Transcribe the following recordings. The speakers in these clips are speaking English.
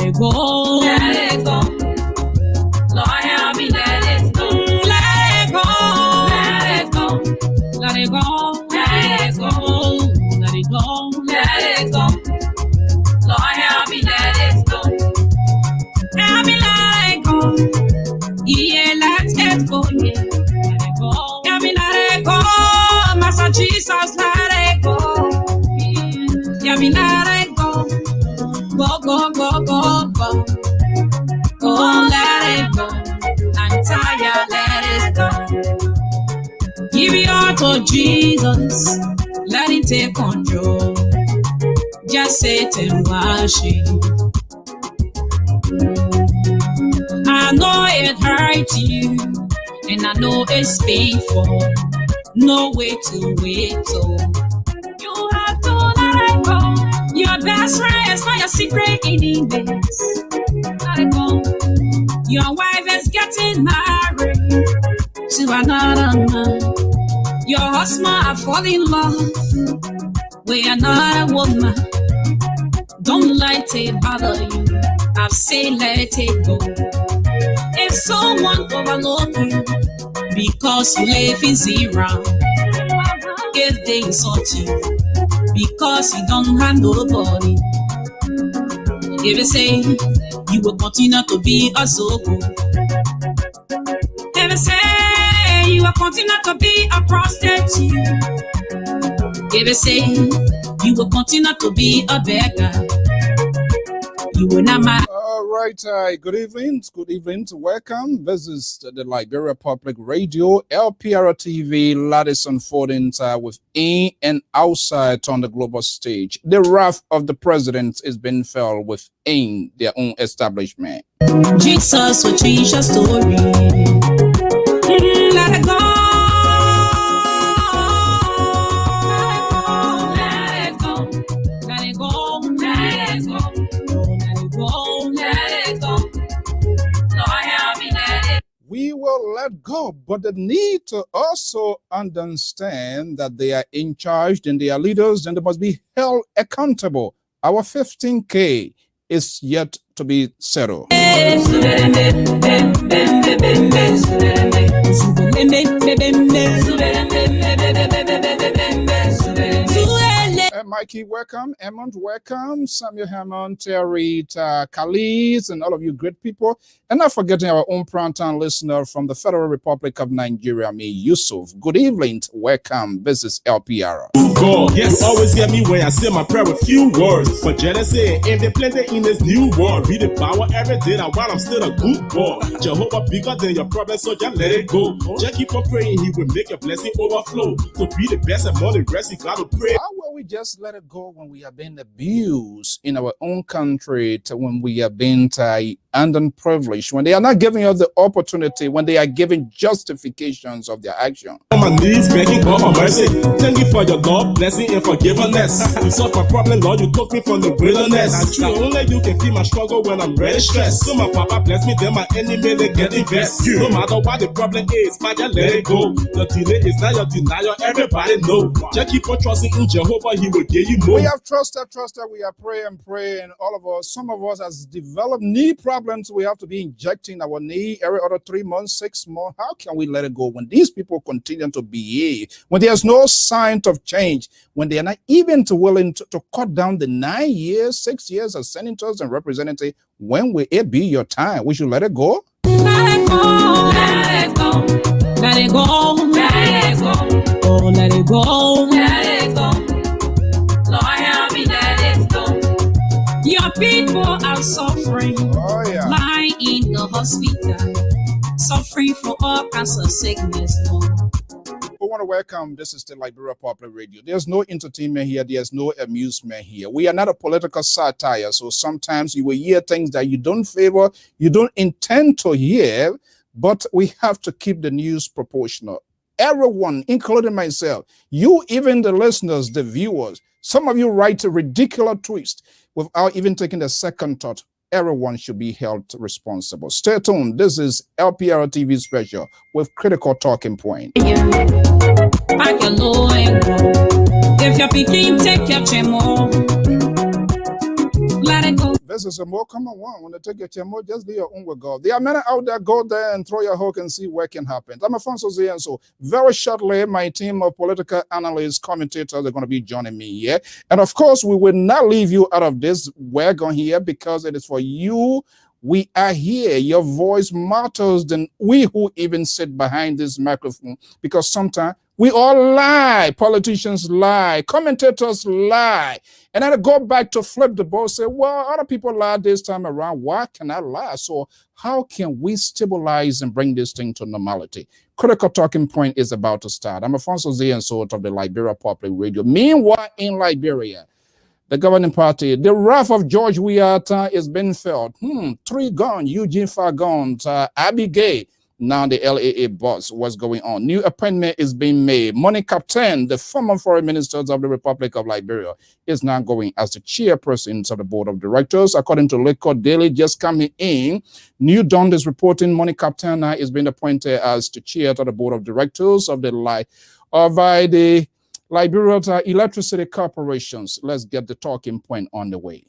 it go. Let it go. Lord, help me let it go. Let it go. Let it go. Let it go. Let it go. Let it go. Let it go. Lord, help me let it go. Help me let it go. Yeah, let it go. Yeah, let it go. Help me let it go. Master Jesus, let it go. Help me let it go. Go, go, go, go, go. Oh, let it go. I'm tired, let it go. Give it all to Jesus. Let him take control. Just sit and worship. I know it hurts you, and I know it's painful. No way to wait, so you have to let it go. Your best friend is not your secret enemies. Let it go. Your wife is getting married to another man. Your husband are falling in love with another woman. Don't let it bother you. I've said let it go. If someone overlook you because you live in zero, if they insult you because you don't have nobody, if they say you will continue to be a zogo, if they say you will continue to be a prostitute, if they say you will continue to be a beggar, you will not mind. All right, good evening, welcome. This is the Liberia Public Radio, Lpr-Tv, latest unfolding within and outside on the global stage. The wrath of the president is being felt within their own establishment. Jesus will change your story. Let it go. Let it go. Let it go. Let it go. Let it go. Lord, help me let it. We will let go, but they need to also understand that they are in charge and they are leaders and they must be held accountable. Our 15K is yet to be settled. Mikey, welcome. Emmond, welcome. Samuel Hammond, Terry, Khalid, and all of you great people. And not forgetting our own Prantan listener from the Federal Republic of Nigeria, me, Yusuf. Good evening. Welcome. This is LPR. God, yes, you always hear me when I say my prayer with few words. But Genesis, if they planted in this new world, be the power every day. Now while I'm still a good boy. Jehovah bigger than your problem, so just let it go. Just keep on praying, he will make your blessing overflow. To be the best among the rest, you gotta pray. How will we just let it go when we are being abused in our own country, when we are being underprivileged, when they are not giving us the opportunity, when they are giving justifications of their action? On my knees, begging God for mercy. Thank you for your love, blessing, and forgiveness. You solved my problem, Lord. You took me from the wilderness. And true, only you can feel my struggle when I'm really stressed. So my papa bless me, then my enemy they get invest. No matter what the problem is, man, just let it go. The delay is not your denial. Everybody know. Just keep on trusting in Jehovah. He will give you more. We have trusted. We are praying. All of us, some of us has developed knee problems. We have to be injecting our knee every other 3 months, 6 months. How can we let it go when these people continue to behave? When there's no sign of change, when they are not even willing to cut down the 9 years, 6 years as senators and representatives, when will it be your time? We should let it go. Let it go. Let it go. Let it go. Let it go. Oh, let it go. Let it go. Lord, help me let it go. Your people are suffering, lying in the hospital, suffering from all kinds of sickness. We want to welcome. This is the Liberia Public Radio. There's no entertainment here. There's no amusement here. We are not a political satire. So sometimes you will hear things that you don't favor, you don't intend to hear, but we have to keep the news proportional. Everyone, including myself, you, even the listeners, the viewers, some of you write a ridiculous twist without even taking a second thought. Everyone should be held responsible. Stay tuned. This is Lpr-Tv special with critical talking point. Pack your low and go. If you're picking, take your chemo. Let it go. this is a more common one. When they take your chemo, just leave your own with God. There are many out there, go there and throw your hook and see what can happen. I'm Alfonso Z, and so very shortly, my team of political analysts, commentators are going to be joining me here. And of course, we will not leave you out of this wagon here because it is for you. We are here. Your voice matters than we who even sit behind this microphone, because sometimes we all lie. Politicians lie. Commentators lie. And then I go back to flip the ball, say, well, other people lie this time around. Why can I lie? So how can we stabilize and bring this thing to normality? Critical Talking Point is about to start. I'm Alfonso Z, and so of the Liberia Public Radio. Meanwhile, in Liberia, the governing party, the wrath of George Weah is being felt. 3 gone, Eugene Fargon, Abigail, now the LAA boss. What's going on? New appointment is being made. Money Captain, the former foreign minister of the Republic of Liberia, is now going as the chairperson of the board of directors. According to Lakecourt Daily, just coming in, New Dawn is reporting Money Captain is being appointed as the chair of the board of directors of the Liberia Electricity Corporations. Let's get the talking point on the way.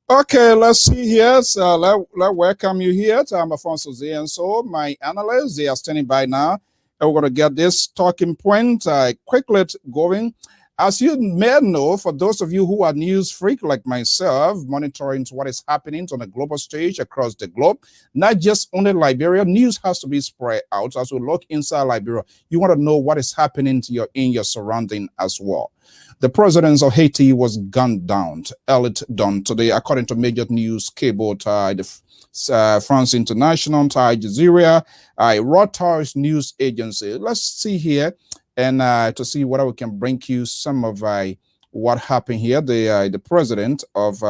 Okay, let's see here. So let welcome you here. I'm Alfonso Z, and so my analysts, they are standing by now. And we're going to get this talking point quickly going. As you may know, for those of you who are news freak like myself, monitoring what is happening on the global stage across the globe, not just only Liberia, news has to be spread out. As we look inside Liberia, you want to know what is happening to in your surrounding as well. The president of Haiti was gunned down early dawn today, according to major news cable, France International, Al Jazeera, Reuters news agency. Let's see here and to see whether we can bring you some of what happened here. The president of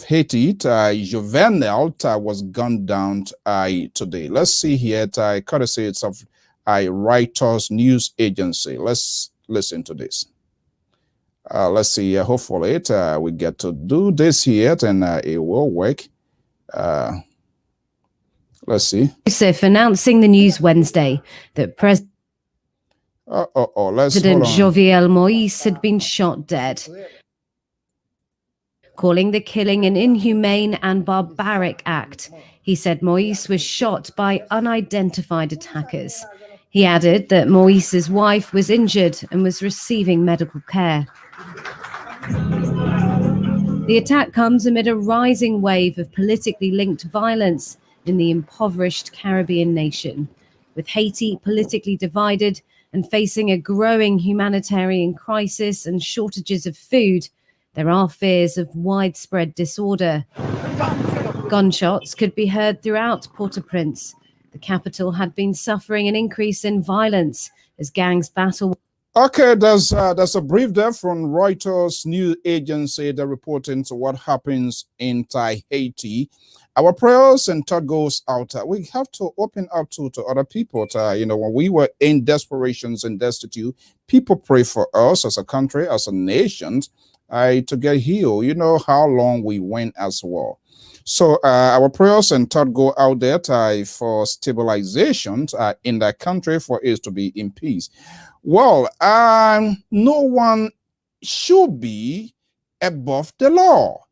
Haiti, Jovenel, was gunned down today. Let's see here, courtesy of Reuters news agency. Let's listen to this. Let's see, hopefully we get to do this here and it will work. Let's see. Yusuf announcing the news Wednesday that President Jovenel Moïse had been shot dead, calling the killing an inhumane and barbaric act. He said Moïse was shot by unidentified attackers. He added that Moïse's wife was injured and was receiving medical care. The attack comes amid a rising wave of politically linked violence in the impoverished Caribbean nation, with Haiti politically divided and facing a growing humanitarian crisis and shortages of food. There are fears of widespread disorder. Gunshots could be heard throughout Port-au-Prince. The capital had been suffering an increase in violence as gangs battle. Okay, there's a brief there from Reuters news agency that reporting to what happens in Haiti. Our prayers and thought goes out. We have to open up to other people. When we were in desperations and destitute, people pray for us as a country, as a nation, to get healed. You know how long we went as well. So our prayers and thought go out there for stabilization in that country, for it to be in peace. Well, no one should be above the law.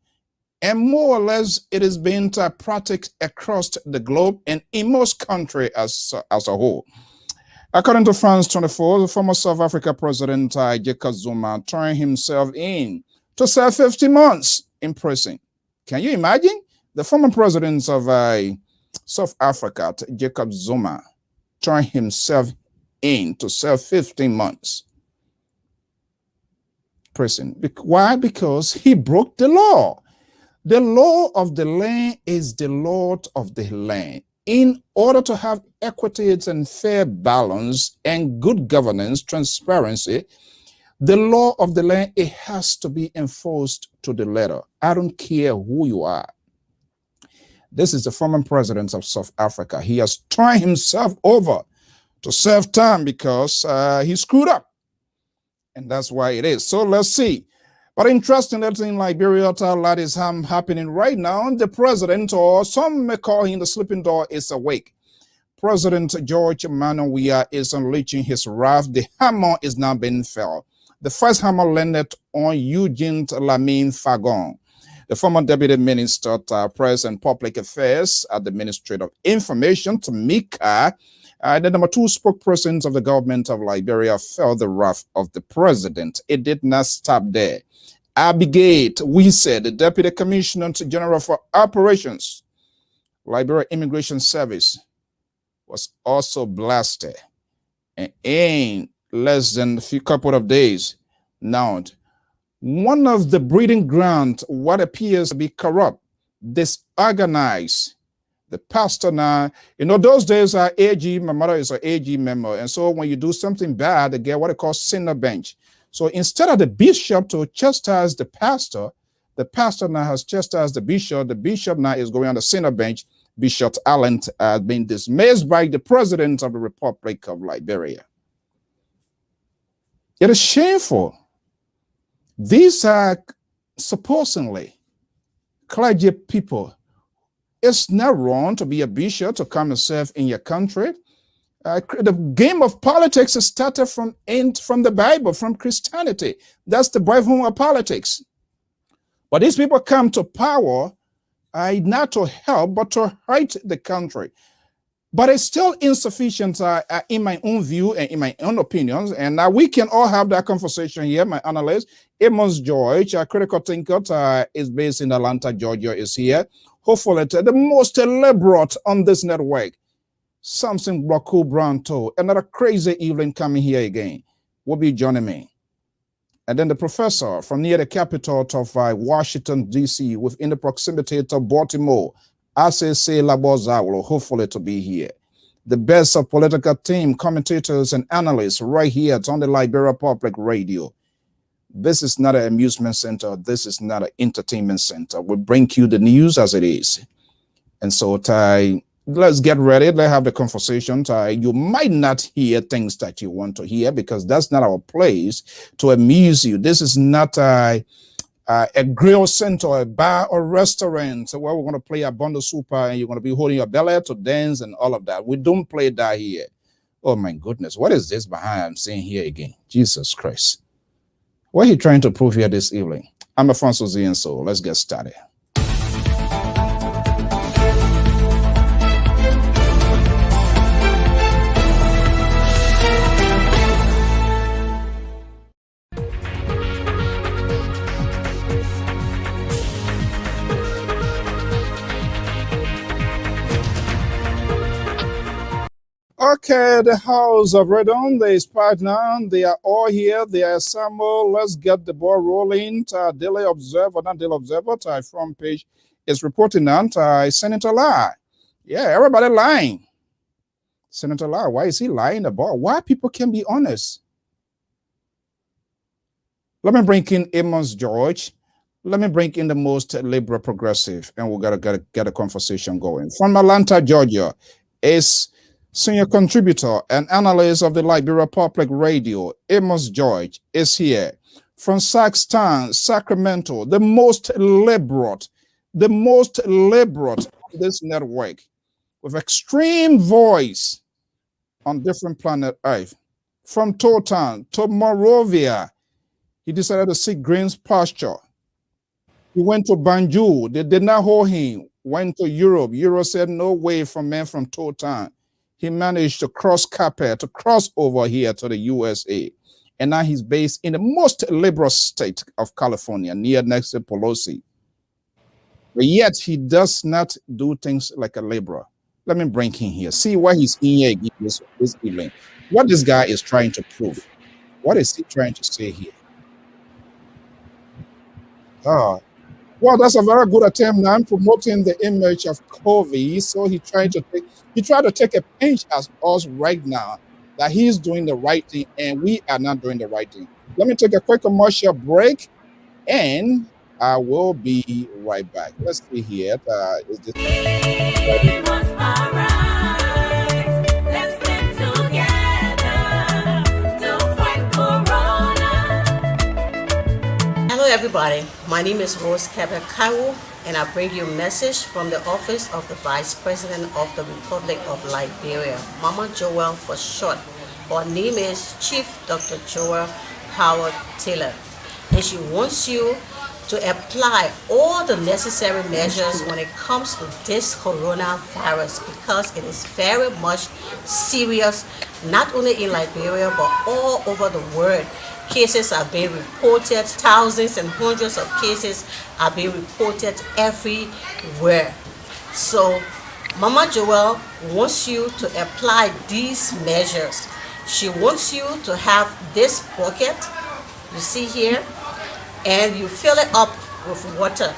And more or less, it is being practiced across the globe and in most countries as a whole. According to France 24, the former South Africa president Jacob Zuma turned himself in to serve 50 months in prison. Can you imagine? The former president of South Africa, Jacob Zuma, turned himself in to serve 15 months prison. Why? Because he broke the law. The law of the land is the Lord of the land. In order to have equity and fair balance and good governance, transparency, the law of the land, it has to be enforced to the letter. I don't care who you are. This is the former president of South Africa. He has turned himself over to serve time because he screwed up. And that's why it is. So let's see. But interesting that in Liberia, a lot is happening right now. The president, or some may call him the sleeping dog, is awake. President George Weah is unleashing his wrath. The hammer is now being felt. The first hammer landed on Eugene Lamine Fagon, the former Deputy Minister of Press and Public Affairs at the Ministry of Information, Tamika. The number 2 spokesperson of the government of Liberia felt the wrath of the president. It did not stop there. Abigail, we said, the Deputy Commissioner General for Operations, Liberia Immigration Service, was also blasted. And in less than a couple of days, now, one of the breeding grounds, what appears to be corrupt, disorganized. The pastor now, those days are AG, my mother is an AG member. And so when you do something bad, they get what they call sinner bench. So instead of the bishop to chastise the pastor now has chastised the bishop now is going on the sinner bench. Bishop Allen has been dismissed by the president of the Republic of Liberia. It is shameful. These are supposedly clergy people. It's not wrong to be a bishop, to come and serve in your country. The game of politics started from the Bible, from Christianity. That's the Bible of politics. But these people come to power not to help, but to hurt the country. But it's still insufficient in my own view and in my own opinions. And now we can all have that conversation here. My analyst, Amos George, a critical thinker, is based in Atlanta, Georgia, is here. Hopefully, the most liberal on this network. Something Blockul Brown too. Another crazy evening coming here again. Will be joining me. And then the professor from near the capital of Washington, D.C., within the proximity to Baltimore, ACC Laboza, will hopefully to be here. The best of political team, commentators, and analysts right here on the Liberia Public Radio. This is not an amusement center. This is not an entertainment center. We bring you the news as it is. And so let's get ready. Let's have the conversation. You might not hear things that you want to hear because that's not our place to amuse you. This is not a grill center, a bar or restaurant where we're going to play a bundle super and you're going to be holding your belly to dance and all of that. We don't play that here. Oh my goodness. What is this behind I'm seeing here again? Jesus Christ. What are you trying to prove here this evening? I'm Alfonso Z, and so let's get started. Okay, the House of Redon, they is part now. They are all here. They are assembled. Let's get the ball rolling. Daily Observer, not Daily Observer, front page is reporting on Senator Lai. Yeah, everybody lying. Senator Lai, why is he lying about? Why people can be honest? Let me bring in Amos George. Let me bring in the most liberal progressive, and we gotta get a conversation going. From Atlanta, Georgia, is senior contributor and analyst of the Liberia Public Radio, Amos George, is here. From Saxton, Sacramento, the most liberal of this network, with extreme voice on different planet Earth. From Totan to Morovia, he decided to seek green's pasture. He went to Banjul. They did not hold him. Went to Europe. Europe said no way from man from Totan. He managed to cross over here to the USA. And now he's based in the most liberal state of California, near next to Pelosi. But yet he does not do things like a liberal. Let me bring him here. See why he's in here this evening. What this guy is trying to prove. What is he trying to say here? Well, that's a very good attempt now promoting the image of COVID. So he tried to take a pinch at us right now that he's doing the right thing and we are not doing the right thing. Let me take a quick commercial break and I will be right back. Let's see here. Is this We must arise. Let's stand together to fight Corona. Hello, everybody. My name is Rose Kebekau, and I bring you a message from the office of the Vice President of the Republic of Liberia, Mama Joel for short. Her name is Chief Dr. Joel Howard Taylor, and she wants you to apply all the necessary measures when it comes to this coronavirus because it is very much serious, not only in Liberia but all over the world. Cases are being reported, thousands and hundreds of cases are being reported everywhere. So Mama Joel wants you to apply these measures. She wants you to have this bucket you see here, and you fill it up with water.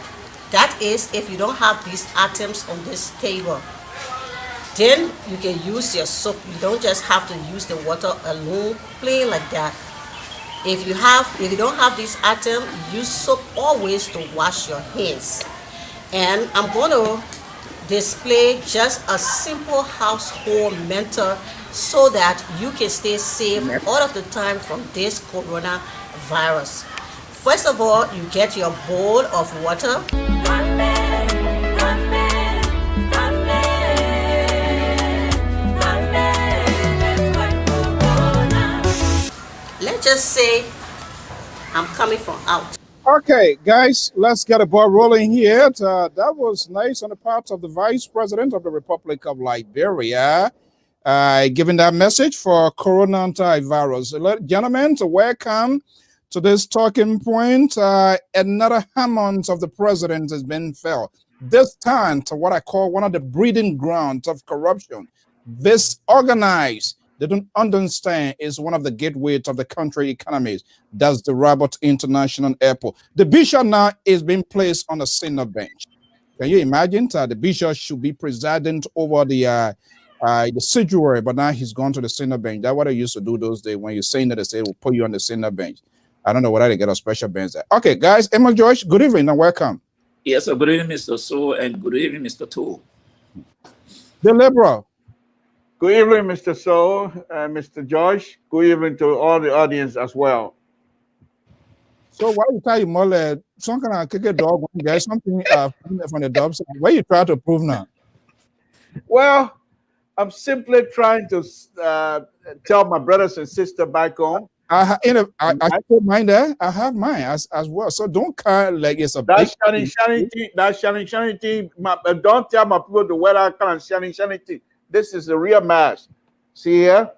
That is, if you don't have these items on this table, then you can use your soap. You don't just have to use the water alone, plain like that. If you don't have these items, use soap always to wash your hands. And I'm going to display just a simple household mentor so that you can stay safe all of the time from this coronavirus. First of all, you get your bowl of water. Let's just say I'm coming from out. okay, guys? Let's get a ball rolling here. That was nice on the part of the Vice President of the Republic of Liberia, giving that message for coronavirus. Gentlemen, to welcome to this talking point. Another hammond of the president has been felt. This time to what I call one of the breeding grounds of corruption. This organized, they don't understand, is one of the gateways of the country economies. That's the Rabat International Airport. The bishop now is being placed on a Senate bench. Can you imagine? The bishop should be presiding over the sanctuary, but now he's gone to the Senate bench. That's what they used to do those days. When you're saying that, they say we'll put you on the Senate bench. I don't know whether they get a special bench there. Okay, guys, Emma George, good evening and welcome. Yes, good evening, Mr. So, and good evening, Mr. Tool. The liberal. Good evening, Mr. So and Mr. George. Good evening to all the audience as well. So why you tell you more like some kind of kick a dog when there's something from the dog? What you try to prove now? Well, I'm simply trying to tell my brothers and sisters back home. I put mine there. I have mine as well. So don't call like it's a that shiny thing. Don't tell my people to wear that kind of shiny thing. This is the real mask. See here?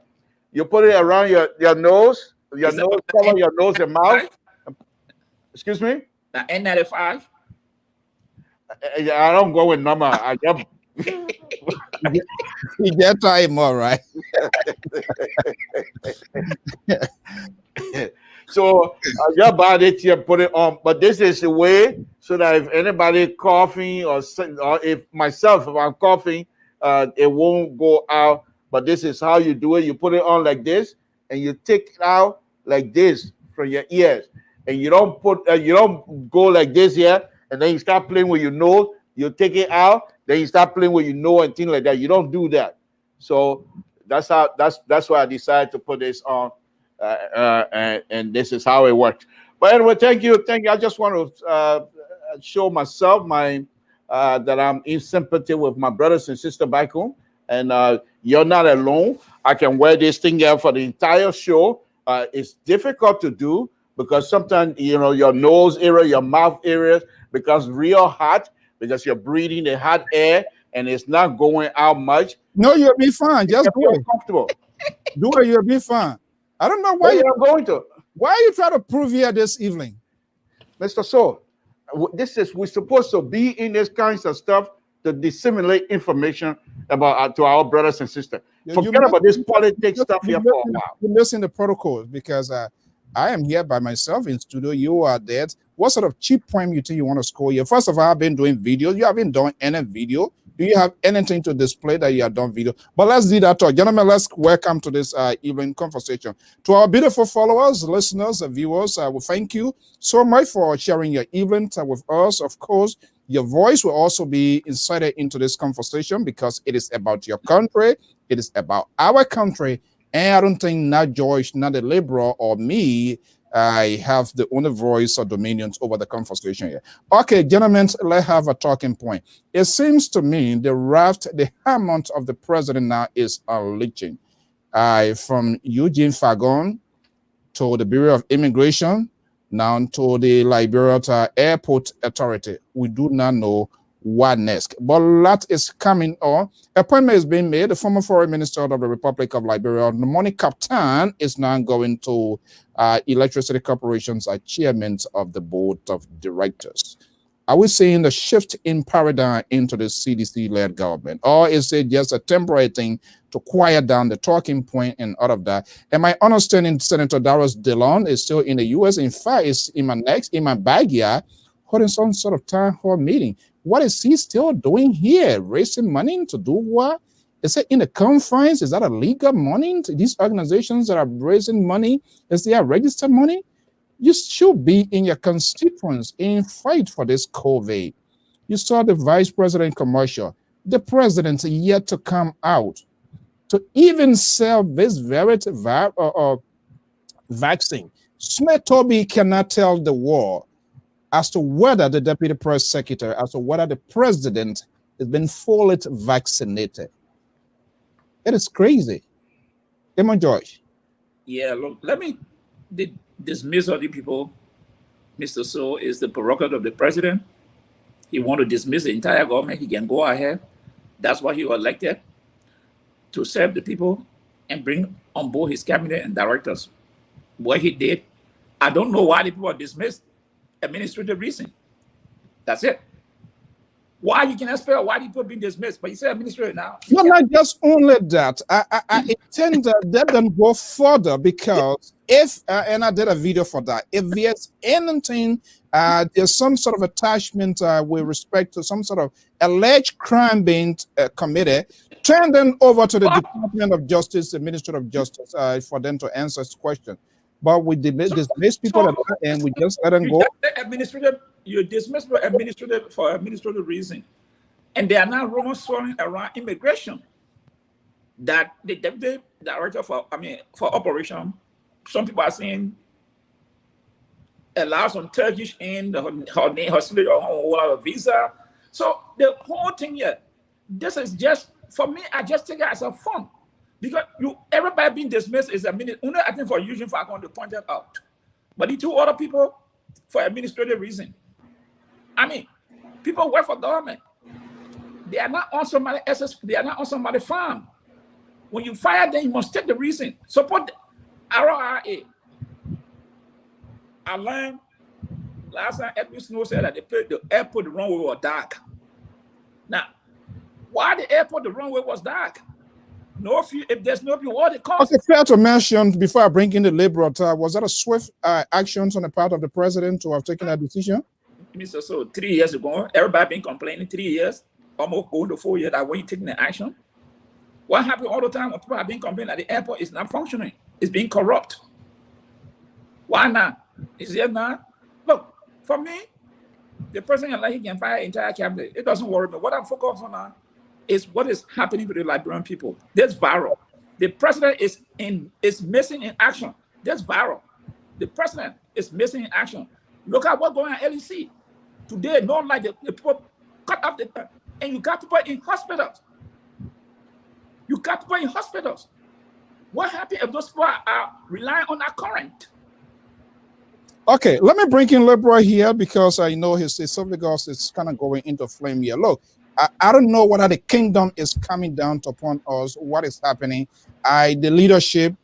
You put it around your nose. Your nose, cover your nose and mouth. Excuse me? The N95? I don't go with number. I get you get time, all right. So I just bought it here, put it on. But this is the way so that if anybody coughing or if I'm coughing, it won't go out. But this is how you do it. You put it on like this, and you take it out like this from your ears. And you don't go like this here, and then you start playing with your nose. You take it out, then you start playing with your nose and things like that. You don't do that. So that's why I decided to put this on, and this is how it works. But anyway, thank you. I just want to show myself that I'm in sympathy with my brothers and sisters back home, and you're not alone. I can wear this thing here for the entire show. It's difficult to do because sometimes your nose area, your mouth areas becomes real hot because you're breathing the hot air and it's not going out much. No, you'll be fine. Just do it. Comfortable. Do it. You'll be fine. I don't know why you're going to. Why are you trying to prove here this evening, Mr. So? We're supposed to be in this kinds of stuff to disseminate information about to our brothers and sisters. Forget about this politics stuff here for a while. You listen to protocols because I am here by myself in studio. You are there. What sort of cheap point you think you want to score here? First of all, I've been doing videos. You haven't done any video. Do you have anything to display that you have done video? But let's do that talk. Gentlemen, let's welcome to this evening conversation. To our beautiful followers, listeners, and viewers, we thank you so much for sharing your evening with us. Of course, your voice will also be inserted into this conversation because it is about your country. It is about our country. And I don't think not George, not the liberal or me, I have the only voice or dominions over the conversation here. Okay, gentlemen, let's have a talking point. It seems to me the hammer of the president now is unleashing. From Eugene Fagon to the Bureau of Immigration, now to the Liberia Airport Authority. We do not know what next. But a lot is coming on. Appointment is being made. The former foreign minister of the Republic of Liberia, Nomoni Captain, is now going to Electricity Corporations as chairman of the board of directors. Are we seeing the shift in paradigm into the CDC-led government? Or is it just a temporary thing to quiet down the talking point and all of that? And my understanding, Senator Darius DeLon is still in the U.S. In fact, it's in my backyard, holding some sort of town hall meeting. What is he still doing here? Raising money to do what? Is it in the confines? Is that a legal money? These organizations that are raising money, is there registered money? You should be in your constituents in fight for this COVID. You saw the vice president commercial. The president yet to come out to even sell this very vaccine. Smith Toby cannot tell the world as to whether the deputy press secretary, as to whether the president has been fully vaccinated. It is crazy. Emma George. Yeah, look, let me dismiss all the people. Mr. So is the prerogative of the president. He want to dismiss the entire government. He can go ahead. That's why he was elected, to serve the people and bring on board his cabinet and directors. What he did, I don't know why the people are dismissed. Administrative reason. That's it. Why you can spell why people being dismissed, but you say administrative now. No, not just only that. I intend that then go further because if and I did a video for that. If there's anything, there's some sort of attachment with respect to some sort of alleged crime being committed, turn them over to the Department of Justice, the Ministry of Justice, for them to answer this question. But we dismiss people and we just let them go. You dismiss for administrative reason, and they are now rumors swirling around immigration that the deputy director for operation, some people are saying allow some Turkish in her signature on a visa. So the whole thing here, this is just for me. I just take it as a fun. Because everybody being dismissed is only I think for Eugene Falcon to point that out. But the two other people for administrative reason. I mean, people work for government. They are not on somebody else's, they are not on somebody's farm. When you fire them, you must take the reason. Support the RRA. I learned last time Edwin Snow said that they played the airport the runway was dark. Now, why the airport the runway was dark? No, if there's no fuel, what it costs. Okay, fair to mention before I bring in the liberal, was that a swift actions on the part of the president to have taken that decision? Mr. So 3 years ago, everybody been complaining 3 years, almost going to 4 years, that when you taking the action. What happened all the time when people have been complaining that the airport is not functioning, it's being corrupt. Why not? Is it not? Look, for me, the president he can fire entire cabinet. It doesn't worry me. What I'm focused on now is what is happening to the Liberian people. That's viral. The president is missing in action. That's viral. The president is missing in action. Look at what's going on at LEC. Today, not like the people cut off and you got people in hospitals. You got people in hospitals. What happens if those people are relying on our current? Okay, let me bring in Liberal here because I know his esophagus is kind of going into flame here. Look, I don't know whether the kingdom is coming down upon us, what is happening. The leadership,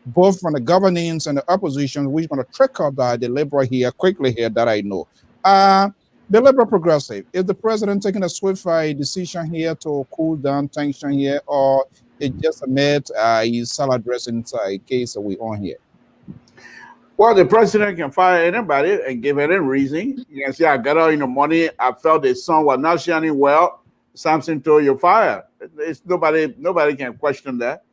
both from the governance and the opposition, we're going to trick out the Liberal here quickly here that I know. The Liberal Progressive, is the president taking a swift decision here to cool down tension here, or it just amid his salad dressing case that we on here? Well, the president can fire anybody and give any reason. You can say, I got out in the morning, I felt the sun was not shining well, Samson told you're fired. It's nobody can question that.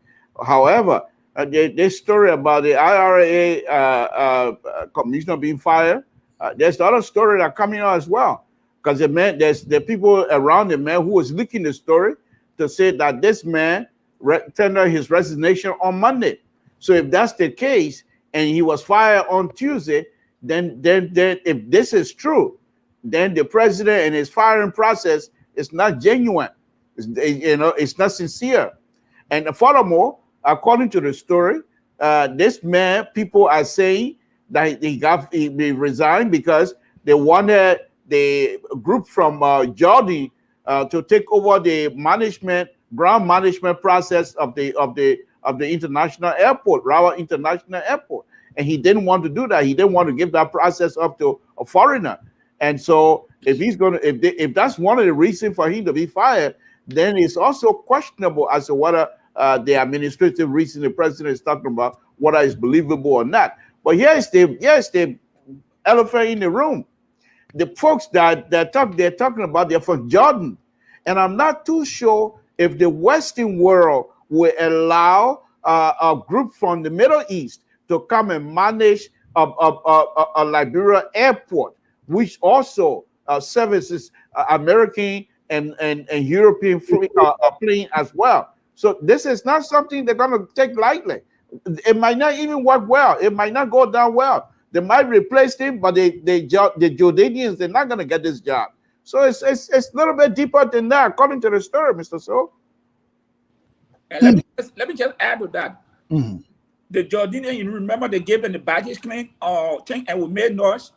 However, this story about the IRA commissioner being fired, there's other story that are coming out as well. Because there's the people around the man who was leaking the story to say that this man tendered his resignation on Monday. So if that's the case, and he was fired on Tuesday, then if this is true, then the president and his firing process is not genuine. It's not sincere. And furthermore, according to the story, this man, people are saying that he resigned because they wanted the group from Jordan to take over the ground management process of the international airport, Rawa International Airport. And he didn't want to do that. He didn't want to give that process up to a foreigner. And so if that's one of the reasons for him to be fired, then it's also questionable as to whether the administrative reason the president is talking about, whether it's believable or not. But here's the elephant in the room. The folks that they're talking about, they're from Jordan. And I'm not too sure if the Western world will allow a group from the Middle East to come and manage a Liberia airport, which also services American and European plane as well. So this is not something they're going to take lightly. It might not even work well. It might not go down well. They might replace him, but the Jordanians, they're not going to get this job. So it's a little bit deeper than that, according to the story, Mr. So. And let me just add to that. Mm-hmm. The Jordanian, you remember they gave them the baggage claim thing, and we made noise.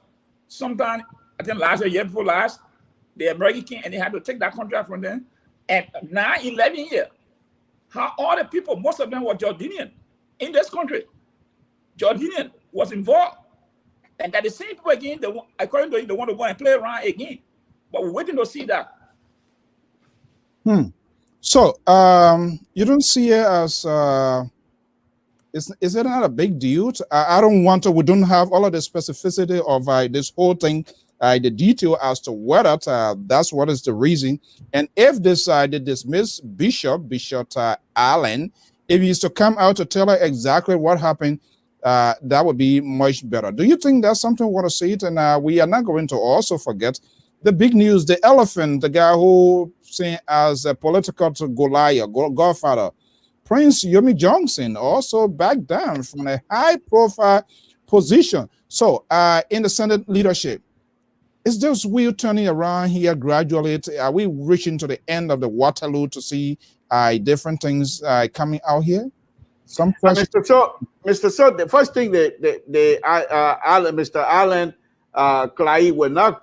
Sometime, I think last year before last, the American came and they had to take that contract from them. And now, 11 years, how all the people, most of them were Jordanian in this country. Jordanian was involved. And that the same people again, according to you, they want to go and play around again. But we're waiting to see that. So you don't see it as is it not a big deal? I don't want to. We don't have all of the specificity of this whole thing, the detail as to whether that's what is the reason. And if they dismiss Bishop Allen, if he is to come out to tell her exactly what happened, that would be much better. Do you think that's something we want to see it? And we are not going to also forget the big news, the elephant, the guy who seen as a political Goliath, godfather, Prince Yomi Johnson, also backed down from a high-profile position. So in the Senate leadership, is this wheel turning around here gradually? Are we reaching to the end of the Waterloo to see different things coming out here? Some questions. Mr. So, the first thing Mr. Allen Clay will not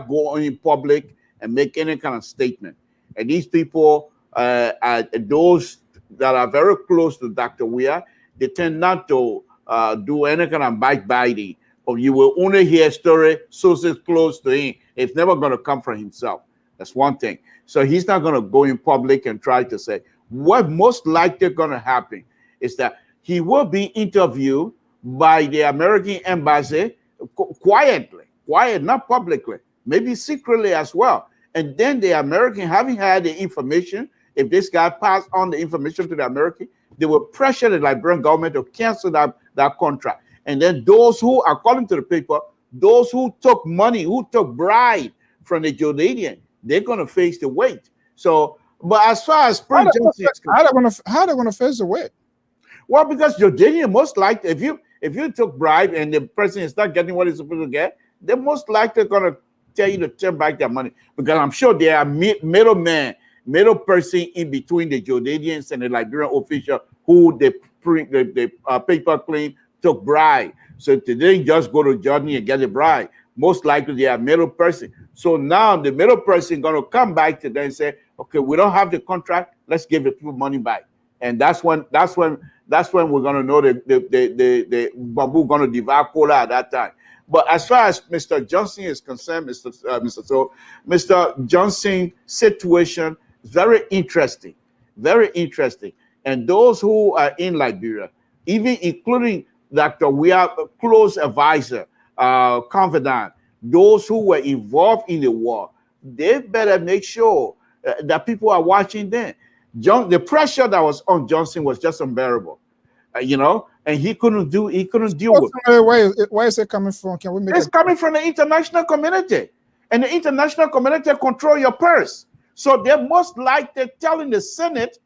go in public and make any kind of statement. And these people are those that are very close to Dr. Weir. They tend not to do any kind of backbiting. Or you will only hear a story sources close to him. It's never going to come from himself. That's one thing. So he's not going to go in public and try to say. What most likely going to happen is that he will be interviewed by the American embassy quietly, not publicly, maybe secretly as well. And then the American, having had the information, if this guy passed on the information to the American, they will pressure the Liberian government to cancel that contract. And then those who, according to the paper, those who took money, who took bribe from the Jordanian, they're going to face the weight. So, but as far as how are they going to face the weight? Well, because Jordanian most likely, if you took bribe and the person is not getting what he's supposed to get, they're most likely going to tell you to turn back their money. Because I'm sure there are middle person in between the Jordanians and the Liberian official who the paper claim took bribe. So they didn't just go to Jordan and get a bribe. Most likely they are middle person. So now the middle person going to come back to them and say, okay, we don't have the contract. Let's give the people money back. And that's when we're going to know the bamboo going to devour cola at that time. But as far as Mr. Johnson is concerned, Mr. Johnson's situation is very interesting. And those who are in Liberia, even including Dr. Weir, close advisor, confidant, those who were involved in the war, they better make sure that people are watching then. The pressure that was on Johnson was just unbearable, you know, and he couldn't deal with it. Where is it coming from? Can we make It's coming from the international community, and the international community control your purse. So they're most likely telling the Senate,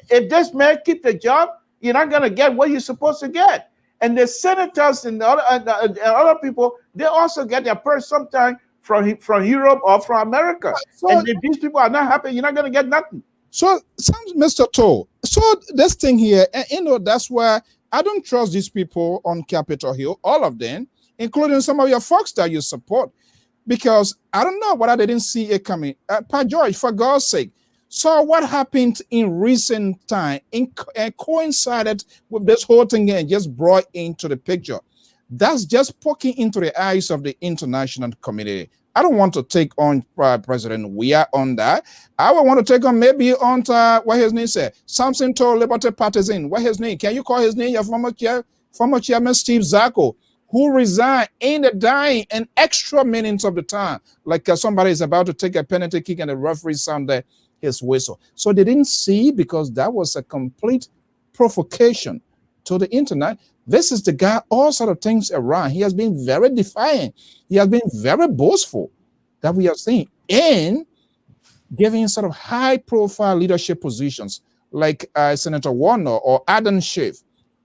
if this man keep the job, you're not going to get what you're supposed to get. And the senators and the other people, they also get their purse sometimes from Europe or from America. So, and if these people are not happy, you're not going to get nothing. So, Mr. Toe, so this thing here, and you know, that's why I don't trust these people on Capitol Hill, all of them, including some of your folks that you support, because I don't know whether they didn't see it coming. Pa George, for God's sake, so what happened in recent time and coincided with this whole thing and just brought into the picture. That's just poking into the eyes of the international community. I don't want to take on President. We are on that. I would want to take on maybe on what his name said. Samson told Liberty Partisan. What his name? Can you call his name? Your former chairman Steve Zacko, who resigned in the dying and extra minutes of the time, like somebody is about to take a penalty kick and the referee sounded his whistle. So they didn't see, because that was a complete provocation to the internet. This is the guy, all sort of things around. He has been very defiant. He has been very boastful, that we have seen, in giving sort of high-profile leadership positions like Senator Warner or Adam Schiff,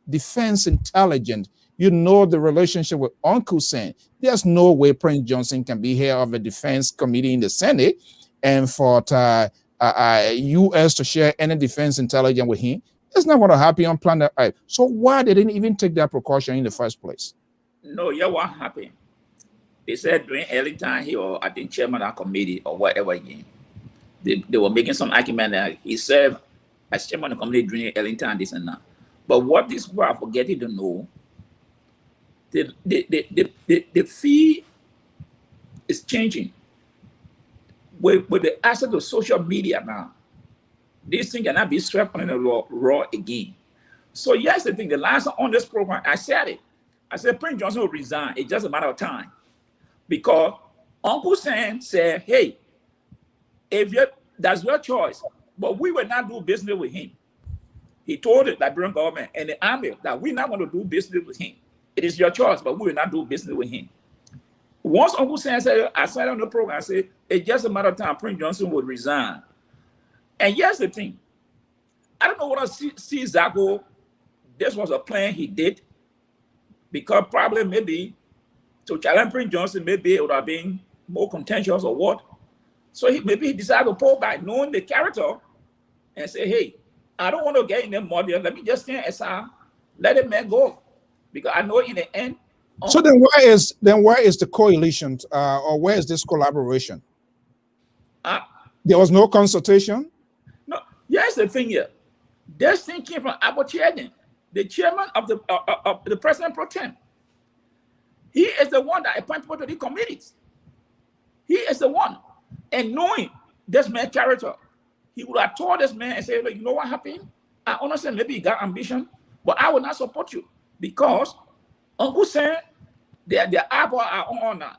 defense intelligence. You know the relationship with Uncle Sam. There's no way Prince Johnson can be head of a defense committee in the Senate and for U.S. to share any defense intelligence with him. It's not going to happen on planet Earth. So why they didn't even take that precaution in the first place? No, yeah, what happened? They said during early time he or I think chairman of committee or whatever again. They were making some argument that he served as chairman of the committee during early time, this and that. But what these people are forgetting to know, the fee is changing. With the access to social media now, this thing cannot be swept under the raw again. So yes, the thing, the last on this program, I said it. I said Prince Johnson will resign. It's just a matter of time. Because Uncle Sam said, hey, that's your choice, but we will not do business with him. He told the Liberian government and the army that we're not going to do business with him. It is your choice, but we will not do business with him. Once Uncle Sam said, I said on the program, I said, it's just a matter of time Prince Johnson would resign. And here's the thing. I don't know what I see Zacko. This was a plan he did, because probably maybe to challenge Prince Johnson, maybe it would have been more contentious or what. So maybe he decided to pull back, knowing the character, and say, hey, I don't want to get in the mud. Let me just stand aside, let the man go. Because I know in the end. So then where is the coalition or where is this collaboration? There was no consultation? No, here's the thing here. This thing came from Abu Chairman, the chairman of the president pro tem. He is the one that appointed people to the committees. He is the one. And knowing this man's character, he would have told this man and said, you know what happened? I understand maybe he got ambition, but I will not support you, because Uncle Sam, their eyeballs are on now.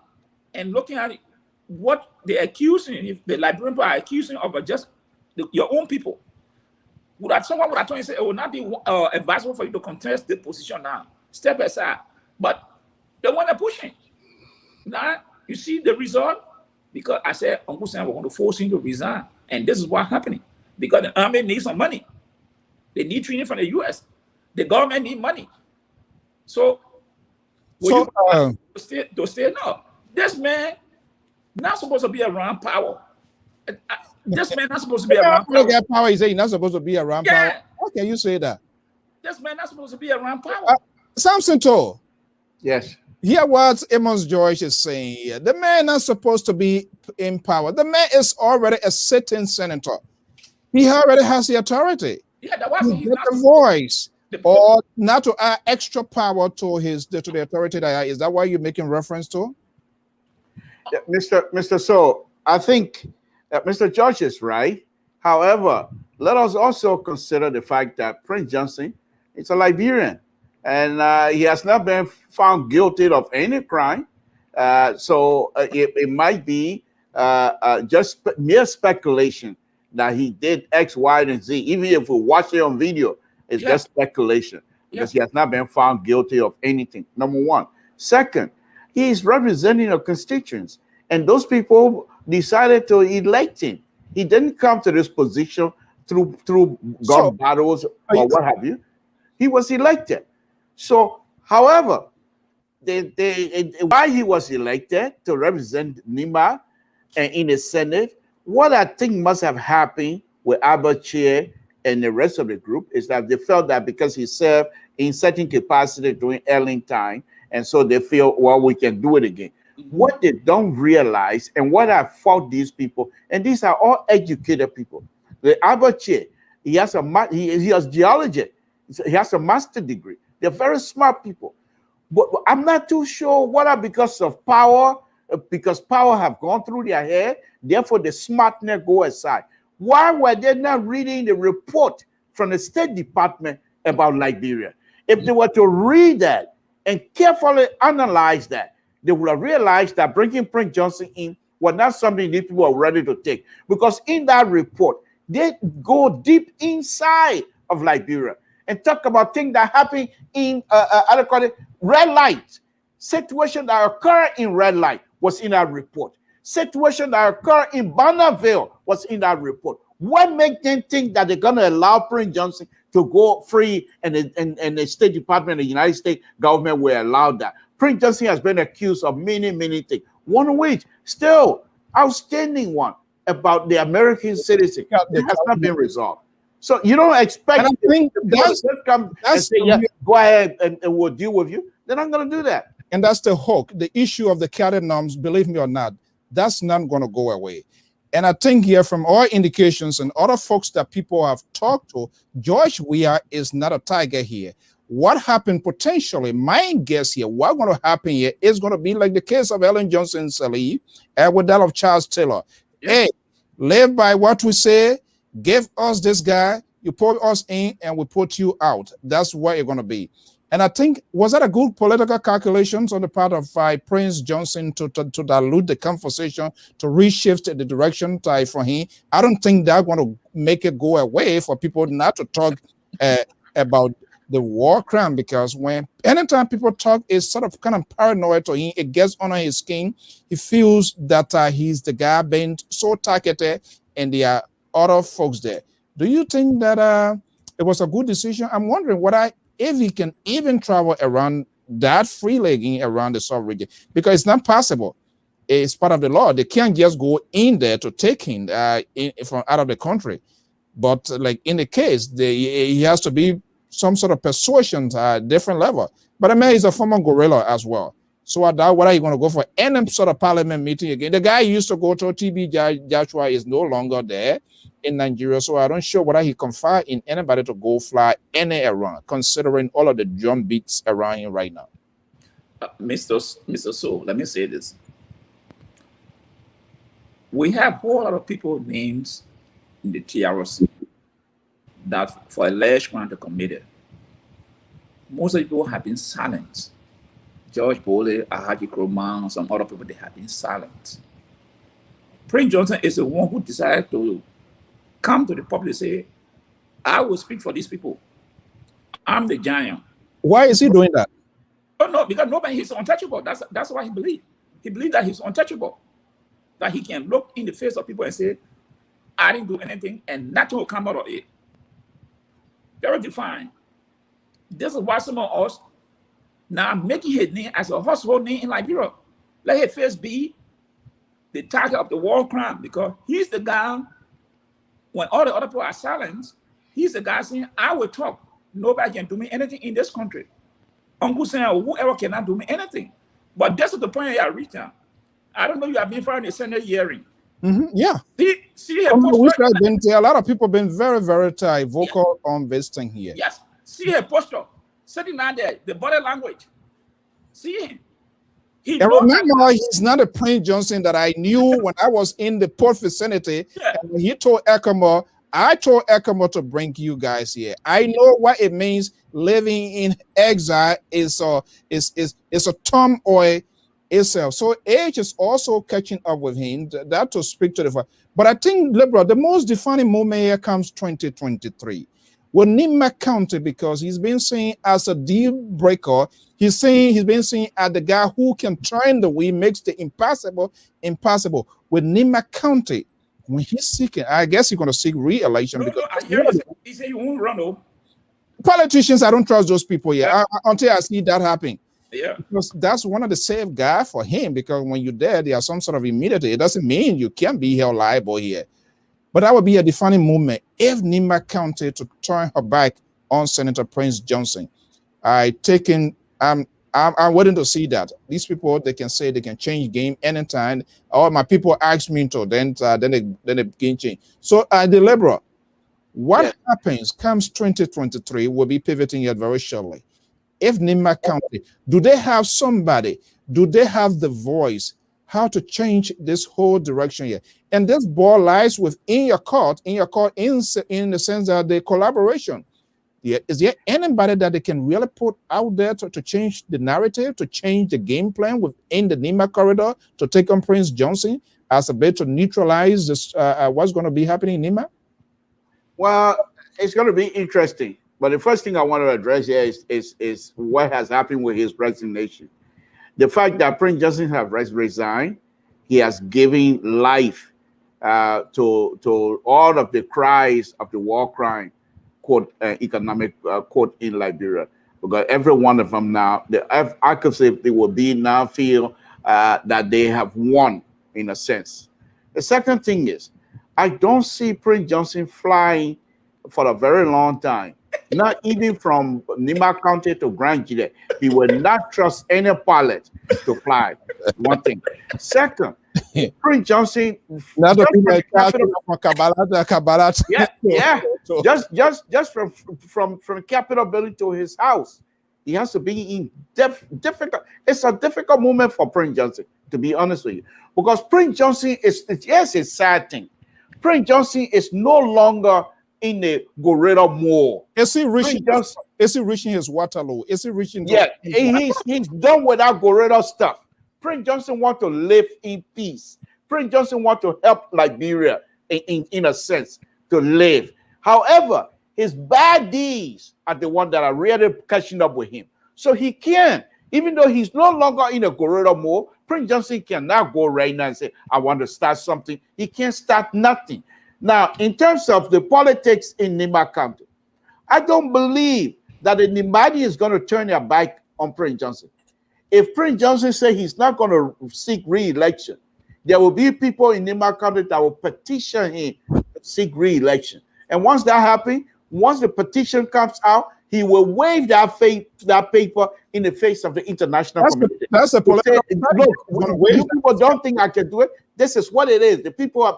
And looking at it, what they're accusing, if the Liberian people are accusing of just your own people, someone would have told you, say, it will not be advisable for you to contest the position now. Step aside. But they want to push him. Now, you see the result? Because I said Uncle Sam was going to force him to resign. And this is what's happening. Because the army needs some money. They need training from the U.S. The government needs money. So to say no. This man not supposed to be around power. This man not supposed to be around power. Get power. He said he's not supposed to be around power. How can you say that? This man not supposed to be around power. Samson Toe. Yes. Hear what Amos George is saying here. The man not supposed to be in power. The man is already a sitting senator. He already has the authority. Yeah, that was the voice. Or not to add extra power to the authority that is that why you're making reference to? Yeah, Mr. So I think that Mr. George is right. However, let us also consider the fact that Prince Johnson is a Liberian, and he has not been found guilty of any crime. So it might be just mere speculation that he did X, Y, and Z. Even if we watch it on video, it's just speculation because he has not been found guilty of anything. Number one. Second, he is representing a constituents, and those people decided to elect him. He didn't come to this position through gun battles or what have you. He was elected. So, however, why he was elected to represent Nima and in the Senate, what I think must have happened with Chair and the rest of the group is that they felt that because he served in certain capacity during Ellen time, and so they feel, well, we can do it again. What they don't realize, and what I fault these people, and these are all educated people. The Chair, he has geology, he has a master's degree. They're very smart people, but I'm not too sure whether because of power, because power have gone through their head, therefore the smartness go aside. Why were they not reading the report from the State Department about Liberia? If they were to read that and carefully analyze that, they would have realized that bringing Prince Johnson in was not something these people were ready to take. Because in that report, they go deep inside of Liberia and talk about things that happen in red light. Situation that occur in red light was in that report. Situation that occur in Bonneville was in that report. What makes them think that they're going to allow Prince Johnson to go free and the State Department of the United States government will allow that? Prince Johnson has been accused of many, many things. One of which, still, outstanding one about the American citizen that has not been resolved. So you don't expect. And I think that's come and say, yeah, go ahead and we'll deal with you. They're not going to do that. And that's the hook. The issue of the cadre norms, believe me or not, that's not going to go away. And I think here from all indications and other folks that people have talked to, George Weah is not a tiger here. What happened potentially, my guess here, what's going to happen here is going to be like the case of Ellen Johnson Sirleaf and with that of Charles Taylor. Hey, live by what we say, give us this guy, you put us in and we put you out. That's what it's going to be. And I think, was that a good political calculations on the part of Prince Johnson to dilute the conversation, to reshift the direction for him? I don't think that's going to make it go away for people not to talk about the war crime, because anytime people talk, it's sort of kind of paranoid to him. It gets under his skin. He feels that he's the guy being so targeted, and there are other folks there. Do you think that it was a good decision? I'm wondering if he can even travel around that freely around the South region, because it's not possible. It's part of the law. They can't just go in there to take him from out of the country. But like in the case, he has to be some sort of persuasion at a different level. But I mean, he's a former guerrilla as well. So I doubt whether he's going to go for any sort of parliament meeting again. The guy used to go to TB Joshua is no longer there in Nigeria. So I don't sure whether he confide in anybody to go fly any around, considering all of the drum beats around him right now. Mr. So, let me say this. We have a whole lot of people names in the TRC that for alleged crime they committed. Most of the people have been silent. George Bole, Ahaji Kroman, some other people, they have been silent. Prince Johnson is the one who decided to come to the public and say, I will speak for these people. I'm the giant. Why is he doing that? Oh, no, because nobody is untouchable. That's what he believed. He believed that he's untouchable. That he can look in the face of people and say, I didn't do anything, and nothing will come out of it. Very defined. This is why some of us now making his name as a household name in Liberia. Let his face be the target of the war crime, because he's the guy, when all the other people are silent, he's the guy saying, I will talk. Nobody can do me anything in this country. Uncle saying, whoever cannot do me anything. But this is the point you are reaching. I don't know, you have been found a Senate hearing. Yeah. See a lot of people have been very, very vocal on this thing here. Yes. See her posture. Sitting down there, the body language. See him. And remember, he's not a Prince Johnson that I knew when I was in the port vicinity. Yeah. And when he told Ekamo, I told Ekamo to bring you guys here. I know what it means living in exile is a turmoil itself. So age is also catching up with him. That to speak to the. But I think, liberal, the most defining moment here comes 2023. With Nima County, because he's been seen as a deal breaker. He's been seen as the guy who can turn the wheel, makes the impossible impossible. With Nima County, when he's seeking, I guess he's going to seek re-election. No, because I hear he said he won't run. Oh. Politicians, I don't trust those people yet until I see that happen. Yeah, because that's one of the safe guys for him. Because when you're there, there's some sort of immunity. It doesn't mean you can't be held liable here. But that would be a defining moment if Nima County to turn her back on Senator Prince Johnson. I'm waiting to see that. These people, they can say they can change game anytime. Or my people ask me to, then they can change. So the Liberal, what happens comes 2023 will be pivoting yet very shortly. If Nima County, do they have somebody? Do they have the voice? How to change this whole direction here? And this ball lies within your court, in the sense that the collaboration. Is there anybody that they can really put out there to change the narrative, to change the game plan within the Nima corridor, to take on Prince Johnson as a bit to neutralize this, what's going to be happening in Nima? Well, it's going to be interesting. But the first thing I want to address here is what has happened with his resignation. The fact that Prince Johnson has resigned, he has given life to all of the cries of the war crime, quote, economic quote in Liberia. Because every one of them now, I could say they will be now feel that they have won in a sense. The second thing is, I don't see Prince Johnson flying for a very long time. Not even from Nima County to Grand Gide. He will not trust any pilot to fly. One thing. Second, Prince Johnson. Just from Capitol building to his house, he has to be in difficult. It's a difficult moment for Prince Johnson, to be honest with you, because Prince Johnson is it's a sad thing. Prince Johnson is no longer in the gorilla mode. Is he reaching his Waterloo? Is he reaching? Yeah, he's done with that gorilla stuff. Prince Johnson wants to live in peace. Prince Johnson wants to help Liberia in a sense to live. However, his bad deeds are the ones that are really catching up with him. So he can, even though he's no longer in a gorilla mode, Prince Johnson cannot go right now and say, I want to start something. He can't start nothing. Now, in terms of the politics in Nima County, I don't believe that anybody is going to turn their back on Prince Johnson. If Prince Johnson says he's not going to seek re-election, there will be people in Nima County that will petition him to seek re-election. And once that happens, once the petition comes out, he will waive that paper in the face of the international community. That's a political. Look, you people don't think I can do it. This is what it is.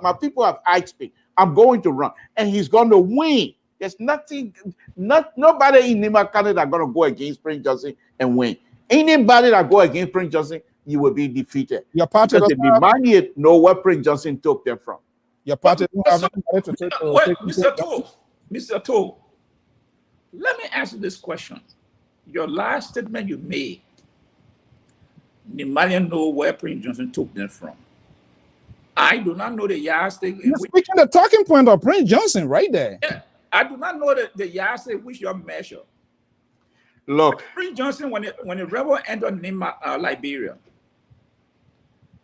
My people have asked me. I'm going to run, and he's going to win. There's nobody in Nima County that's going to go against Prince Johnson and win. Anybody that go against Prince Johnson, you will be defeated. Your party because the money know where Prince Johnson took them from. Your party Mr. Toll, let me ask you this question. Your last statement you made, the Malian know where Prince Johnson took them from. I do not know the yardstick. You're speaking the talking point of Prince Johnson right there. Yeah, I do not know the yardstick which you measure. Look, Prince Johnson, when the rebel entered Liberia,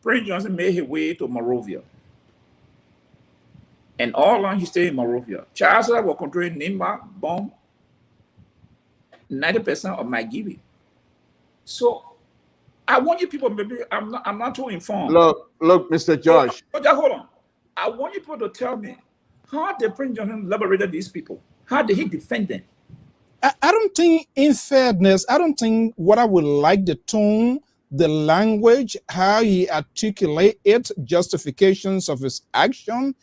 Prince Johnson made his way to Monrovia. And all along he stayed in Monrovia. Charles was controlling Nima, bomb, 90% of my giving. So I want you people, maybe I'm not too informed. Look, Mr. Josh. Hold on. I want you people to tell me, how did Prince Johnson liberate these people? How did he defend them? I don't think, in fairness, I don't think what I would like the tone, the language, how he articulate it, justifications of his action.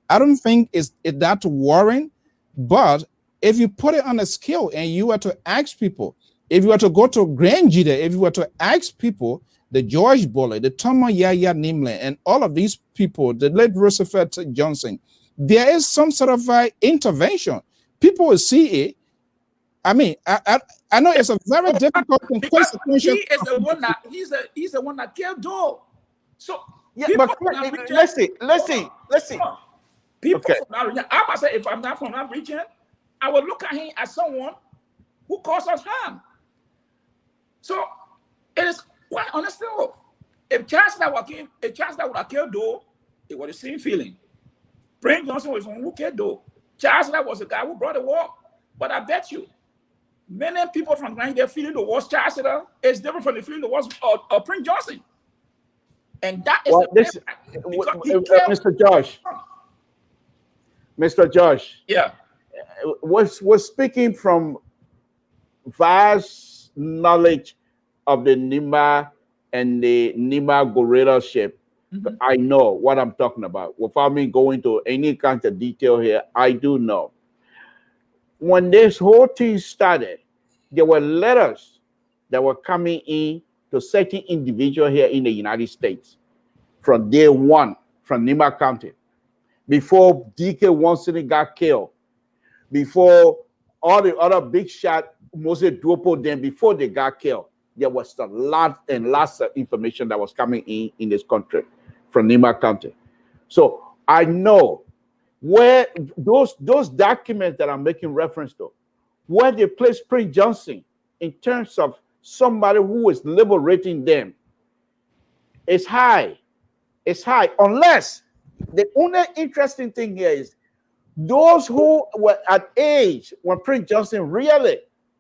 I don't think it's that worrying. But if you put it on a scale and you were to ask people, if you were to go to Grand Gide, if you were to ask people, the George Bulley, the Thomas Yaya Nimle, and all of these people, the late Roosevelt Johnson, there is some sort of intervention. People will see it. I mean, I know it's a very difficult and Because consequential. he is the one that he's the one that killed Doe. So Yeah, people but from that region, let's see. come on. People Okay. from that region, I must say, if I'm not from that region, I would look at him as someone who caused us harm. So it is quite understandable. If Charles that would have killed Doe, it was the same feeling. Prince Johnson was the one who killed Doe. Charles that was the guy who brought the war. But I bet you, many people from Grand, they're feeling the worst Charles is different from the feeling the worst of Prince Johnson. And that is Mr. Josh. Yeah. Was speaking from vast knowledge of the Nima and the Nima guerrillership. I know what I'm talking about. Without me going to any kind of detail here, I do know. When this whole thing started, there were letters that were coming in to certain individuals here in the United States from day one, from Nima County, before DK Wansley got killed, before all the other big shot Moses Duopo, then before they got killed, there was a lot and lots of information that was coming in this country from Nima County. So I know where those documents that I'm making reference to, where they place Prince Johnson in terms of somebody who is liberating them, it's high. It's high. Unless the only interesting thing here is those who were at age when Prince Johnson really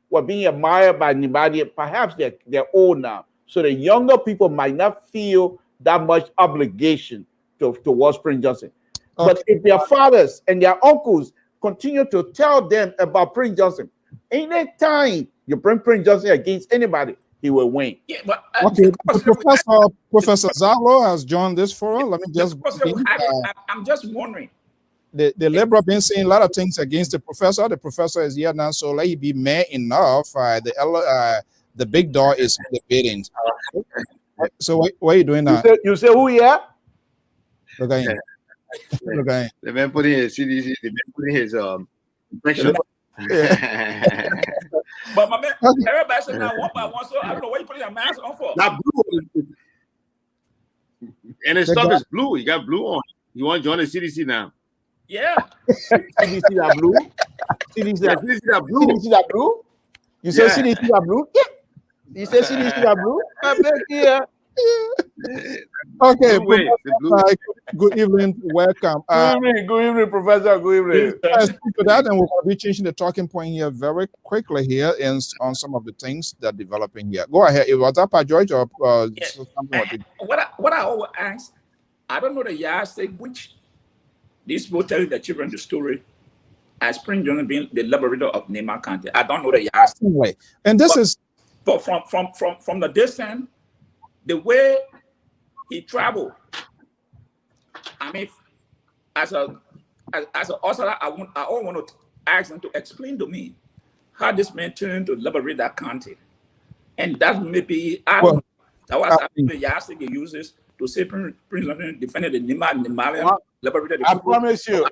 were being admired by anybody, perhaps they're old now. So the younger people might not feel that much obligation towards Prince Johnson. Okay. But if their fathers and their uncles continue to tell them about Prince Johnson, any time you bring Prince Johnson against anybody, he will win. Yeah, but okay, Professor Zalo has joined this forum. Let me just I'm just wondering. The liberal been saying a lot of things against the professor. The professor is here now, so let he be man enough. The big dog is debating. So what are you doing now? You say who here? Look at him. Look at him. The man putting his CDC. The man putting his impression. But my man, everybody said now one by one. So I don't know what you putting your mask on for. Not blue. And his stuff is blue. You got blue on. You want to join the CDC now? Yeah. CDC that blue. CDC that blue. CDC that blue. You say CDC that blue? Yeah. You say CDC that blue? I'm back here. Okay, good evening, welcome. Good evening, Professor. Good evening. Speak to that, and we'll be changing the talking point here very quickly here on some of the things that are developing here. Go ahead. It was up by George or something? What I always ask, I don't know the yardstick which these people tell the children the story as Prince Johnson being the liberator of Nima County. I don't know the yardstick. Anyway, and this is from the distance. The way he traveled, I mean, as an author, I want to ask him to explain to me how this man turned to liberate that country, and that may be that was the yardstick he uses to say Prince Johnson defended the Nimalian, liberated the people. I promise you,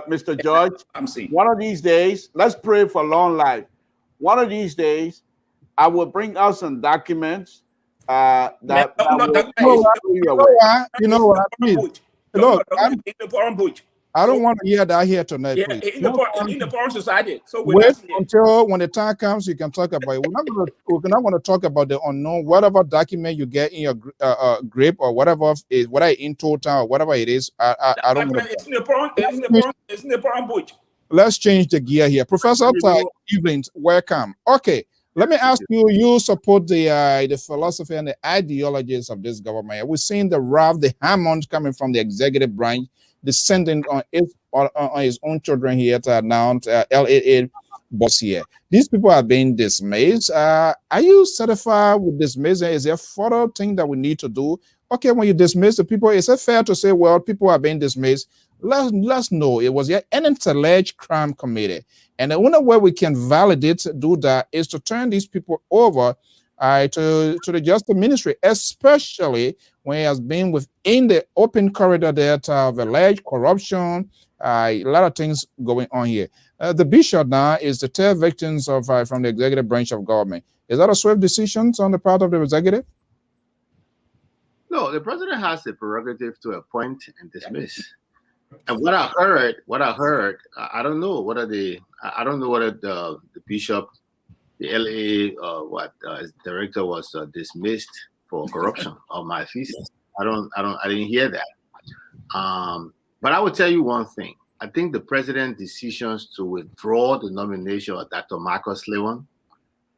Mr. George. I'm saying one of these days, let's pray for long life. One of these days, I will bring out some documents. You know what I mean? Look, I don't want to hear that here tonight. Yeah, in the foreign society. So wait until when the time comes, you can talk about it. We're not going to talk about the unknown. Whatever document you get in your grip or whatever is, whether in total or whatever it is, I don't want to. It's in the foreign bush. Let's change the gear here. Professor Evelyn, welcome. Okay. Let me ask you, you support the philosophy and the ideologies of this government. We're seeing the wrath, the Hammond coming from the executive branch, descending on his own children here to announce LAA boss here. These people are being dismissed. Are you satisfied with dismissal? Is there a further thing that we need to do? Okay, when you dismiss the people, is it fair to say, well, people are being dismissed? Let's know it was an alleged crime committed. And the only way we can do that is to turn these people over to the Justice Ministry, especially when he has been within the open corridor there of alleged corruption A lot of things going on here. The bishop now is to tell victims of from the executive branch of government. Is that a swift decision on the part of the executive? No, the president has the prerogative to appoint and dismiss. And what I heard, I don't know whether the bishop, the LA director was dismissed for corruption of my thesis. I didn't hear that. But I will tell you one thing. I think the president's decisions to withdraw the nomination of Dr. Marcus Lewin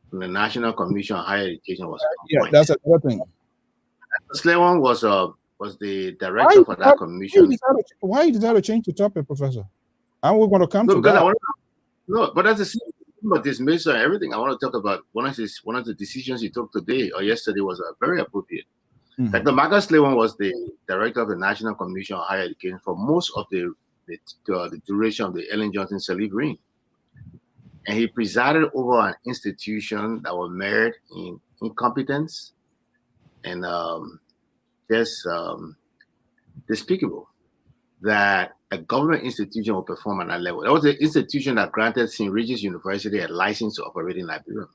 from the National Commission on Higher Education was that's a good thing. Lewin was the director for that commission. Why you decided to change the topic, Professor? And we're going to come to that. But that's the same about dismissal and everything. I want to talk about one of the decisions he took today or yesterday was very appropriate. Dr. Marcus Lewin was the director of the National Commission on Higher Education for most of the duration of the Ellen Johnson Sirleaf reign. And he presided over an institution that was marred in incompetence and just despicable that a government institution will perform at that level. That was the institution that granted St. Regis University a license to operate in Liberia.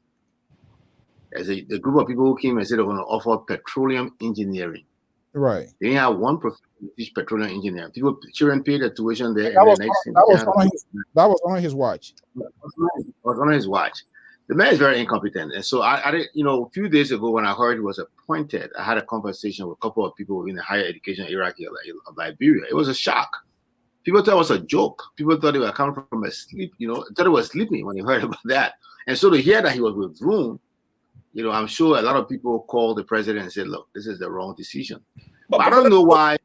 As a group of people who came and said they were going to offer petroleum engineering. Right. They didn't have one professor to teach petroleum engineering. Children paid their tuition there. That was on his watch. It was on his watch. The man is very incompetent. And so I a few days ago when I heard he was appointed, I had a conversation with a couple of people in the higher education hierarchy of Liberia. It was a shock. People thought it was a joke. People thought they were coming from a sleep, thought it was sleeping when they heard about that. And so to hear that he was withdrawn, I'm sure a lot of people called the president and said, look, this is the wrong decision. But I don't know why.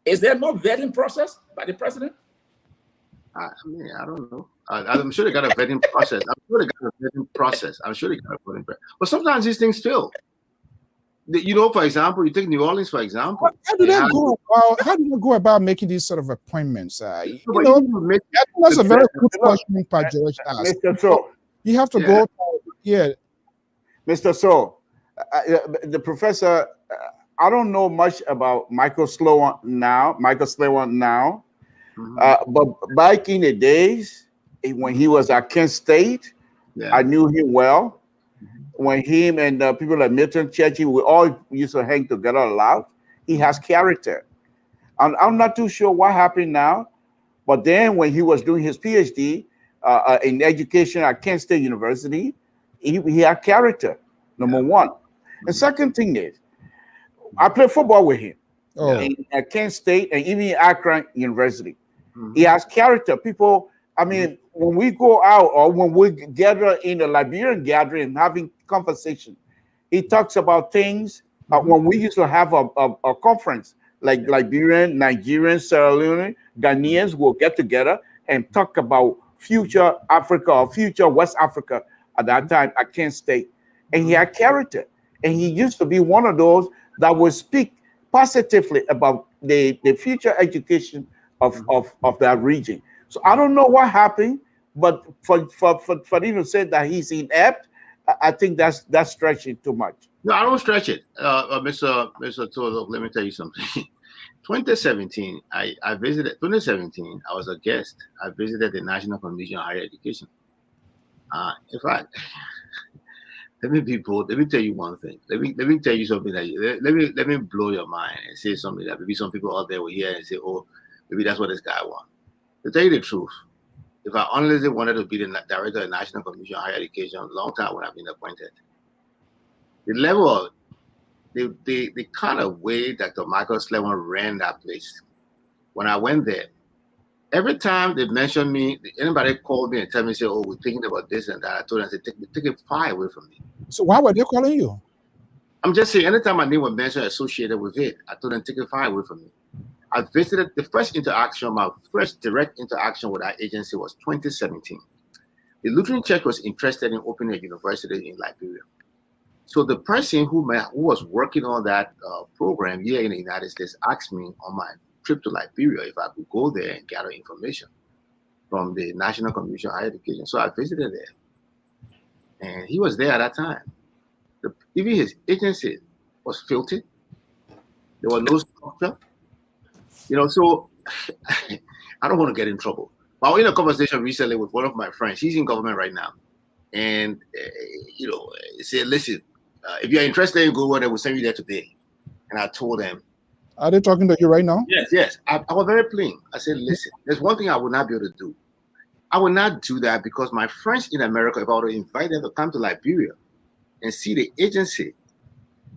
Is there no vetting process by the president? I don't know. I'm sure they got a vetting process. But sometimes these things fail. For example, you take New Orleans, for example. How do they go about making these sort of appointments? That's a very good question Pat George asked. Mr. So, you have to go. Mr. So, the professor, I don't know much about Michael Sloan now. But back in the days when he was at Kent State, I knew him well. When him and people like Milton Churchy, we all used to hang together a lot. He has character. And I'm not too sure what happened now, but then when he was doing his PhD in education at Kent State University, he had character, number one. The second thing is, I played football with him at Kent State and even Akron University. He has character. People, when we go out or when we gather in a Liberian gathering and having conversation, he talks about things. When we used to have a conference, like Liberian, Nigerian, Sierra Leone, Ghanaians will get together and talk about future Africa or future West Africa at that time at Kent State. And he had character. And he used to be one of those that would speak positively about the future education of that region. So I don't know what happened, but for him to say that he's inept, I think that's stretching too much. No, I don't stretch it. Mr. Tolo, let me tell you something. 2017, I visited. 2017, I was a guest. I visited the National Commission on Higher Education. In fact, let me tell you one thing. Let me tell you something let me blow your mind and say something that maybe some people out there will hear and say, oh, maybe that's what this guy wants. To tell you the truth, if I honestly wanted to be the director of the National Commission on Higher Education, a long time would have been appointed. The level of the kind of way Dr. Michael Slevin ran that place. When I went there, every time they mentioned me, anybody called me and tell me, say, oh, we're thinking about this and that, I told them, I said, take it far away from me. So why were they calling you? I'm just saying, anytime my name was mentioned associated with it, I told them, take it far away from me. I visited the first interaction, my first direct interaction with our agency was 2017. The Lutheran Church was interested in opening a university in Liberia. So the person who was working on that program here in the United States asked me on my trip to Liberia if I could go there and gather information from the National Commission on Higher Education. So I visited there. And he was there at that time. Even his agency was filthy. There was no structure. So I don't want to get in trouble. But I was in a conversation recently with one of my friends. He's in government right now. And, he said, listen, if you're interested in going, they will send you there today. And I told them. Are they talking to you right now? Yes. I was very plain. I said, listen, there's one thing I will not be able to do. I will not do that because my friends in America, if I were to invite them to come to Liberia and see the agency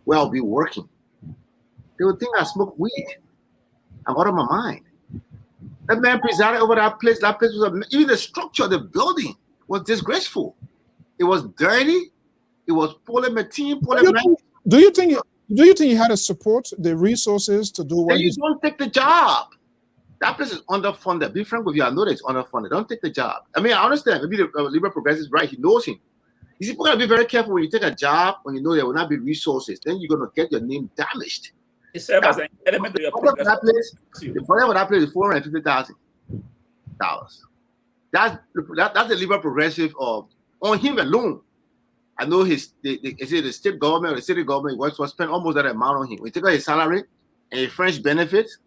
where I'll be working, they would think I smoke weed. I'm out of my mind. That man presided over that place. That place was even the structure of the building was disgraceful. It was dirty. It was poorly maintained. Do you think he had to support the resources to do what you don't take the job? That place is underfunded. Be frank with you, I know that it's underfunded. Don't take the job. I mean, I understand. Maybe the liberal progressive is right. He knows him. You see, people gotta be very careful when you take a job when you know there will not be resources. Then you're gonna get your name damaged. It serves as an element of your progress. The problem with that place is $450,000. That's the liberal progressive of on him alone. I know the state government or the city government was spend almost that amount on him. We take out his salary and his French benefits.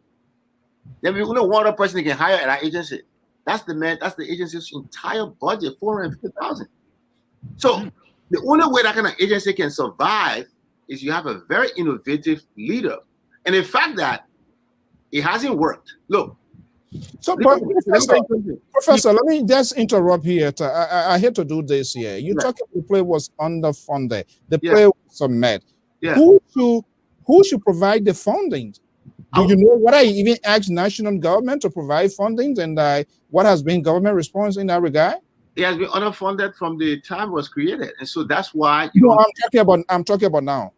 Then we only one other person they can hire at our agency. That's the agency's entire budget, $450,000. So the only way that kind of agency can survive is you have a very innovative leader. And the fact that it hasn't worked. Look. So, Professor, let me just interrupt here. I hate to do this here. You talking the play was underfunded. The play was a mess. Yeah. Who should provide the funding? Do you know what I even asked national government to provide funding, and what has been government response in that regard? It has been underfunded from the time it was created, and so that's why. I'm talking about now.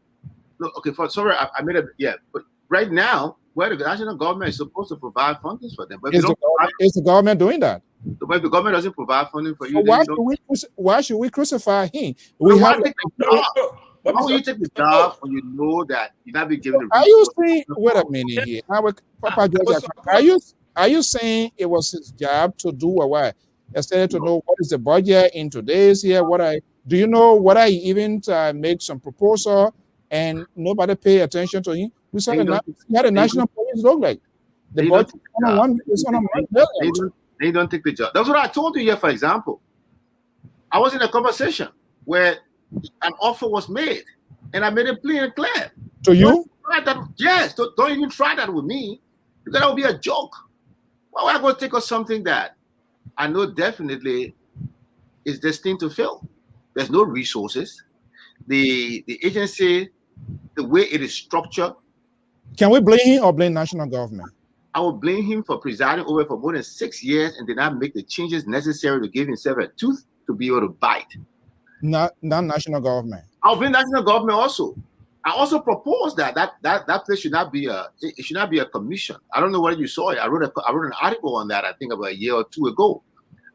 No, okay. Sorry, I made it. Yeah, but right now, where the national government is supposed to provide funding for them, but is the government doing that? But if the government doesn't provide funding for you, why should we crucify him? Why will you take the job when you know that you're not being given? Are you saying? Wait a minute here. Are you saying it was his job to do what? Instead to know what is the budget in today's year? Do you know what I even make some proposal and nobody pay attention to him? We saw he had a national police look like the budget they don't take the job. That's what I told you here. For example, I was in a conversation where an offer was made, and I made it plain and clear. To you? Yes. Don't even try that with me, because that would be a joke. Why would I go take on something that I know definitely is destined to fail? There's no resources. The agency, the way it is structured. Can we blame him or blame national government? I will blame him for presiding over for more than 6 years and did not make the changes necessary to give himself a tooth to be able to bite. Not national government. I'll blame national government also. I also proposed that place should not be a commission. I don't know whether you saw it. I wrote an article on that, I think about a year or two ago.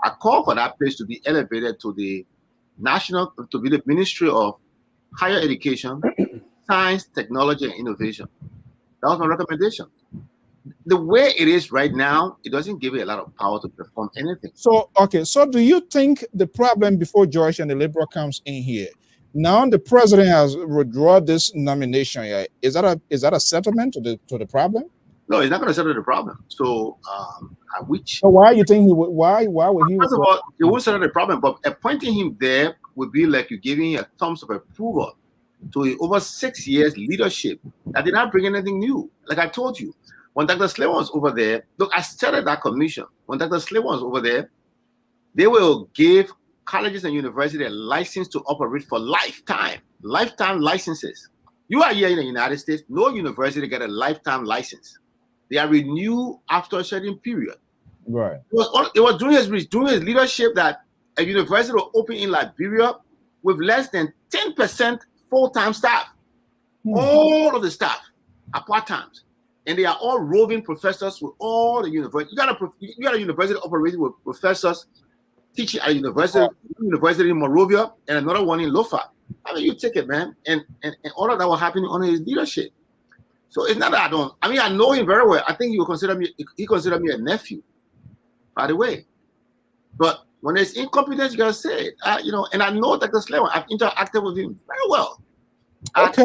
I called for that place to be elevated to the Ministry of Higher Education, Science, Technology, and Innovation. That was my recommendation. The way it is right now, it doesn't give it a lot of power to perform anything. So do you think the problem before George and the Liberal comes in here? Now the president has withdrawn this nomination. Is that a settlement to the problem? No, it's not going to settle the problem. So, So why you think why would he? First of all, it won't settle the problem. But appointing him there would be like you giving a thumbs of approval to over 6 years leadership that did not bring anything new. Like I told you, when Dr. Slay was over there, look, I started that commission. When Dr. Slay was over there, they will give colleges and universities a license to operate for lifetime licenses. You are here in the United States, no university get a lifetime license. They are renewed after a certain period. Right. It was during his leadership that a university will open in Liberia with less than 10% full-time staff. All of the staff are part-times. And they are all roving professors with all the universities. You got a university operating with professors teaching at a university in Monrovia and another one in Lofa. I mean, you take it, man. And all of that was happening under his leadership. So it's not that I know him very well. I think he considered me a nephew, by the way. But when there's incompetence, you gotta say it. And I know Dr. Slay, I've interacted with him very well. Okay.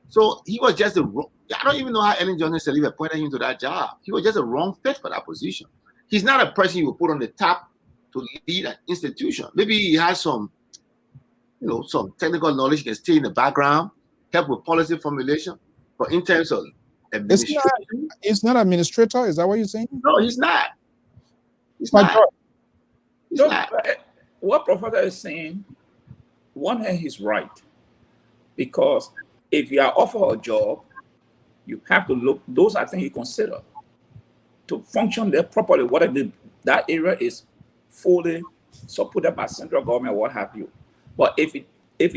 So he was just a wrong. I don't even know how Ellen Johnson Sirleaf appointed him to that job. He was just a wrong fit for that position. He's not a person you would put on the top to lead an institution. Maybe he has some, some technical knowledge, he can stay in the background, help with policy formulation. But in terms of administration, it's not administrator. Is that what you're saying? No, he's not. He's My not. God. He's No, not. what Professor is saying, one hand he's right. Because if you are offered a job, you have to look, those are things you consider to function there properly, whether that area is fully supported by central government, what have you. But if you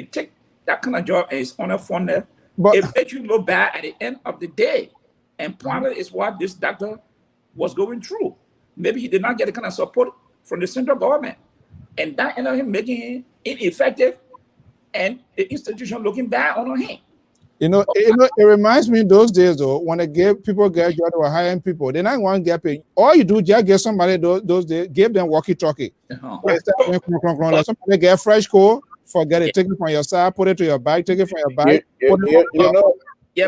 take that kind of job and it's underfunded, it makes you look bad at the end of the day. And partly is what this doctor was going through. Maybe he did not get the kind of support from the central government. And that ended up him making him ineffective and the institution looking bad on him. It reminds me those days though, when people get jobs, they were hiring people. They not want to get paid. All you do, just get somebody those days, give them walkie-talkie. Let somebody get fresh coal, forget it, take it from your side, put it to your bag, take it from your bag.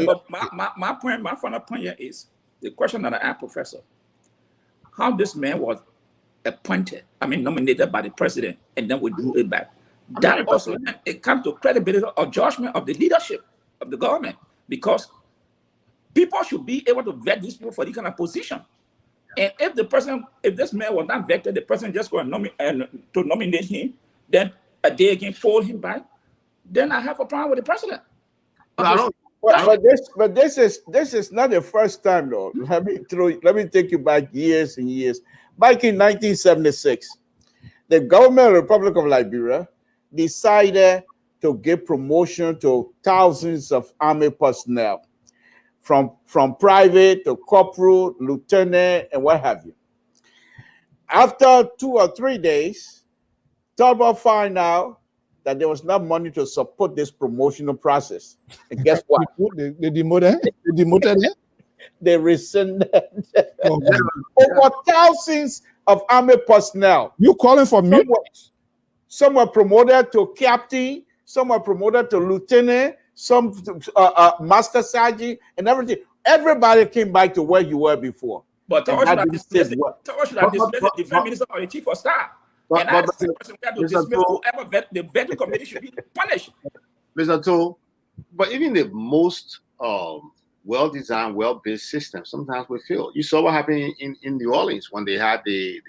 But my point, my final point here is the question that I asked Professor: how this man was nominated by the president, and then withdrew it back. That also it comes to credibility or judgment of the leadership of the government, because people should be able to vet these people for this kind of position. And if this man was not vetted, the president just going to nominate him, then a day again pull him back, then I have a problem with the president. But this is not the first time though. Let me take you back years and years. Back in 1976, the government of the Republic of Liberia decided to give promotion to thousands of army personnel, from private to corporal, lieutenant, and what have you. After 2 or 3 days, Talbot found out that there was not money to support this promotional process. And guess what? They demoted it? They rescinded over thousands of army personnel. You calling for me? Some were promoted to captain, some were promoted to lieutenant, some master sergeant, and everything. Everybody came back to where you were before. But Tower should have dismissed the defense minister or the chief of staff. And I asked the person to dismiss whoever the vetting committee should be punished. Mr. Toll, but even the most well-designed, well-built system sometimes will fail. You saw what happened in New Orleans when they had the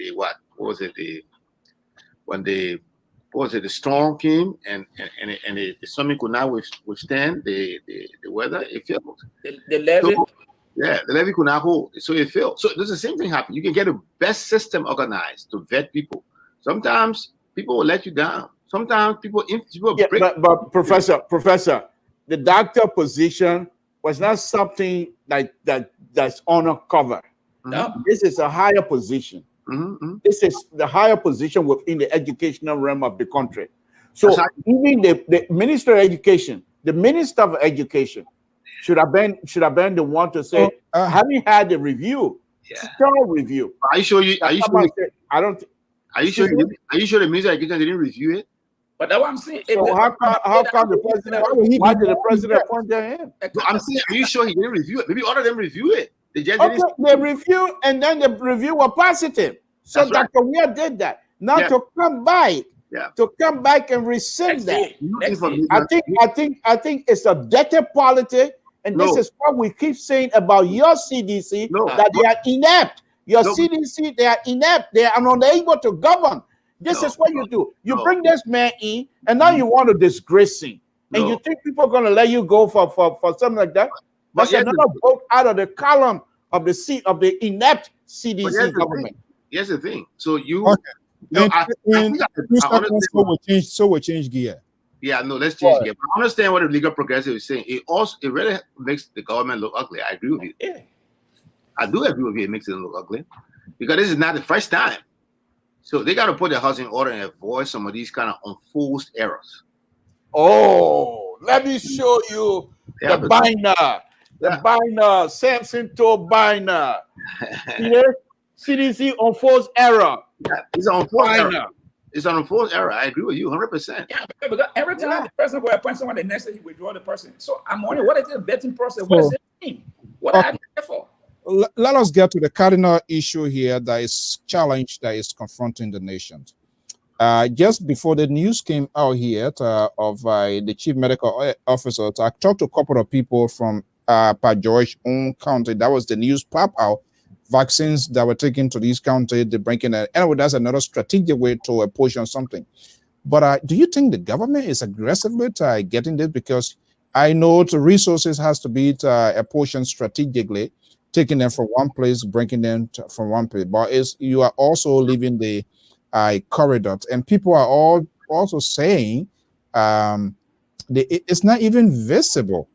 storm came and the summit could not withstand the weather. It failed. The levee. So, the levee could not hold, so it failed. So there's the same thing happen. You can get a best system organized to vet people. Sometimes people will let you down. Sometimes people break. But Professor, the doctor position was not something that's honor cover. No. This is a higher position. Mm-hmm. This is the higher position within the educational realm of the country. So even the Minister of Education, the Minister of Education should have been the one to say, having had the review, thorough review. Are you sure? I don't. Are you sure the Minister of Education didn't review it? But that's what I'm saying. So how come the president? Why did the president appoint him? No, I'm saying, are you sure he didn't review it? Maybe all of them review it. They just they review, and then the review was positive. So That's Dr. Weir did that. Now to come back and rescind that. I think it's a dirty politics, and this is what we keep saying about your CDC, that they are inept. Your CDC, they are inept. They are unable to govern. This is what you do. You bring this man in, and now you want to disgrace him. And you think people are going to let you go for something like that? That's another vote out of the column of the inept CDC government. Here's the thing. So you... So we change gear. Yeah, no, let's change gear. I understand what the legal progressive is saying. It really makes the government look ugly. I agree with you. Yeah. I do agree with you. It makes it look ugly. Because this is not the first time. So they got to put their house in order and avoid some of these kind of unforced errors. Oh, let me show you the binder. The binder, Samson told binder. CDC unforced error. Yeah, it's an unforced error. It's an unforced error. I agree with you 100%. Yeah, because every time the person will appoint someone, the next day he withdraw the person. So I'm wondering, what is the vetting process? What does it mean? What are they there for? Let us get to the cardinal issue here that is challenge that is confronting the nation. Just before the news came out here of the chief medical officer, I talked to a couple of people from Pat George's own county. That was the news pop out. Vaccines that were taken to these counties, they bring in, anyway, that's another strategic way to apportion something. But do you think the government is aggressively getting this? Because I know the resources has to be apportioned strategically, taking them from one place, bringing them from one place. But you are also leaving the corridors, and people are all also saying it's not even visible.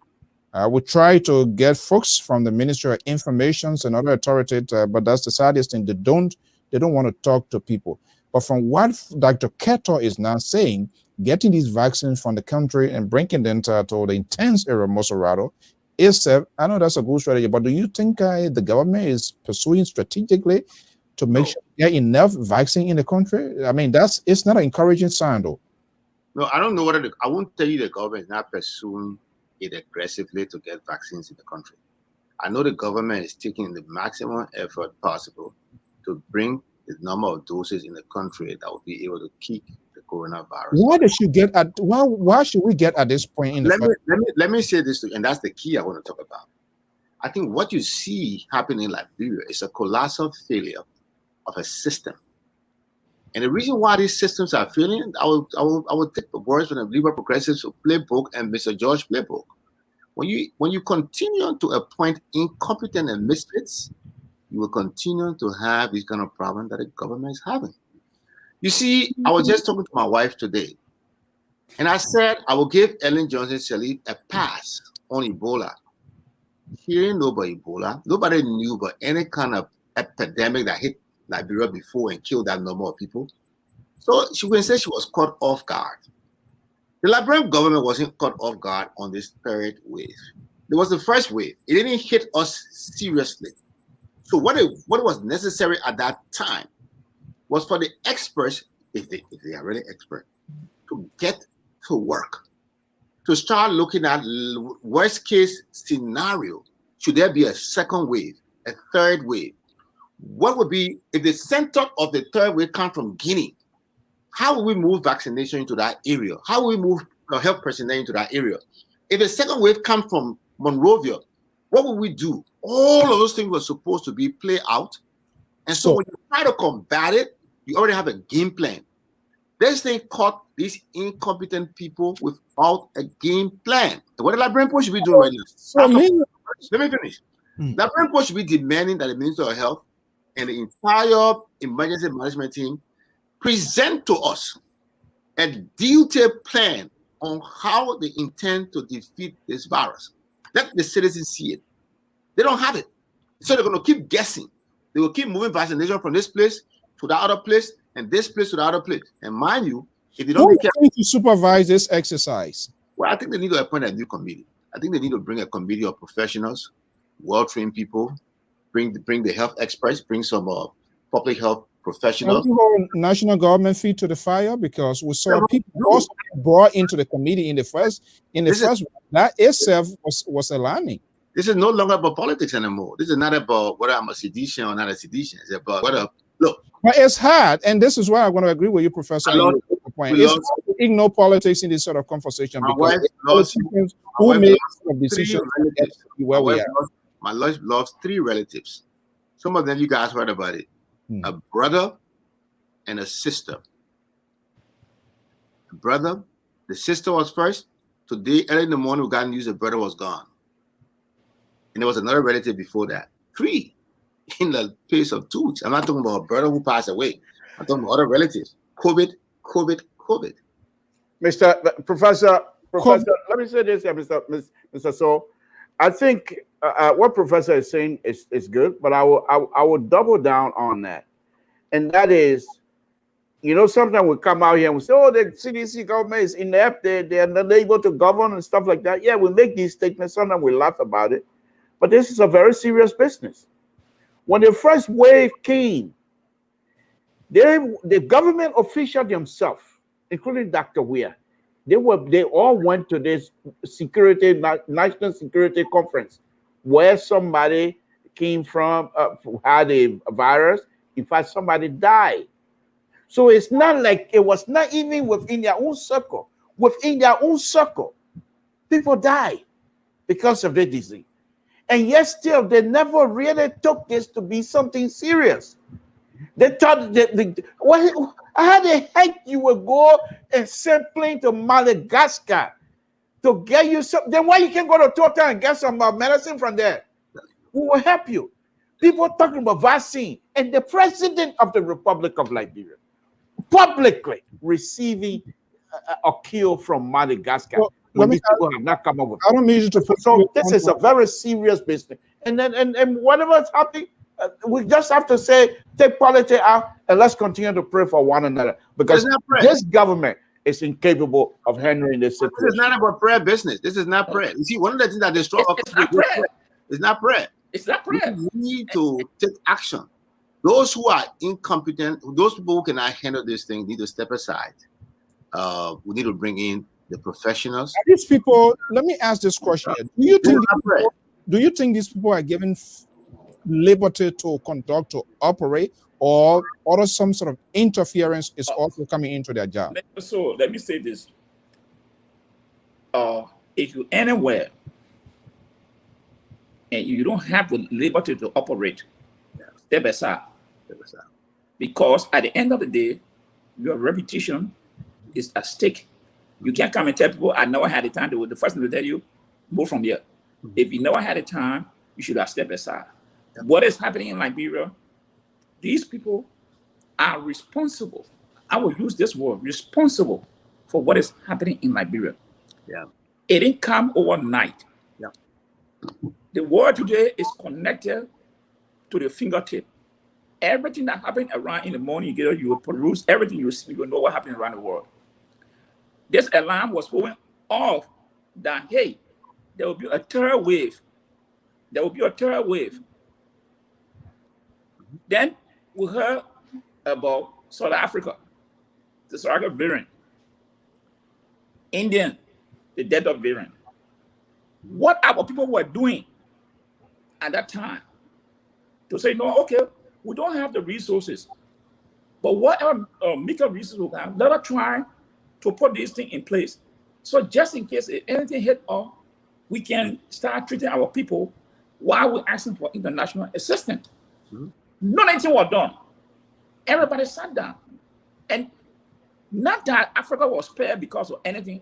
We try to get folks from the Ministry of Information and other authorities, but that's the saddest thing. They don't want to talk to people. But from what Dr. Keto is now saying, getting these vaccines from the country and bringing them to the intense area of Mosorado is, I know that's a good strategy, but do you think the government is pursuing strategically to make sure there are enough vaccine in the country? I mean, it's not an encouraging sign, though. No, I don't know whether I won't tell you the government is not pursuing it aggressively to get vaccines in the country. I know the government is taking the maximum effort possible to bring the number of doses in the country that will be able to keep the coronavirus. Why should we get at this point in let me say this, and that's the key I want to talk about. I think what you see happening in Liberia is a colossal failure of a system. And the reason why these systems are failing, I will take the words from the Liberal Progressives playbook and Mr. George playbook. When you continue to appoint incompetent and misfits, you will continue to have this kind of problem that the government is having. You see, I was just talking to my wife today, and I said I will give Ellen Johnson Sirleaf a pass on Ebola. Hearing about Ebola, nobody knew about any kind of epidemic that hit Liberia before and killed that number of people. So she can say she was caught off guard. The Liberian government wasn't caught off guard on this third wave. There was the first wave. It didn't hit us seriously. So what was necessary at that time was for the experts, if they are really expert, to get to work, to start looking at worst case scenario. Should there be a second wave, a third wave? What would be if the center of the third wave comes from Guinea? How will we move vaccination into that area? How will we move health personnel into that area? If the second wave comes from Monrovia, what will we do? All of those things were supposed to be played out. And so when you try to combat it, you already have a game plan. This thing caught these incompetent people without a game plan. And what the Liberian Post should be doing right now? Let me finish. The Liberian Post should be demanding that the Minister of Health and the entire emergency management team present to us a detailed plan on how they intend to defeat this virus. Let the citizens see it. They don't have it. So they're going to keep guessing. They will keep moving vaccination from this place to the other place and this place to the other place. And mind you, if you don't be careful to supervise this exercise, well, I think they need to appoint a new committee. I think they need to bring a committee of professionals, well-trained people, bring the health experts, bring some public health professionals. You hold national government feet to the fire, because we saw people also brought into the committee in the first that itself was alarming. This is no longer about politics anymore. This is not about whether I'm a seditious or not a seditious. It's about look. But it's hard, and this is why I'm going to agree with you, Professor. It's hard to ignore politics in this sort of conversation, because politicians who make decisions where we are. My wife lost 3 relatives. Some of them you guys heard about it. A brother and a sister. The brother, the sister was first. Today, early in the morning, we got news the brother was gone. And there was another relative before that. 3 in the space of 2 weeks. I'm not talking about a brother who passed away. I'm talking about other relatives. COVID. Professor, let me say this, Mr. So. I think what Professor is saying is good, but I will double down on that. And that is, sometimes we come out here and we say, oh, the CDC government is inept, they're not able to govern and stuff like that. Yeah, we make these statements, sometimes we laugh about it, but this is a very serious business. When the first wave came, The government official themselves, including Dr. Weir, they all went to this national security conference where somebody came from, had a virus. In fact, somebody died. So it's not like it was not even within their own circle. Within their own circle, people die because of the disease. And yet still, they never really took this to be something serious. They thought how the heck you would go and send plane to Madagascar to get you some? Then why you can't go to Total and get some medicine from there? We will help you. People talking about vaccine, and the president of the Republic of Liberia publicly receiving a cure from Madagascar. Well, people have not come up with. I don't need you to put. So this is a very serious business, and whatever is happening, we just have to say take politics out and let's continue to pray for one another, because this government is incapable of handling this situation. This is not about prayer business. This is not prayer. You see, one of the things that destroys it's not prayer. It's not prayer. It's not prayer. We need to take action. Those who are incompetent, those people who cannot handle this thing, need to step aside. We need to bring in the professionals. These people, let me ask this question. Do you think these people are given liberty to conduct, to operate, or some sort of interference is also coming into their job? So let me say this. If you're anywhere and you don't have the liberty to operate, step aside. Because at the end of the day, your reputation is at stake. You can't come and tell people, I never had the time. The first thing to tell you, move from here. If you never had the time, you should have stepped aside. What is happening in Liberia? These people are responsible. I will use this word, responsible for what is happening in Liberia. Yeah. It didn't come overnight. Yeah. The world today is connected to the fingertip. Everything that happened around in the morning, you will peruse everything you see, you will know what happened around the world. This alarm was going off that, hey, there will be a third wave. There will be a third wave. Then we heard about South Africa, the South African variant. Indian, the Delta variant. What our people were doing at that time to say, no, okay, we don't have the resources, but whatever meager resources we have, let us try to put this thing in place. So just in case if anything hit us, we can start treating our people while we're asking for international assistance. Not anything was done. Everybody sat down. And not that Africa was spared because of anything.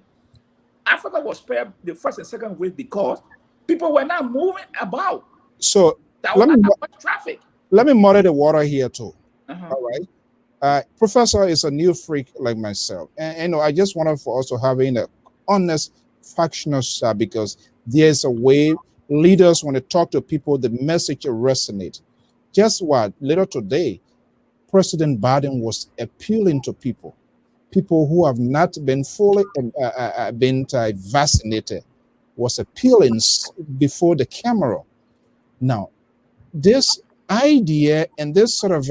Africa was spared the first and second wave because people were not moving about. So let me muddy the water here too. All right. Professor is a new freak like myself. And I just wanted for us to have an honest, factional shot, because there's a way leaders, when they talk to people, the message resonates. Just what? Later today, President Biden was appealing to people who have not been fully vaccinated, was appealing before the camera. Now, this idea and this sort of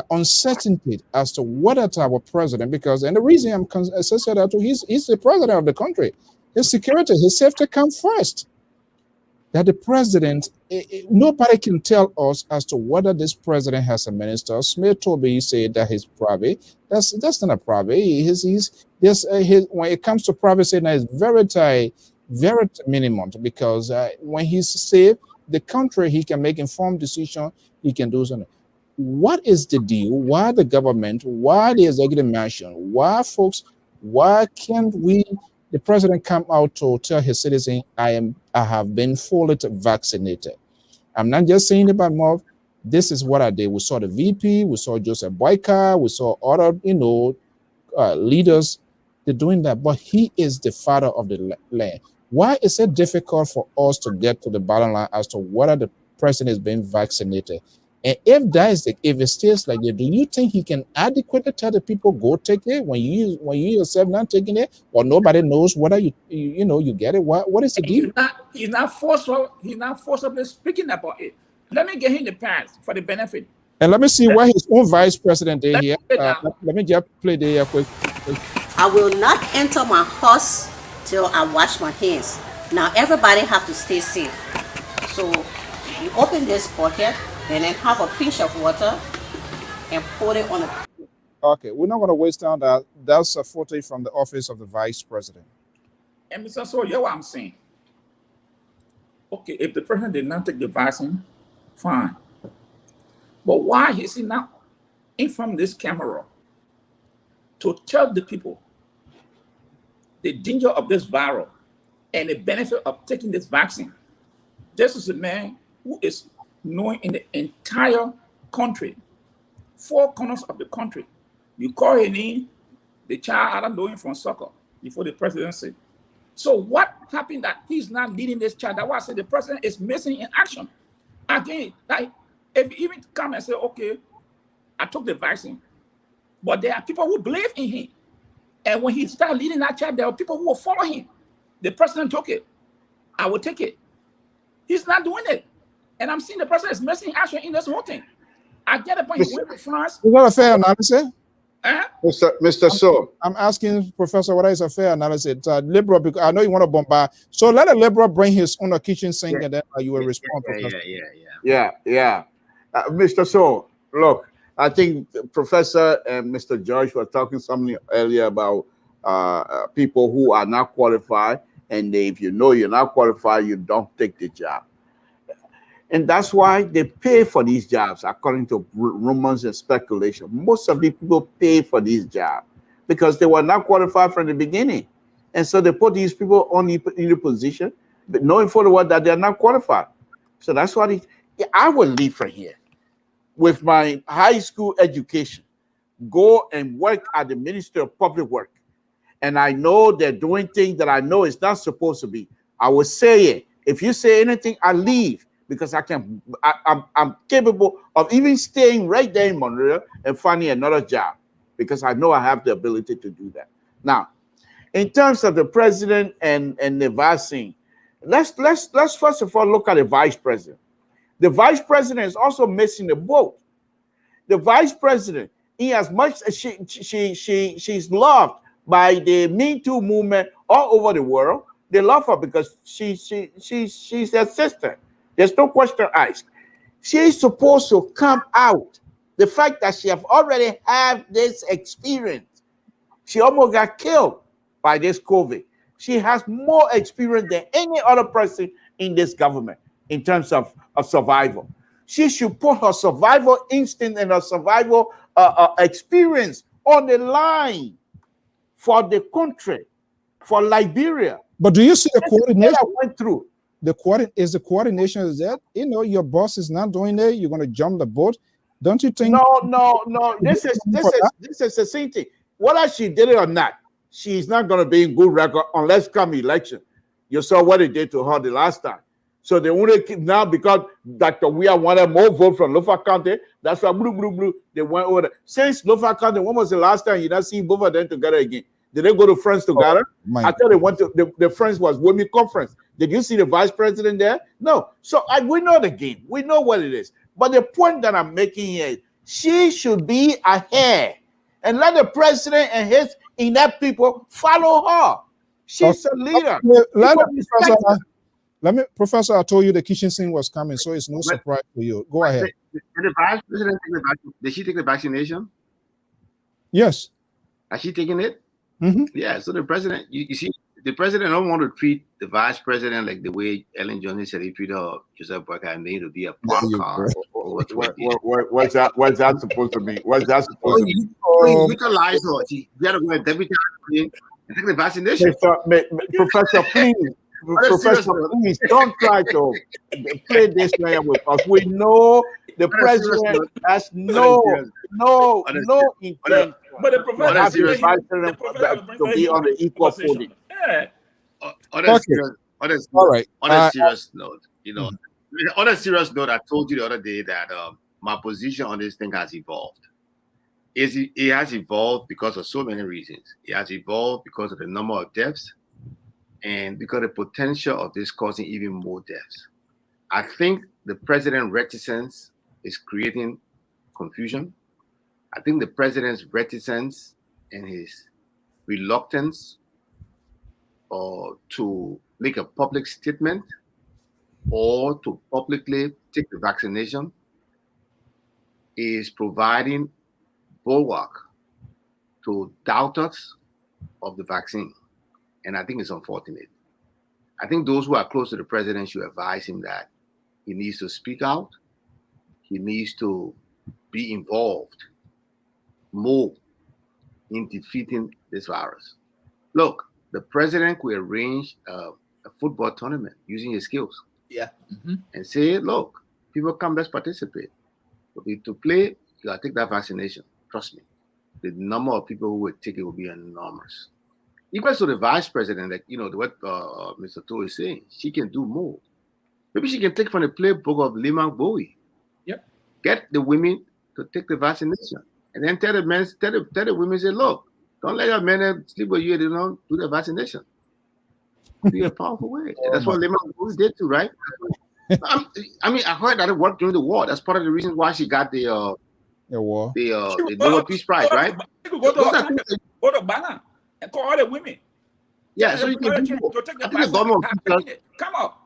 uncertainty as to whether our president, and the reason I'm associated that he's the president of the country, his security, his safety comes first. That the president, nobody can tell us as to whether this president has a minister. Smith told me, he said that he's private. That's not a private. When it comes to privacy, now it's very minimum, because when he's safe, the country, he can make informed decision. He can do something. What is the deal? Why the government? Why the executive mansion? Why can't the president come out to tell his citizens, I have been fully vaccinated? I'm not just saying it by mouth. This is what I did. We saw the VP, we saw Joseph Boyka, we saw other, leaders. They're doing that, but he is the father of the land. Why is it difficult for us to get to the bottom line as to whether the president is being vaccinated? And if it stays like that, do you think he can adequately tell the people, go take it, when you yourself not taking it, or nobody knows whether you get it? What is the deal? He's not forcibly speaking about it. Let me get him the past for the benefit. And let me see where his own vice president is here. Let's get down. Let me just play the quick. I will not enter my house till I wash my hands. Now everybody have to stay safe. So you open this bucket and then have a pinch of water and put it on a. Okay, we're not going to waste time. That's a footage from the office of the vice president. And Mr. So, you know what I'm saying? Okay, if the president did not take the vaccine, fine. But why is he not in front of this camera to tell the people the danger of this virus and the benefit of taking this vaccine? This is a man who is known in the entire country, 4 corners of the country. You call his name, the child out knowing from soccer before the presidency. So what happened that he's not leading this child? That's why I said the president is missing in action. Again, like if he even come and say, okay, I took the vaccine, but there are people who believe in him. And when he started leading that child, there are people who will follow him. The president took it. I will take it. He's not doing it. And I'm seeing the president is missing action in this whole thing. I get the point. He went to France. Is that a fair analysis? Mr. So, I'm asking Professor whether it's a fair analysis. Liberal, because I know you want to bombard. So let a liberal bring his own kitchen sink and then you will respond. Yeah. Mr. So, look, I think Professor and Mr. George were talking something earlier about people who are not qualified, and if you know you're not qualified, you don't take the job. And that's why they pay for these jobs, according to rumors and speculation. Most of the people pay for these jobs because they were not qualified from the beginning. And so they put these people in the position, but knowing for the word that they're not qualified. So that's why I will leave from here with my high school education, go and work at the Ministry of Public Works. And I know they're doing things that I know it's not supposed to be. I will say it. If you say anything, I leave. Because I'm capable of even staying right there in Monroe and finding another job because I know I have the ability to do that. Now, in terms of the president and the vaccine, let's first of all look at the vice president. The vice president is also missing the boat. The vice president, in as much as she's loved by the Me Too movement all over the world, they love her because she's their sister. There's no question asked. She's supposed to come out. The fact that she have already had this experience, she almost got killed by this COVID. She has more experience than any other person in this government in terms of survival. She should put her survival instinct and her survival experience on the line for the country, for Liberia. But do you see the coordination I went through? The coordination is that, you know, your boss is not doing it, you're going to jump the boat. Don't you think? No. This is the same thing. Whether she did it or not, she's not going to be in good record unless come election. You saw what it did to her the last time. So they want to keep now because Dr. Weah wanted more vote from Lofa County. That's why they went over there. Since Lofa County, when was the last time you not see both of them together again? Did they go to France together? I thought they went to the France was women conference. Did you see the vice president there? No. So we know the game. We know what it is. But the point that I'm making here is she should be ahead and let the president and his inept people follow her. She's a leader. Professor, I told you the kitchen sink was coming, so it's no surprise for you. Go ahead. Did the vice president take the vaccine? Did she take the vaccination? Yes. Has she taken it? Mm-hmm. Yeah. So the president, you see, the president don't want to treat the vice president like the way Ellen Johnson said he treated Joseph Boyka and made to be a punk car. What's that supposed to mean? What's that supposed to mean? Please utilize her. She had to go and deputy and take the vaccination. Professor, please, don't try to play this man with us. We know the president has no intent. But the professor to be on the equal footing. Yeah. On a serious note, on a serious note, I told you the other day that my position on this thing has evolved. It has evolved because of so many reasons. It has evolved because of the number of deaths and because of the potential of this causing even more deaths. I think the president's reticence is creating confusion. I think the president's reticence and his reluctance to make a public statement or to publicly take the vaccination is providing bulwark to doubters of the vaccine. And I think it's unfortunate. I think those who are close to the president should advise him that he needs to speak out. He needs to be involved more in defeating this virus. Look, the president could arrange a football tournament using his skills. Yeah. And say, look, people come, let's participate. But to play, you gotta take that vaccination. Trust me. The number of people who would take it will be enormous. Even to the vice president, like what Mr. To is saying, she can do more. Maybe she can take from the playbook of Lima Bowie. Yep. Get the women to take the vaccination. And then tell the men, tell the women, say, look, don't let your men sleep with you, they don't do the vaccination. Be a powerful way. That's what Lima Bowie did too, right? I mean, I heard that it worked during the war. That's part of the reason why she got the war. The Nobel Peace Prize, right? Go to Ghana and call all the women. Yeah, so you can do to take the I think the government come up.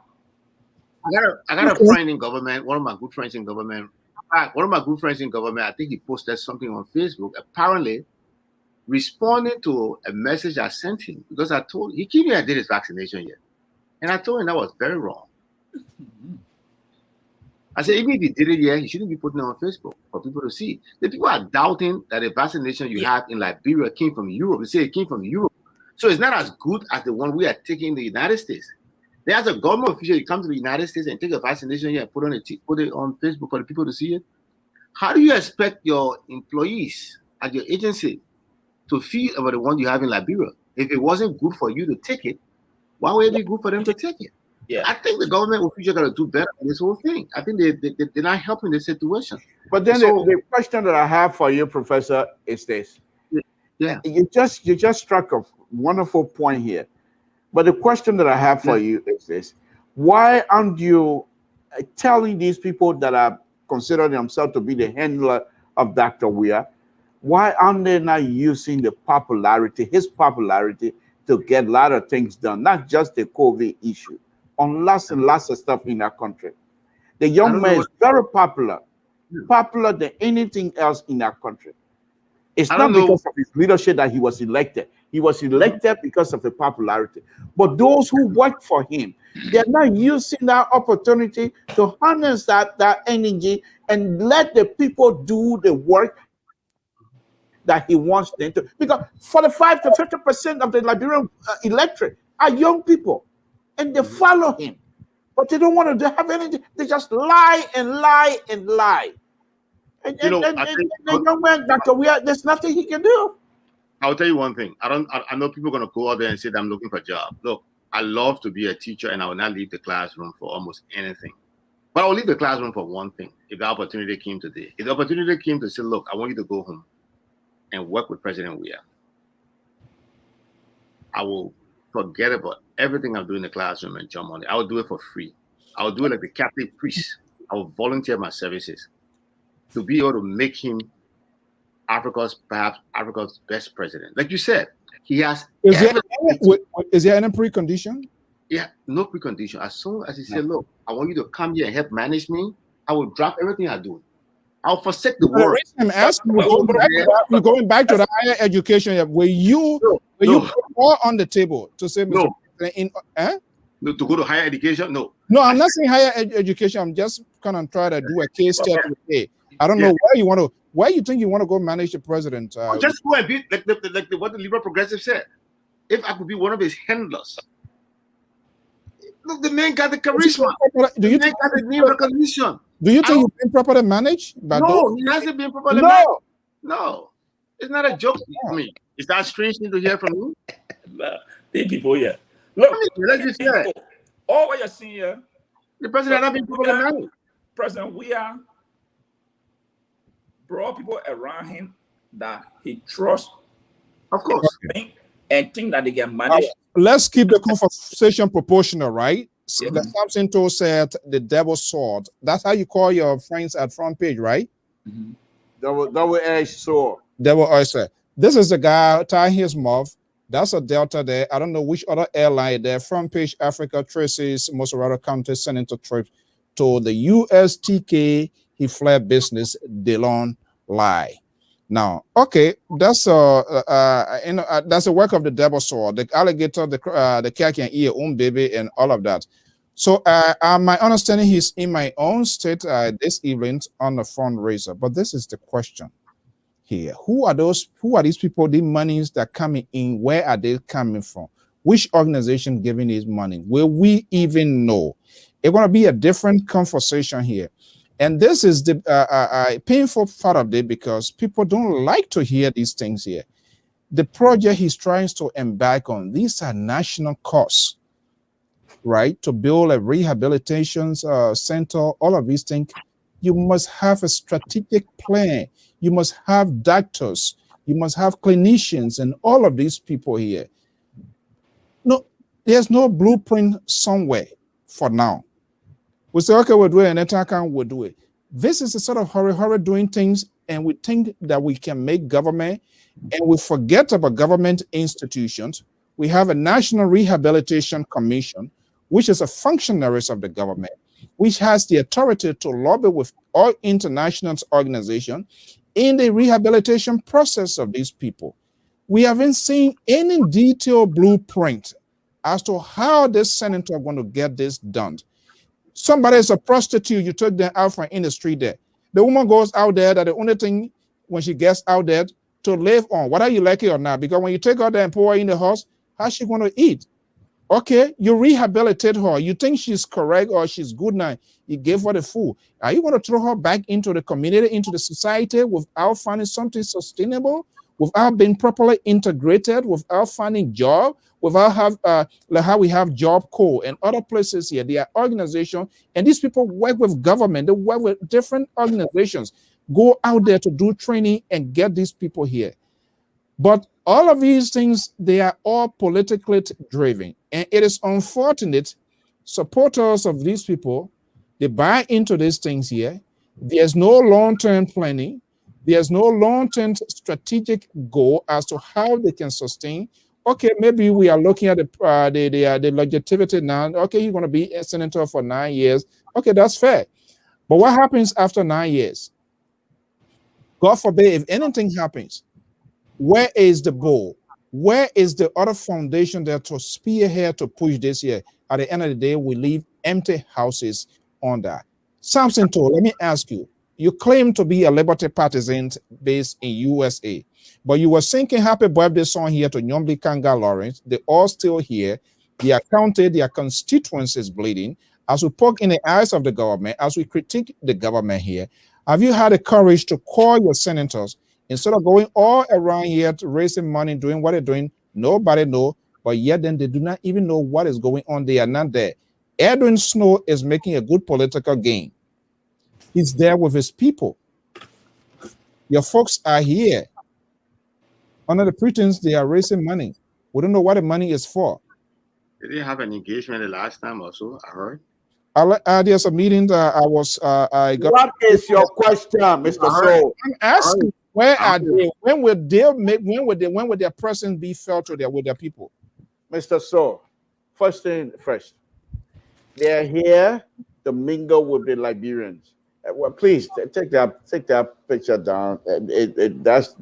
I got a friend in government, one of my good friends in government. I think he posted something on Facebook, apparently responding to a message I sent him because I told he came here and did his vaccination yet. And I told him that was very wrong. I said, even if he did it yet, he shouldn't be putting it on Facebook for people to see. The people are doubting that the vaccination you have in Liberia came from Europe. They say it came from Europe. So it's not as good as the one we are taking in the United States. There's a government official, you come to the United States and take a vaccination here and put it on Facebook for the people to see it. How do you expect your employees at your agency to feel about the one you have in Liberia? If it wasn't good for you to take it, why would it be good for them to take it? Yeah. I think the government officials got to do better in this whole thing. I think they're not helping the situation. But then the question that I have for you, Professor, is this. Yeah. You just struck a wonderful point here. But the question that I have for you is this. Why aren't you telling these people that are considering themselves to be the handler of Dr. Weir, why aren't they not using his popularity to get a lot of things done, not just the COVID issue, on lots and lots of stuff in our country? The young man is very popular than anything else in our country. It's not because of his leadership that he was elected. He was elected because of the popularity. But those who work for him, they're not using that opportunity to harness that energy and let the people do the work that he wants them to. Because 45 to 50% of the Liberian electorate are young people, and they follow him. But they don't want to have anything. They just lie and lie and lie. And the young man, Dr. Weir, there's nothing he can do. I'll tell you one thing. I know people are going to go out there and say that I'm looking for a job. Look, I love to be a teacher, and I will not leave the classroom for almost anything. But I will leave the classroom for one thing. If the opportunity came today, if the opportunity came to say, look, I want you to go home and work with President Weir, I will forget about everything I'm doing in the classroom and jump on it. I will do it for free. I will do it like the Catholic priest. I will volunteer my services to be able to make him perhaps Africa's best president. Like you said, he has. Is there any precondition? Yeah, no precondition. As soon as he said, look, I want you to come here and help manage me, I will drop everything I do. I'll forsake the world. I'm asking you, going back to the higher education, were you all on the table to say, no. No, to go to higher education? No. No, I'm not saying higher education. I'm just kind of trying to do a case study today. I don't know where you think you want to go manage the president. Just go and be like what the liberal progressive said. If I could be one of his handlers. Look, the man got the charisma. Do you think got the name recognition? Do you think he's been properly managed? No, he hasn't been properly managed. No, it's not a joke. I mean, is that strange thing to hear from you? The people here. Look, let's just say all what you're seeing here. The president has not been properly managed. President Weir brought people around him that he trusts, of course, and think that they can manage. Let's keep the conversation proportional, right? So the Samson said the devil's sword. That's how you call your friends at front page, right? Mm-hmm. Double-edged sword. Devil oyster. This is the guy tying his mouth. That's a Delta there. I don't know which other airline there. Front page Africa traces Moserado County Senator trip to the USTK. He fled business. Delon lie. Now, okay, that's that's the work of the devil sword, the alligator, the cat can eat your own baby, and all of that. So, my understanding is in my own state this evening on the fundraiser. But this is the question here: who are these people? The monies that coming in, where are they coming from? Which organization giving these money? Will we even know? It's going to be a different conversation here. And this is the painful part of it, because people don't like to hear these things here. The project he's trying to embark on, these are national costs, right? To build a rehabilitation center, all of these things, you must have a strategic plan. You must have doctors. You must have clinicians and all of these people here. No, there's no blueprint somewhere for now. We say, okay, we'll do it, and then we'll do it. This is a sort of hurry doing things, and we think that we can make government, and we forget about government institutions. We have a National Rehabilitation Commission, which is a functionaries of the government, which has the authority to lobby with all international organizations in the rehabilitation process of these people. We haven't seen any detailed blueprint as to how this senator is going to get this done. Somebody is a prostitute, you took them out from industry there. The woman goes out there, that the only thing when she gets out there to live on, whether you like it or not, because when you take her there and put her in the house, how's she going to eat? Okay, you rehabilitate her. You think she's correct or she's good now. You gave her the food. Are you going to throw her back into the community, into the society without finding something sustainable, without being properly integrated, without finding job, without like how we have Job Corps and other places here? They are organizations, and these people work with government. They work with different organizations. Go out there to do training and get these people here. But all of these things, they are all politically driven. And it is unfortunate, supporters of these people, they buy into these things here. There's no long-term planning. There's no long-term strategic goal as to how they can sustain. Okay, maybe we are looking at the longevity now. Okay, you're going to be a senator for 9 years. Okay, that's fair. But what happens after 9 years? God forbid, if anything happens, where is the goal? Where is the other foundation there to spearhead to push this here? At the end of the day, we leave empty houses on that. Samson told, let me ask you, you claim to be a Liberty partisan based in USA, but you were singing happy birthday song here to Nyombi Kanga Lawrence. They're all still here. They are counted, their constituencies bleeding. As we poke in the eyes of the government, as we critique the government here, have you had the courage to call your senators instead of going all around here to raising money, doing what they're doing? Nobody knows, but yet then they do not even know what is going on. They are not there. Edwin Snow is making a good political gain. He's there with his people. Your folks are here. Under the pretense they are raising money. We don't know what the money is for. They didn't have an engagement the last time also, I heard. There's a meeting that I got. What is your question, Mr. Soul? I'm asking, where are they? When would their presence be felt with their people? Mr. Soul, first thing first, they're here to mingle with the Liberians. Well, please take that picture down. That's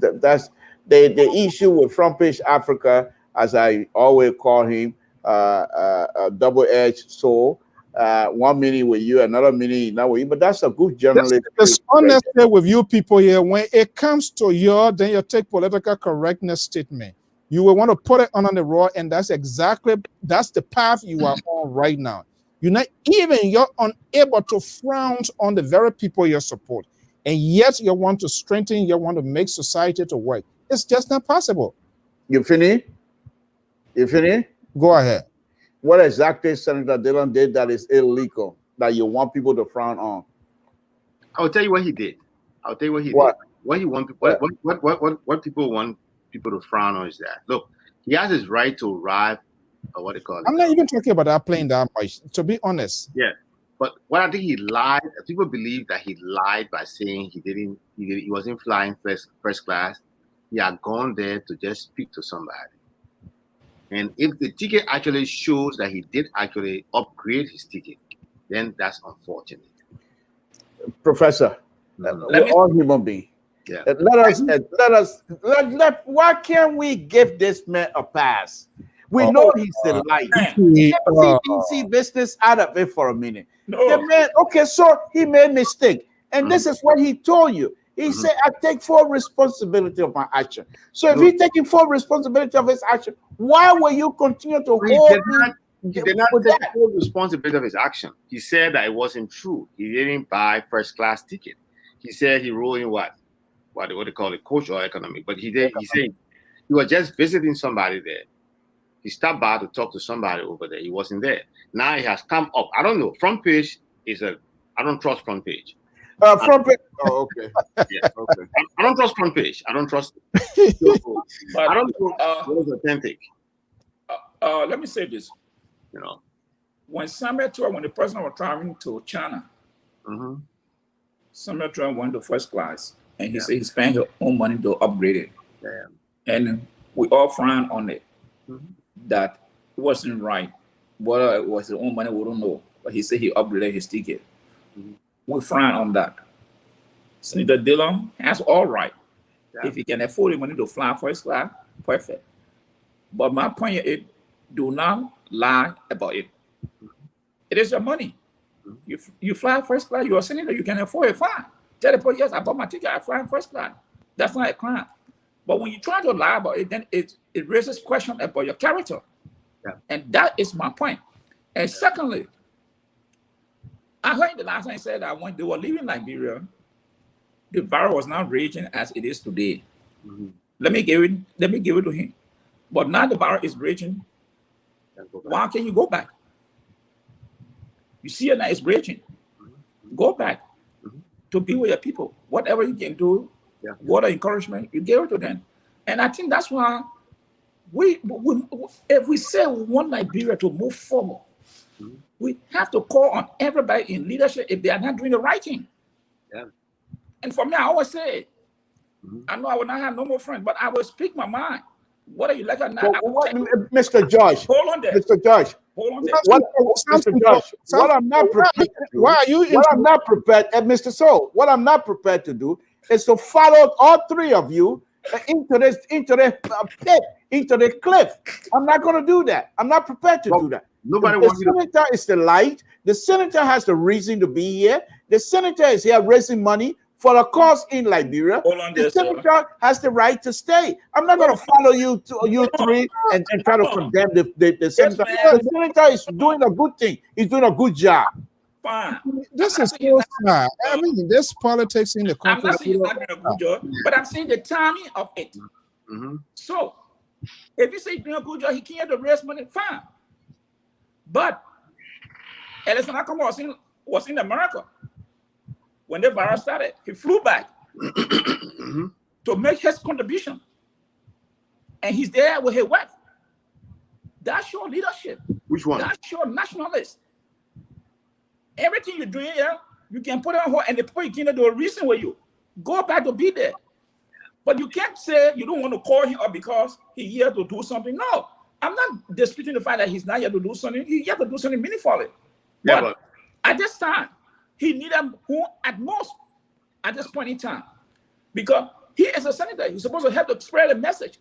the issue with Front Page Africa, as I always call him, a double-edged sword. 1 minute with you, another minute not with you, but that's a good journalist. It's honest with you people here. When it comes to then you take political correctness statement. You will want to put it on the raw, and that's the path you are on right now. You're unable to frown on the very people you support, and yet you want to strengthen, you want to make society to work. It's just not possible. You finish? Go ahead. What exactly Senator Dillon did that is illegal, that you want people to frown on? I'll tell you what he did. Did. What he want? What people want people to frown on is that, look, he has his right to arrive, or what they call it. I'm not even talking about that playing that much, to be honest. Yeah. But what I think he lied, people believe that he lied by saying he wasn't flying first class. He had gone there to just speak to somebody. And if the ticket actually shows that he did actually upgrade his ticket, then that's unfortunate. Professor, we're all human beings. Yeah. Why can't we give this man a pass? We know he's a light. DC business out of it for a minute. No. The man, okay, so he made mistake. And this is what he told you. He said, I take full responsibility of my action. So if he's taking full responsibility of his action, why will you continue to hold him? He did not take full responsibility of his action. He said that it wasn't true. He didn't buy first class ticket. He said he rode in what they call it, coach or economic. But he said he was just visiting somebody there. He stopped by to talk to somebody over there. He wasn't there. Now he has come up. I don't know. Front page is I don't trust front page. Front page. Oh, okay. Yeah, okay. I don't trust front page. I don't trust it. I don't know what is authentic. Let me say this. You know, when the president was traveling to China, Samuel Tour went to first class, and he said he spent his own money to upgrade it. And we all frowned on it. That it wasn't right. Whether it was his own money, we don't know. But he said he upgraded his ticket. We frown on that. Senator Dillon has all right. If he can afford the money to fly first class, perfect. But my point is, do not lie about it. It is your money. You fly first class, you're a senator, you can afford it, fine. Tell the person, yes, I bought my ticket, I fly in first class. That's not a crime. But when you try to lie about it, then it raises questions about your character. And that is my point. And secondly, I heard the last time I said that when they were leaving Liberia, the virus was not raging as it is today. Let me give it to him. But now the virus is raging. Why can't you go back? You see it now, it's raging. Go back to be with your people. Whatever you can do, what encouragement, you give it to them. And I think that's why if we say we want Liberia to move forward, we have to call on everybody in leadership if they are not doing the right thing. And for me, I always say, I know I will not have no more friends, but I will speak my mind. Whether you like it or not. Mr. George. Hold on there. Mr. George. Hold on there. Mr. George, what I'm not prepared to do, what I'm not prepared to do is to follow all three of you into the cliff. I'm not going to do that. I'm not prepared to do that. The senator is the light. The senator has the reason to be here. The senator is here raising money for a cause in Liberia. The senator has the right to stay. I'm not going to follow you three and try to condemn the senator. The senator is doing a good thing. He's doing a good job. Fine. This is so sad. I mean, this politics in the country. I'm not saying he's not doing a good job, but I'm saying the timing of it. So, if you say he's doing a good job, he can't raise money, fine. But Ellison Akamo was in America. When the virus started, he flew back to make his contribution. And he's there with his wife. That's your leadership. Which one? That's your nationalist. Everything you're doing here, you can put on hold, and the people you can't do a reason with you. Go back to be there. But you can't say you don't want to call him up because he's here to do something. No, I'm not disputing the fact that he's not here to do something. He's here to do something meaningfully. But at this time, he needed who at most at this point in time, because he is a senator. He's supposed to help to spread a message.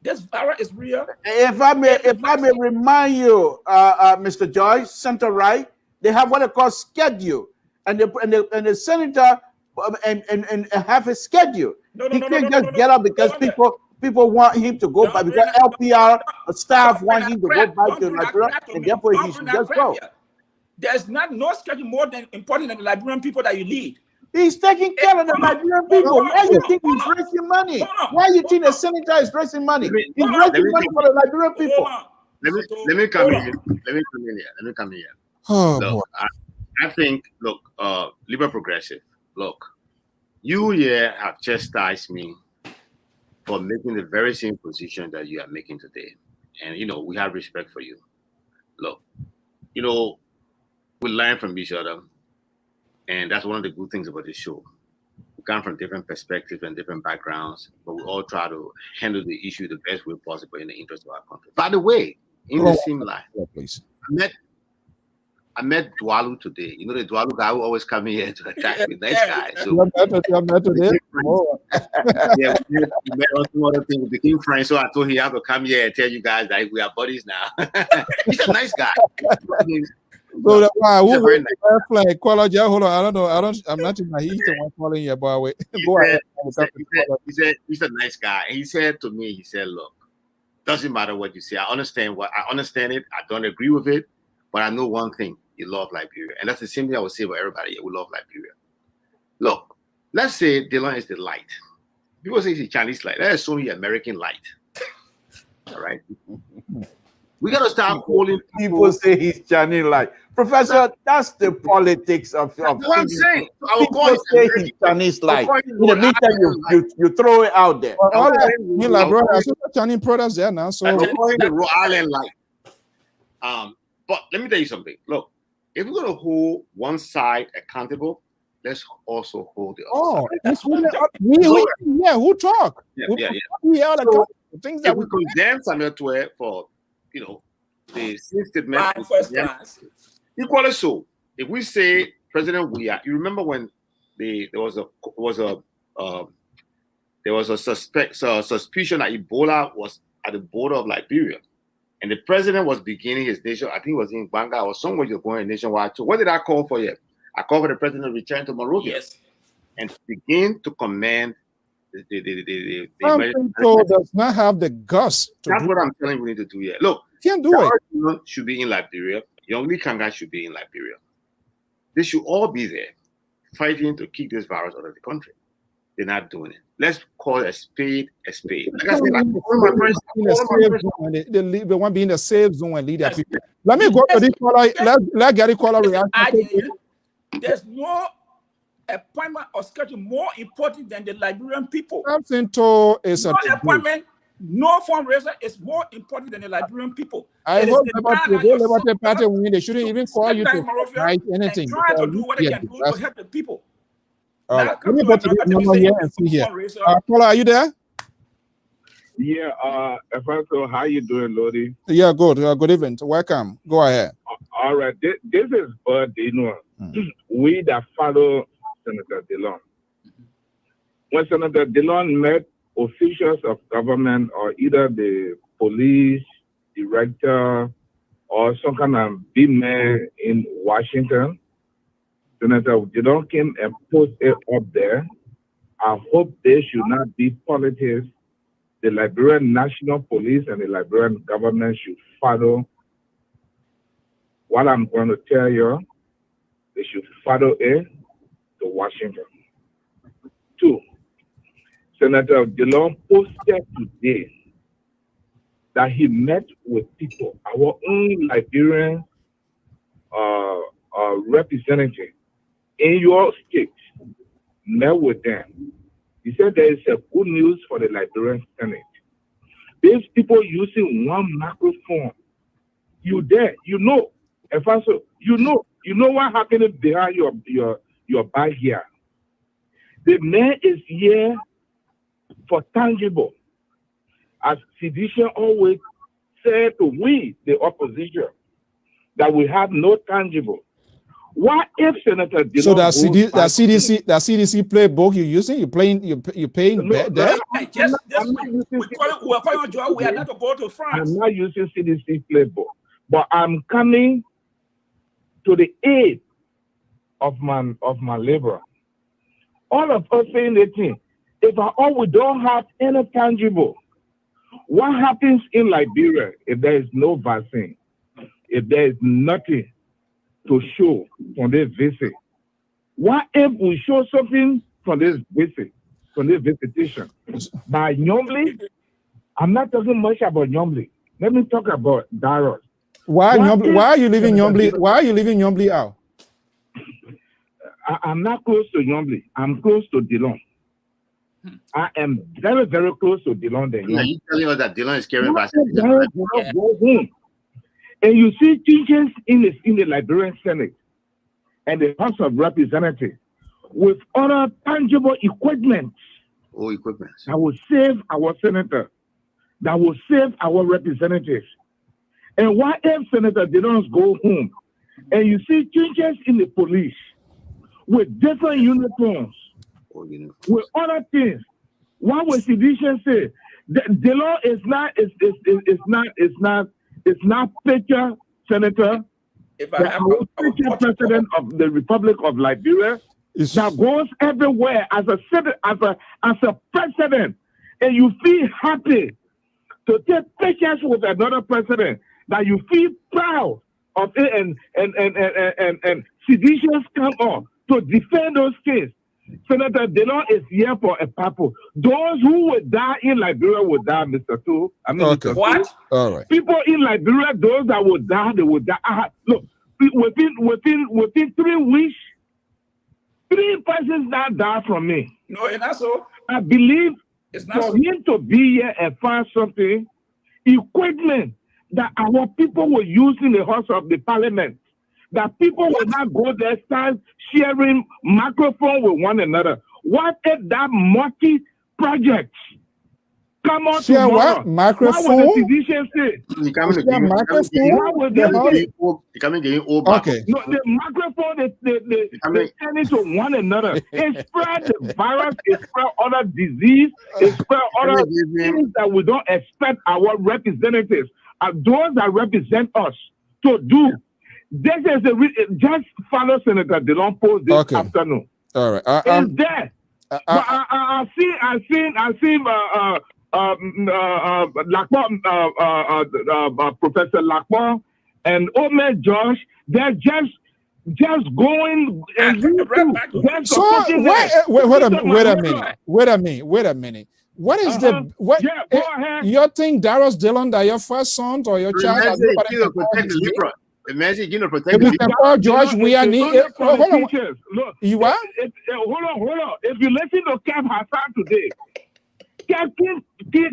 This virus is real. If I may remind you, Mr. Joyce, center right, they have what they call schedule, and the senator and have a schedule. He can't just get up because people want him to go back, because LPR staff want him to go back to Liberia, and therefore he should just go. There's no schedule more than important than the Liberian people that you lead. He's taking care of the Liberian people. Why do you think he's raising money? Why do you think the senator is raising money? He's raising money for the Liberian people. Let me come in. Let me come in here. Oh, look, I think, look, Liberal Progressive, look, you here have chastised me for making the very same position that you are making today. And, we have respect for you. Look, we learn from each other, and that's one of the good things about this show. We come from different perspectives and different backgrounds, but we all try to handle the issue the best way possible in the interest of our country. By the way, in the same line, please. I met Dwalu today. You know the Dwalu guy who always come here to attract me. Nice guy. So yeah, we met on some other things. We became friends. So I told him you have to come here and tell you guys that we are buddies now. He's a nice guy. So that's why like quality. Hold on, I don't know. I'm not in my heat. I'm calling you, boy. Go ahead. He said he's a nice guy. And he said to me, he said, look, doesn't matter what you say. I understand it. I don't agree with it, but I know one thing. You love Liberia. And that's the same thing I would say about everybody. We love Liberia. Look, let's say Dillon is the light. People say he's Chinese light. That is only American light. All right. We got to start calling people say he's Chinese light. Professor, that's the politics of what I'm saying. I will people say he's Chinese light. In the meantime, you throw it out there. All right. Like, bro, I saw Chinese products there now. So I'm calling the Rhode Island light. But let me tell you something. Look, if we're going to hold one side accountable, let's also hold the other side. Who talk? We are so, things that we condemn Samuel Twe for, the statement. Equally so, if we say President Weah, you remember when there was a suspicion that Ebola was at the border of Liberia. And the president was beginning his nation. I think it was in Banga or somewhere you're going nationwide too. What did I call for you? I called for the president to return to Monrovia and begin to command the does not have the guts. That's what I'm telling you we need to do here. Look, can't do it. Should be in Liberia. Young Lee Kanga should be in Liberia. They should all be there fighting to keep this virus out of the country. They're not doing it. Let's call a spade a spade. Like I said, they want to be in the safe zone and lead their people. Let me go to this caller. Let's get the caller reaction. There's no appointment or schedule more important than the Liberian people. Something to is no appointment, no fundraiser is more important than the Liberian people. I hope the party win. They shouldn't even call you to write anything. Try to do what they can do to help the people. All right. Let me go to the number here and see here. Caller, are you there? Yeah, Alfonso, how you doing, Lodi? Yeah, good. Good evening. Welcome. Go ahead. All right. This is Bud, we that follow Senator Dillon. When Senator Dillon met officials of government or either the police director or some kind of big man in Washington, Senator Dillon came and put it up there. I hope they should not be politics. The Liberian National Police and the Liberian government should follow what I'm going to tell you. They should follow it to Washington. 2, Senator Dillon posted today that he met with people, our own Liberian representative in your state, met with them. He said there is a good news for the Liberian Senate. These people using one microphone. You there, if also, you know what happened behind your back here. The man is here for tangible. As Sedition always said to we, the opposition, that we have no tangible. What if Senator Dillon? So that CDC playbook you're using, you're paying we're calling Joe. We are not to go to France. I'm not using CDC playbook, but I'm coming to the aid of my labor. All of us saying the thing. If we don't have any tangible, what happens in Liberia if there is no vaccine? If there is nothing to show from this visit? What if we show something from this visit, from this visitation? By Nyomli, I'm not talking much about Nyomli. Let me talk about Daros. Why are you leaving Nyomli? Why are you leaving Nyomli out? I'm not close to Nyomli. I'm close to Dillon. I am very, very close to Dillon. Are you telling us that Dillon is carrying vaccine? And you see teachers in the Liberian Senate. and the House of Representatives with other tangible equipment that will save our senator, that will save our representatives. And what if Senator Dillon go home and you see changes in the police with different uniforms, with other things? What will Seditious say? The law is not picture senator, the picture president of the Republic of Liberia that goes everywhere as a president, and you feel happy to take pictures with another president, that you feel proud of it, and Seditious come on to defend those cases. Senator Dillon is here for a purpose. Those who will die in Liberia will die, Mr. Tu. Okay. Mr. What? All right. People in Liberia, those that will die, they will die. Look, within 3 weeks, 3 persons that die from me. No, it's not so. I believe It's not for so. him to be here and find something, equipment that our people will use in the House of the Parliament, that people will not go there, start sharing microphone with one another. What if that multi-project come on Share tomorrow? what? Microphone? What will the Seditious say? What will they Okay. No, the microphone, they turn into one another. It spread the virus, it spread other disease, it spread other things that we don't expect our representatives, those that represent us, to do. This is just follow Senator Dillon post this afternoon. All right. It's there. But I see Professor Lacroix and Omer Josh, they're just going and wait a minute. What is what? Yeah, go ahead. You think Darius Dillon that your first son or your child? Imagine, If we can call George, we are need. Hold on. You what? Hold on. If you listen to Kev Hassan today,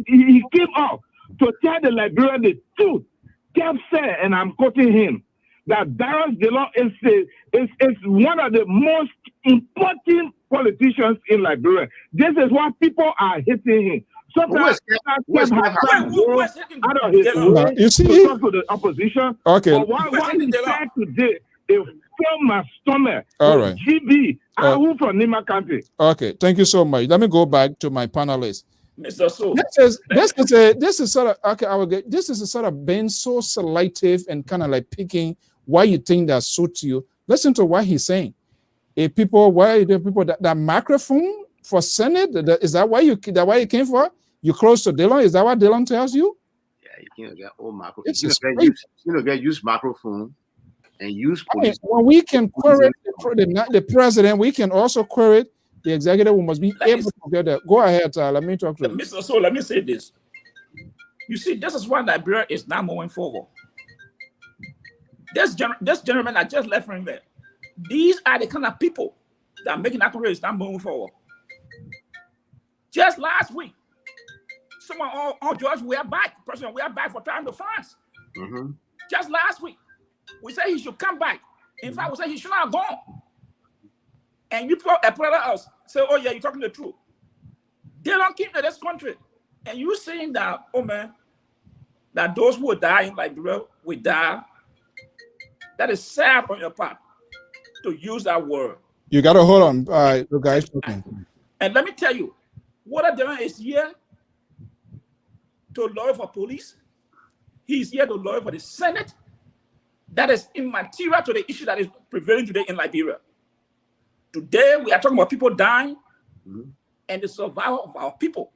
he came out to tell the Liberian the truth. Kev said, and I'm quoting him, that Darius Dillon is one of the most important politicians in Liberia. This is why people are hating him. Sometimes out of his way to talk to the opposition. Okay. But what he said today is from my stomach. All right. GB, who from Nima County. Okay. Thank you so much. Let me go back to my panelists. Mr. So, this is sort of okay. I will get. This is a sort of being so selective and kind of like picking why you think that suits you. Listen to what he's saying. If people, why the people that microphone for Senate, is that why you came for? You close to Dillon? Is that what Dillon tells you? Yeah, you can't get old microphone. Use microphone and use police. When we can query the president, we can also query the executive. We must be able to get that. Go ahead, let me talk to you. Mr. So, let me say this. You see, this is why Liberia is not moving forward. This gentleman I just left from there, these are the kind of people that are making that country is not moving forward. Just last week, someone on George, we are back. President, we are back for time to France. Just last week, we said he should come back. In fact, we said he should not have gone. And you applaud us, say, oh yeah, you're talking the truth. They don't keep to this country. And you saying that, oh man, that those who are dying like Liberia will die. That is sad on your part to use that word. You got to hold on, the guys. And let me tell you, what Dillon is here to lawyer for police. He's here to lawyer for the Senate. That is immaterial to the issue that is prevailing today in Liberia. Today, we are talking about people dying and the survival of our people.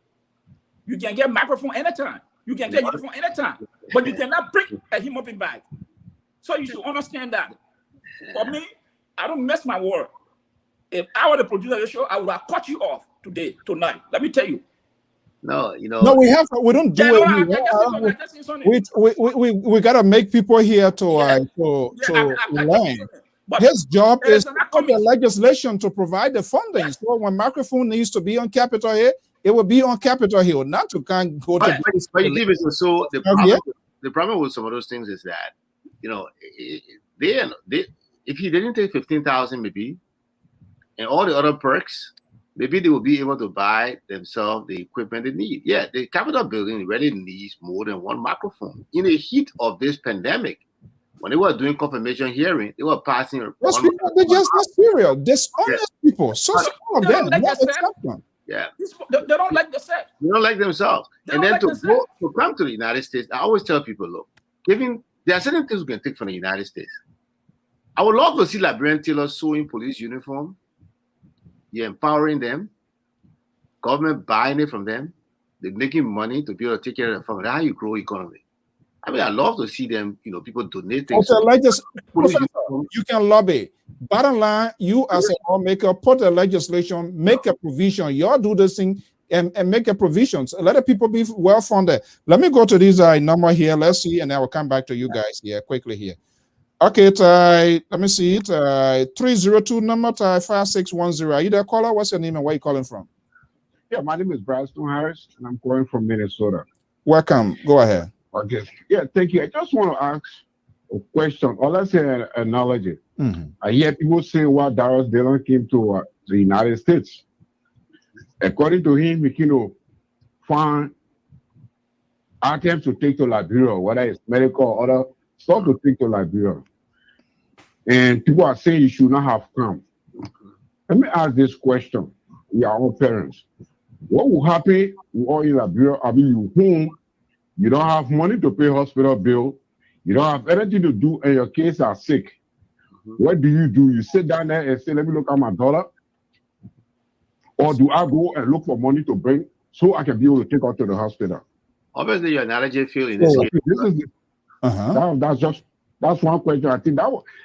You can get microphone anytime. You can get uniform anytime. But you cannot bring a human being back. So you should understand that. For me, I don't mess my word. If I were the producer of the show, I would have cut you off tonight. Let me tell you. No, you know. No, we don't do it. We gotta make people here to learn. But his job is to put the legislation to provide the funding. So when microphone needs to be on Capitol Hill, it will be on Capitol Hill, not to go to. But you leave it so the problem with some of those things is that, you know, if he didn't take 15,000, maybe, and all the other perks, maybe they will be able to buy themselves the equipment they need. Yeah, the Capitol building really needs more than one microphone. In the heat of this pandemic, when they were doing confirmation hearing, they were passing. Those people, they're just not serious. Dishonest people. So some of They them, don't like not themselves. exception. Yeah, They don't like themselves. they don't like themselves. They And don't then like to themselves. come to the United States, I always tell people, look, there are certain things we can take from the United States. I would love to see Liberian tailors sewing police uniform. You're empowering them. Government buying it from them. They're making money to be able to take care of their family. That's how you grow economy. I mean, I love to see them, people donate things. Professor, you can lobby. Bottom line, you as a lawmaker, put a legislation, make a provision. You all do this thing and make a provision. So let the people be well funded. Let me go to this number here. Let's see, and I will come back to you guys here quickly here. Okay, let me see it. 302 number 5610. Are you there, caller? What's your name and where are you calling from? Yeah, my name is Braston Harris, and I'm calling from Minnesota. Welcome. Go ahead. Okay. Yeah, thank you. I just want to ask a question, or let's say an analogy. I hear people say why Darius Dillon came to the United States. According to him, he found items to take to Liberia, whether it's medical or other stuff to take to Liberia. And people are saying you should not have come. Let me ask this question. We are all parents. What will happen with all in Liberia? I mean, you home, you don't have money to pay hospital bill, you don't have anything to do, and your kids are sick. What do? You sit down there and say, let me look at my dollar? Or do I go and look for money to bring so I can be able to take her to the hospital? Obviously, your analogy field in this case. That's one question. I think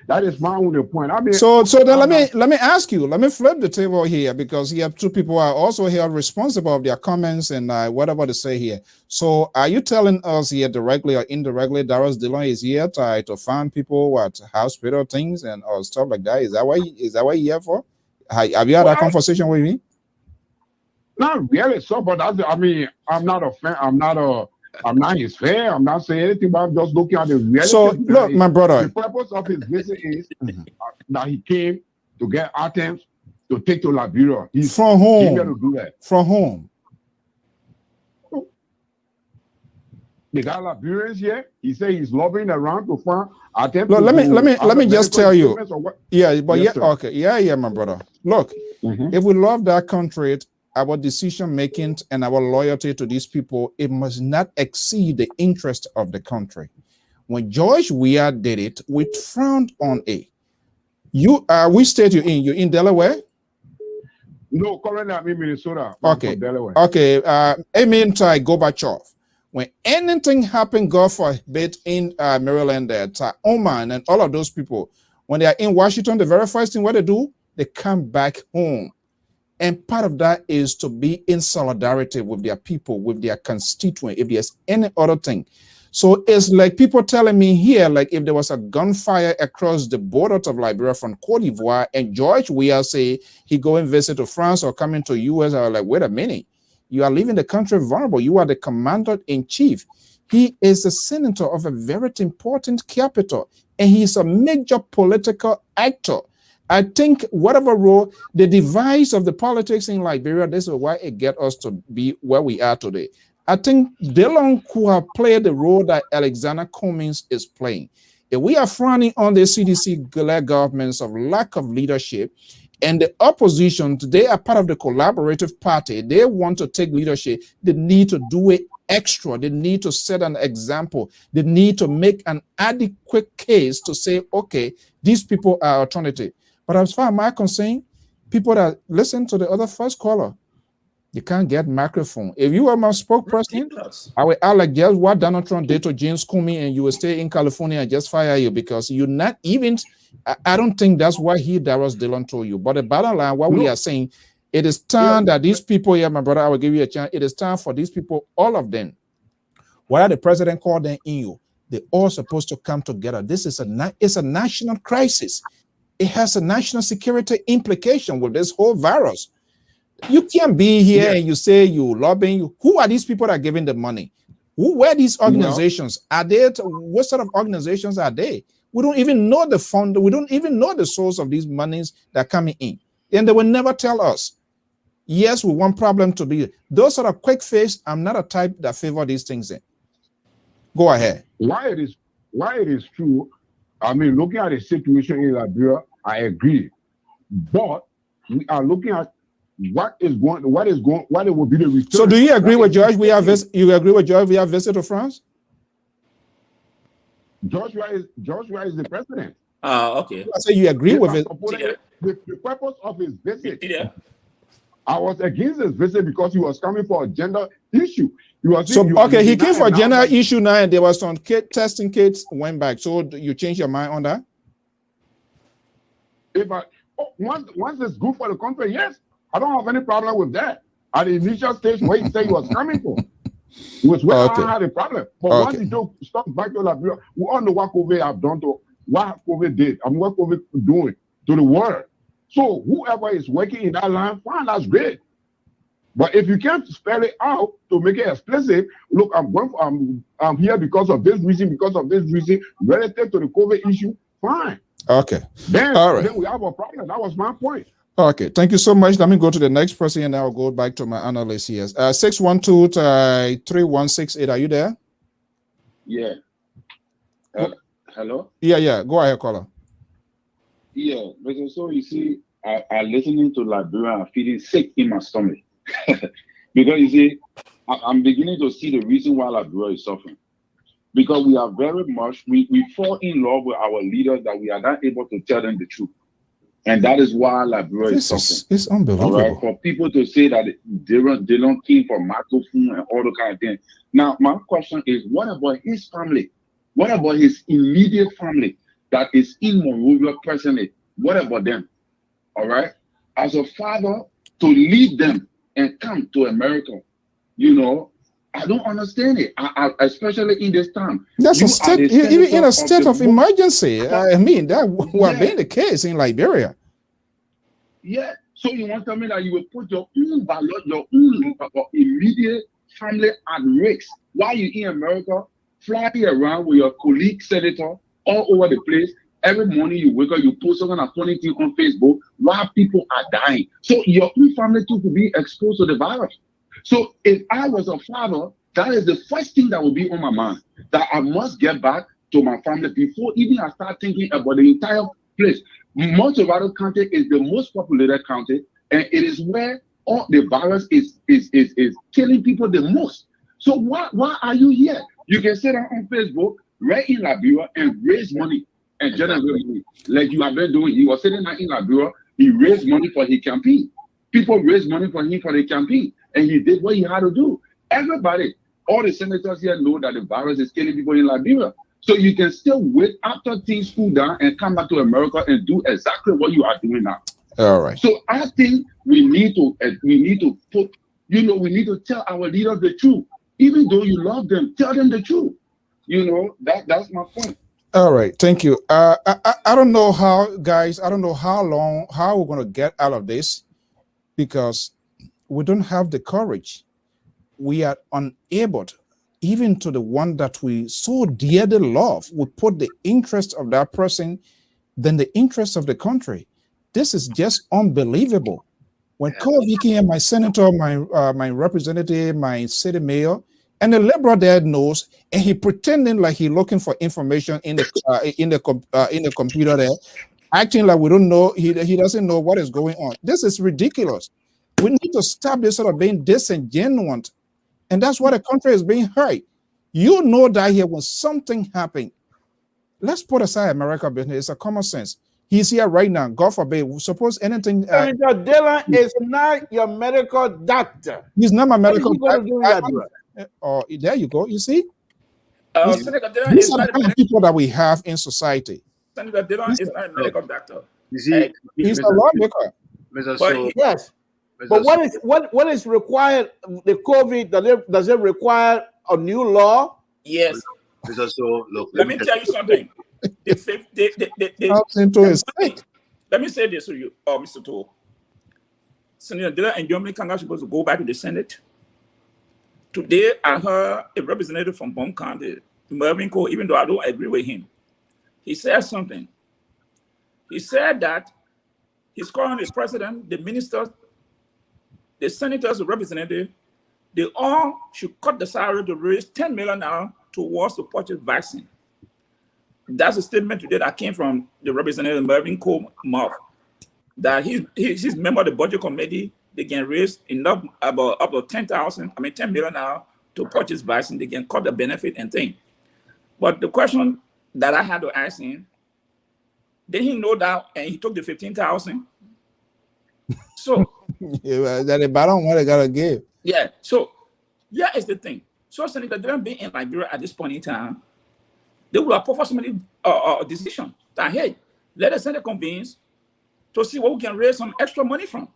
that is my only point. I mean, so then let me ask you. Let me flip the table here, because here two people are also held responsible of their comments and whatever they say here. So are you telling us here directly or indirectly Darius Dillon is here to find people at hospital things and or stuff like that? Is that what you're here for? Have you had that conversation with me? Not really, so, but I mean, I'm not a fan. I'm not his fan. I'm not saying anything, but I'm just looking at the reality. So look, my brother, the purpose of his visit is that he came to get items to take to Liberia. He's from home. To do that. From home. They got Liberians here. He said he's lobbying around to find items. Look, let me just tell you. Yeah, but yes, yeah, okay, yeah, my brother. Look, if we love that country, our decision making and our loyalty to these people, it must not exceed the interest of the country. When George Weah did it, we frowned on it. Which state you're in Delaware? No, currently I'm in Minnesota. Okay, Delaware. Okay. Amen to Gorbachev. When anything happened, God forbid, in Maryland, Oman, and all of those people, when they are in Washington, the very first thing what they do, they come back home. And part of that is to be in solidarity with their people, with their constituent, if there's any other thing. So it's like people telling me here, like if there was a gunfire across the border of Liberia from Cote d'Ivoire and George Weah say he go and visit to France or come into US, I was like, wait a minute, you are leaving the country vulnerable. You are the commander-in-chief. He is the senator of a very important capital, and he's a major political actor. I think whatever role, the device of the politics in Liberia, this is why it get us to be where we are today. I think Dillon could have played the role that Alexander Cummings is playing. If we are frowning on the CDC governments of lack of leadership, and the opposition, they are part of the collaborative party. They want to take leadership. They need to do it extra. They need to set an example. They need to make an adequate case to say, okay, these people are alternative. But as far as I'm concerned, people that listen to the other first caller, you can't get microphone. If you are my spokesperson, I will act like just what Donald Trump did to James Comey, and you will stay in California and just fire you because you're not even. I don't think that's what Darius Dillon told you. But the bottom line, what we are saying, it is time that these people here, my brother, I will give you a chance. It is time for these people, all of them, whether the president called them in you, they're all supposed to come together. This is it's a national crisis. It has a national security implication with this whole virus. You can't be here and you say you lobbying. Who are these people that are giving the money? Who were these organizations? Are they? What sort of organizations are they? We don't even know the fund. We don't even know the source of these monies that are coming in. And they will never tell us. Yes, we want problem to be. Those sort of quick face, I'm not a type that favor these things in. Go ahead. Why it is true, I mean, looking at the situation in Liberia, I agree. But we are looking at what it will be the return. So do you agree with George? You agree with George? We have visit to France? George Weah is the president. Okay. I say you agree with it. The purpose of his visit. Yeah. I was against his visit because he was coming for a gender issue. He came for a gender issue now, and there was some testing kits went back. So you changed your mind on that? Once it's good for the country, yes, I don't have any problem with that. At the initial stage where he said he was coming for, it was where I had a problem. But once he took stuff back to Liberia, we all know what COVID have done to what COVID did and what COVID doing to the world. So whoever is working in that line, fine, that's great. But if you can't spell it out to make it explicit, look, I'm here because of this reason, relative to the COVID issue, fine. Okay. Then we have a problem. That was my point. Okay, thank you so much. Let me go to the next person and I'll go back to my analyst here. 612-3168. Are you there? Yeah. Hello? Yeah. Go ahead, caller. Yeah, but so you see, I listening to Liberia, I'm feeling sick in my stomach. Because you see, I'm beginning to see the reason why Liberia is suffering. Because we are very much, we fall in love with our leaders that we are not able to tell them the truth. And that is why Liberia is suffering. It's unbelievable. All right? For people to say that they don't came for microphone and all the kind of things. Now, my question is, what about his family? What about his immediate family that is in Monrovia personally? What about them? All right? As a father, to leave them and come to America, I don't understand it. I especially in this time. That's a state, even in a state of emergency. I mean, that would be the case in Liberia. Yeah. So you want to tell me that you will put your own ballot, your own immediate family at risk while you're in America, flying around with your colleague senator all over the place. Every morning you wake up, you post something and funny thing on Facebook while people are dying. So your own family too could be exposed to the virus. So if I was a father, that is the first thing that will be on my mind, that I must get back to my family before even I start thinking about the entire place. Montserrat County is the most populated county, and it is where all the virus is killing people the most. So why are you here? You can sit on Facebook right in Liberia and raise money and generate money like you have been doing. He was sitting in Liberia, he raised money for his campaign. People raised money for him for the campaign, and he did what he had to do. Everybody, all the senators here know that the virus is killing people in Liberia. So you can still wait after things cool down and come back to America and do exactly what you are doing now. All right. So I think we need to put, we need to tell our leaders the truth. Even though you love them, tell them the truth. That's my point. All right, thank you. I don't know how, guys, I don't know how we're going to get out of this, because we don't have the courage. We are unable, even to the one that we so dearly love, we put the interest of that person than the interest of the country. This is just unbelievable. When Kobe came, my senator, my representative, my city mayor, and the liberal there knows, and he pretending like he looking for information in the computer there, acting like we don't know. He doesn't know what is going on. This is ridiculous. We need to stop this sort of being disingenuous, and that's why the country is being hurt. You know that here when something happened, let's put aside America business. It's a common sense. He's here right now. God forbid. Suppose anything. Senator Dylan is not your medical doctor. He's not my medical doctor. Oh, there you go. You see, Senator Dylan these is are the not kind of people that we have in society. Senator Dylan is not a medical doctor. You see, he's a lawmaker. Yes, but what is required? The COVID, does it require a new law? Yes. So look, let me tell you something. Let me say this to you, Mr. Toole. Senator Dylan and John Kanga are supposed to go back to the Senate. Today, I heard a representative from Bum County, Mervyn Cole, even though I don't agree with him, he said something. He said that his current president, the ministers, the senators, the representatives, they all should cut the salary to raise $10 million towards the purchase vaccine. That's a statement today that came from the representative Mervyn Cole mouth. That he's member of the budget committee. They can raise enough about up to $10 million to purchase vaccine. They can cut the benefit and thing. But the question that I had to ask him, did he know that and he took the 15,000? So yeah, that the bottom what I gotta give. yeah, so yeah, is the thing. So Senator Dillon being in Liberia at this point in time, they will have for somebody decision that hey, let us Senate convenes to see what we can raise some extra money from.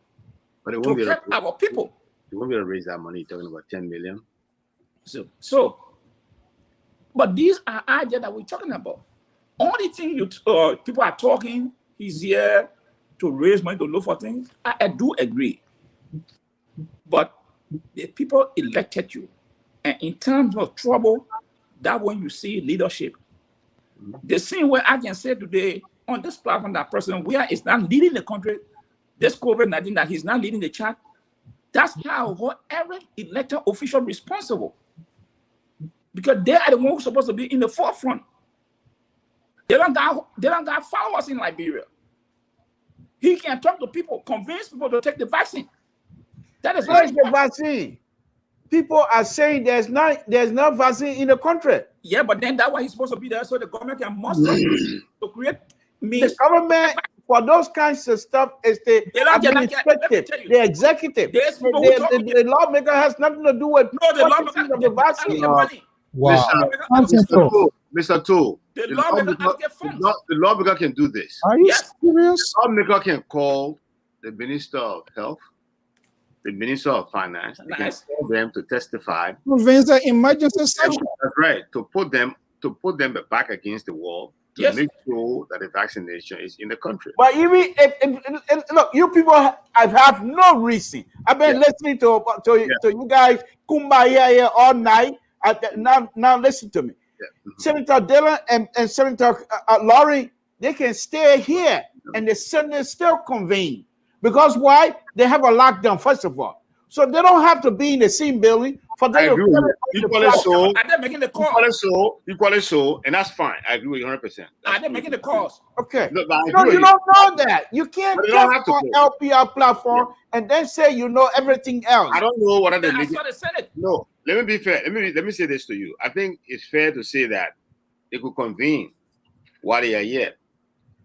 But it won't be help our people. You won't be able to raise that money. You're talking about 10 million. So, but these are ideas that we're talking about. Only thing people are talking, he's here to raise money to look for things. I do agree. But the people elected you. And in terms of trouble, that when you see leadership, the same way I can say today on this platform that President Weah is not leading the country, this COVID-19 that he's not leading the chat, that's how every elected official responsible. Because they are the ones who are supposed to be in the forefront. They don't got followers in Liberia. He can talk to people, convince people to take the vaccine. That is where's the vaccine? People are saying there's no vaccine in the country. Yeah, but then that's why he's supposed to be there so the government can muster to create means. The government for those kinds of stuff is the administrative, the executive. The lawmaker has nothing to do with the lawmaker of the vaccine. Wow. Mr. Tool, the lawmaker can do this. Are you serious? The lawmaker can call the Minister of Health, the Minister of Finance, they can call them to testify. Convince the emergency session. That's right. To put them back against the wall to make sure that the vaccination is in the country. But even if look, you people have no reason. I've been listening to you guys kumbaya here all night. Now listen to me. Senator Dillon and Senator Laurie, they can stay here and the Senate still convene. Because why? They have a lockdown, first of all. So they don't have to be in the same building for them to equally so. Are they making the call? Equally so, and that's fine. I agree with you 100%. Are they making the calls? Okay. No, you don't know that. You can't talk on LPR platform and then say you know everything else. I don't know what they making. I said it. No, let me be fair. Let me say this to you. I think it's fair to say that they could convene while they are here.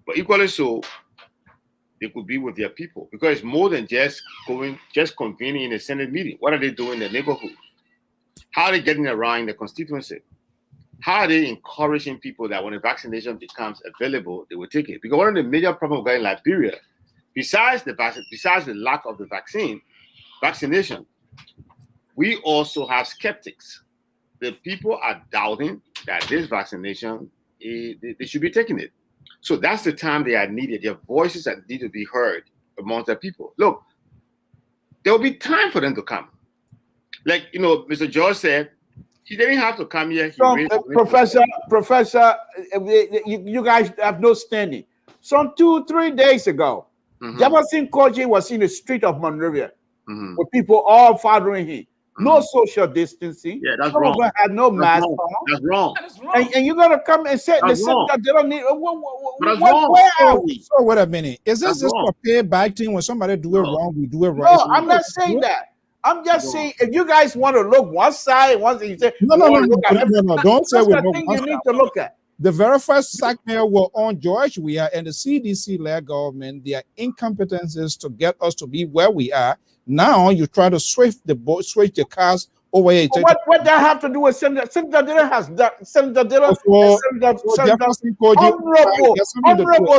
But equally so, they could be with their people because it's more than just convening in a Senate meeting. What are they doing in the neighborhood? How are they getting around the constituency? How are they encouraging people that when a vaccination becomes available, they will take it? Because one of the major problems in Liberia, besides the lack of the vaccination, we also have skeptics. The people are doubting that this vaccination, they should be taking it. So that's the time they are needed. Their voices that need to be heard amongst the people. Look, there will be time for them to come. Like, Mr. George said, he didn't have to come here. Professor, you guys have no standing. Some 2-3 days ago, Jefferson Koji was in the street of Monrovia with people all following him. No social distancing. Yeah, that's wrong. Some of them had no mask on. That's wrong. And you're gonna come and say the Senator they don't need. Where are we? So wait a minute. Is this just for payback thing? When somebody do it wrong, we do it right? No, I'm not saying that. I'm just saying if you guys want to look one side, one thing you say no. Don't say we look. You need to look at. The very first sack mail were on George Weah and the CDC-led government. Their incompetences to get us to be where we are. Now you try to switch the cars over here. What that have to do with Senator Dillon has that Senator Dillon, honorable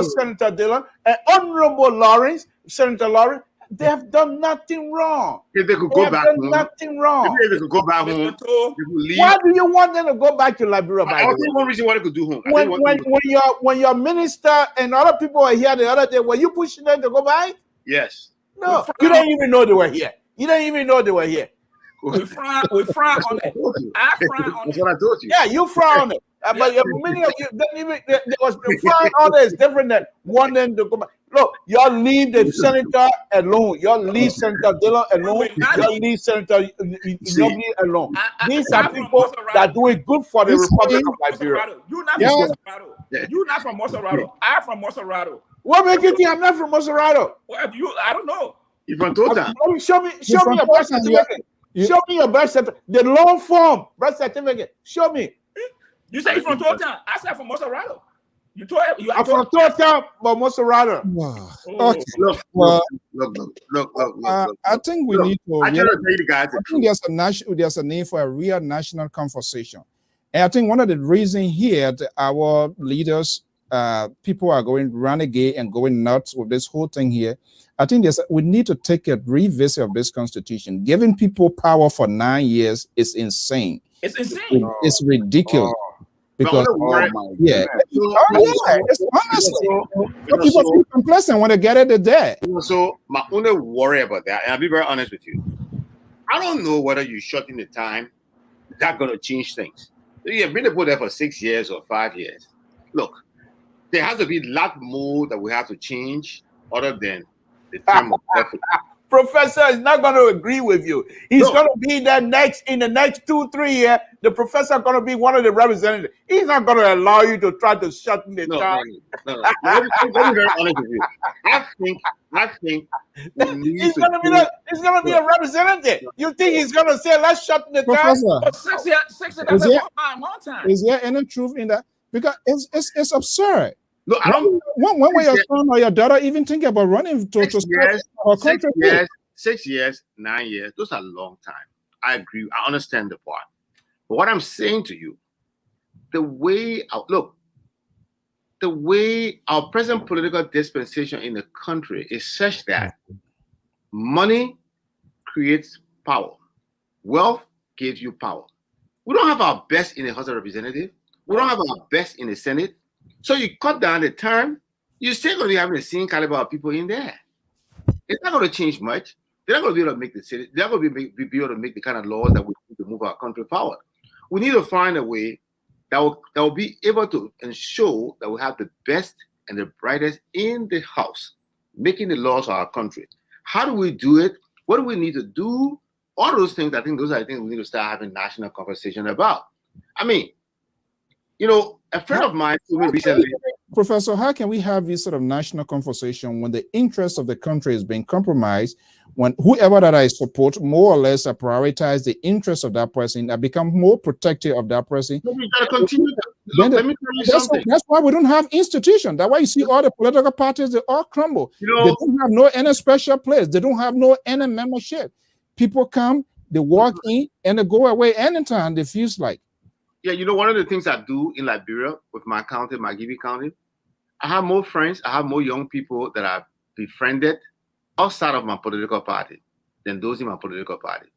Senator Dillon, and honorable Lawrence, Senator Lawrence, they have done nothing wrong. If they could go back home, nothing wrong. If they could go back home, why do you want them to go back to Liberia? I think one reason why they could do home. When your minister and other people were here the other day, were you pushing them to go back? Yes. No, you don't even know they were here. You don't even know they were here. We frown on it. I frown on it. That's what I told you. Yeah, you frown on it. But many of you, there was the fine order is different than wanting to come. Look, y'all leave the senator alone. Y'all leave Senator Dillon alone. Y'all leave Senator Nobly alone. These are people that are doing good for the Republic of Liberia. You're not from Moserado. You're not from Moserado. I'm from Moserado. What makes you think I'm not from Moserado? Well, I don't know. You're from Tota. Show me your birth certificate. Show me your birth certificate. The long form birth certificate. Show me. You say you're from Tota. I said from Moserado. You told you. I'm from Tota, but Moserado. Okay. Look. I think we need to. I cannot tell you guys. I think there's a need for a real national conversation, and I think one of the reasons here that our leaders, people are going renegade and going nuts with this whole thing here. I think we need to take a revisit of this constitution. Giving people power for 9 years is insane. It's insane. It's ridiculous. Because it's honestly, people feel complacent when they get it, they're dead. So my only worry about that, and I'll be very honest with you, I don't know whether you shorten the time that's going to change things. You've been there for 6 years or 5 years. Look, there has to be a lot more that we have to change other than the time of effort. Professor is not going to agree with you. He's going to be there in the next 2-3 years. The professor is going to be one of the representatives. He's not going to allow you to try to shorten the time. No. Let me be very honest with you. I think he's going to be a representative. You think he's going to say, let's shorten the time? Is there any truth in that? Because it's absurd. No, I don't. When will your son or your daughter even think about running to our country? 6 years, 9 years, those are a long time. I agree. I understand the part. But what I'm saying to you, the way our present political dispensation in the country is such that money creates power. Wealth gives you power. We don't have our best in the House of Representatives. We don't have our best in the Senate. So you cut down the term, you're still going to be having the same caliber of people in there. It's not going to change much. They're not going to be able to make the city. They're not going to be able to make the kind of laws that we need to move our country forward. We need to find a way that will be able to ensure that we have the best and the brightest in the House, making the laws of our country. How do we do it? What do we need to do? All those things, I think those are things we need to start having national conversation about. I mean, a friend of mine told me recently. Professor, how can we have this sort of national conversation when the interest of the country is being compromised, when whoever that I support more or less prioritize the interest of that person, I become more protective of that person? We got to continue. Let me tell you something. That's why we don't have institutions. That's why you see all the political parties, they all crumble. They don't have any special place. They don't have any membership. People come, they walk in, and they go away anytime they feel like. Yeah, one of the things I do in Liberia with my county, Margibi County, I have more friends, I have more young people that I've befriended outside of my political party than those in my political party.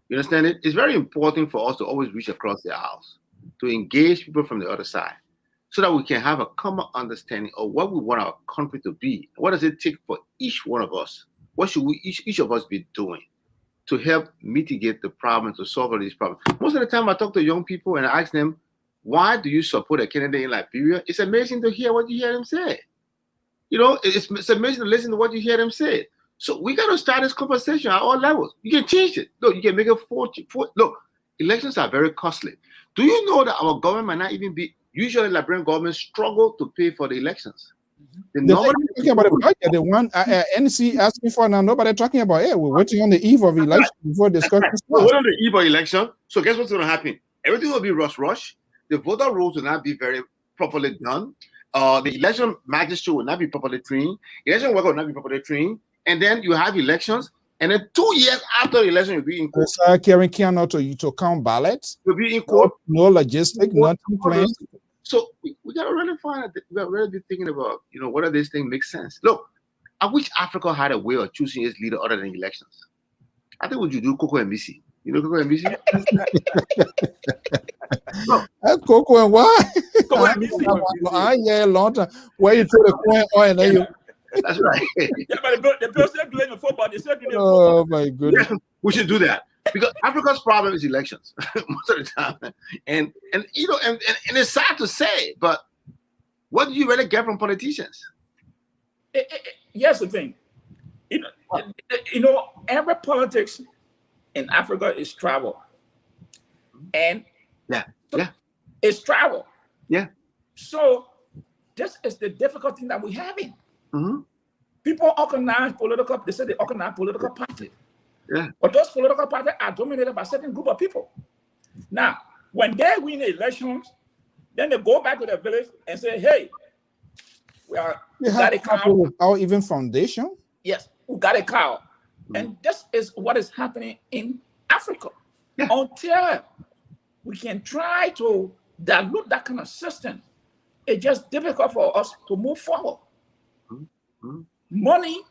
You understand it? It's very important for us to always reach across the aisles, to engage people from the other side, so that we can have a common understanding of what we want our country to be. What does it take for each one of us? What should we each of us be doing to help mitigate the problem, to solve all these problems? Most of the time I talk to young people and I ask them, why do you support a candidate in Liberia? It's amazing to hear what you hear them say. It's amazing to listen to what you hear them say. So we got to start this conversation at all levels. You can change it. Look, you can make it look, elections are very costly. Do you know that our government might not even be, usually Liberian government struggle to pay for the elections? Talking about the budget, the one NC asking for now, nobody talking about it. We're waiting on the eve of election before discussion starts. We're on the eve of election. So guess what's going to happen? Everything will be rush. The voter rolls will not be very properly done. The election magistrate will not be properly trained. Election worker will not be properly trained. And then you have elections. And then 2 years after the election, you'll be in court. Carrying cannot to count ballots. You'll be in court. No logistics, nothing planned. So we got to really we got to really be thinking about, whether this thing makes sense. Look, I wish Africa had a way of choosing its leader other than elections. I think what you do, Coco and Missy. You know Coco and Missy? Coco and what? Coco and Missy. Yeah, long time. Where you throw the coin on and then you. That's right. Yeah, but the person doing the football, they still doing Oh my goodness. Yeah, we should do that. Because Africa's problem is elections most of the time, and you know, and it's sad to say, but what do you really get from politicians? Here's the thing, you know, every politics in Africa is travel, and it's travel. Yeah. So this is the difficult thing that we're having. Mm-hmm. People organize political. They say they organize political parties. Yeah. But those political parties are dominated by a certain group of people. Now, when they win the elections, then they go back to their village and say, "Hey, we got a cow." Or even foundation. Yes, we got a cow. And this is what is happening in Africa. Yeah. Until we can try to dilute that kind of system, it's just difficult for us to move forward. Mm-hmm. Money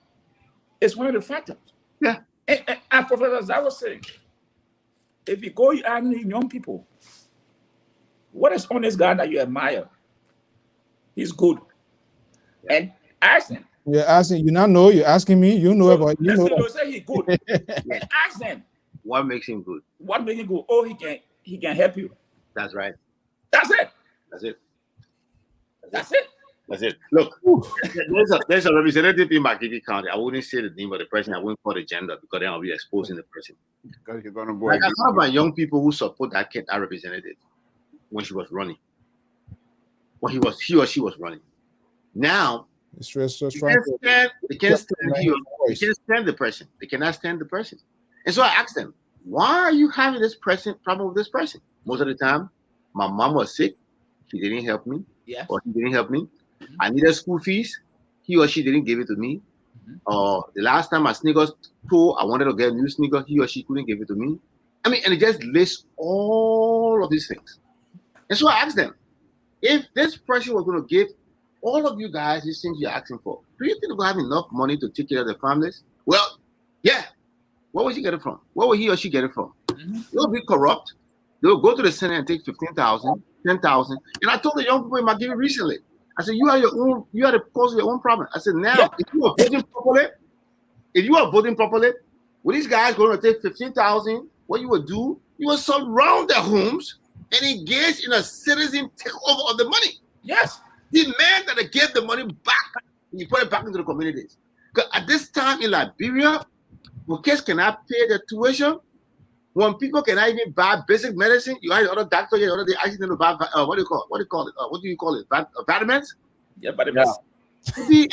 is one of the factors. Yeah. And Professor, as I was saying, if you go and young people, what is on this guy that you admire? He's good. And ask him. You're asking, you not know, you're asking me, you know about you know. You say he's good. And ask them. What makes him good? What makes him good? Oh, he can help you. That's right. That's it. That's it. That's it. That's it. Look, there's a representative in Makiti County. I wouldn't say the name of the person. I wouldn't call the gender because then I'll be exposing the person. Because you're gonna go. Like a lot of my young people who support that representative when she was running, when he or she was running. Now it's just they can't stand the person. They cannot stand the person. And so I asked them, why are you having this problem with this person? Most of the time, my mom was sick. She didn't help me. Yes. Or he didn't help me. Mm-hmm. I needed school fees. He or she didn't give it to me. Mm-hmm. The last time my sneakers tore, I wanted to get a new sneaker. He or she couldn't give it to me. I mean, and it just lists all of these things. And so I asked them, if this person was going to give all of you guys these things you're asking for, do you think we'll have enough money to take care of the families? Well, yeah. Where will he get it from? Where will he or she get it from? Mm-hmm. They'll be corrupt. They'll go to the Senate and take 15,000, 10,000. And I told the young people in my giving recently, I said, you are the cause of your own problem. I said, now, if you are voting properly, with these guys going to take 15,000, what you will do, you will surround their homes and engage in a citizen takeover of the money. Yes. Demand that they get the money back and you put it back into the communities. Because at this time in Liberia, when kids cannot pay their tuition, when people cannot even buy basic medicine, you have other doctor, you have they asking them to buy what do you call it? Vitamins? Yeah, vitamins. They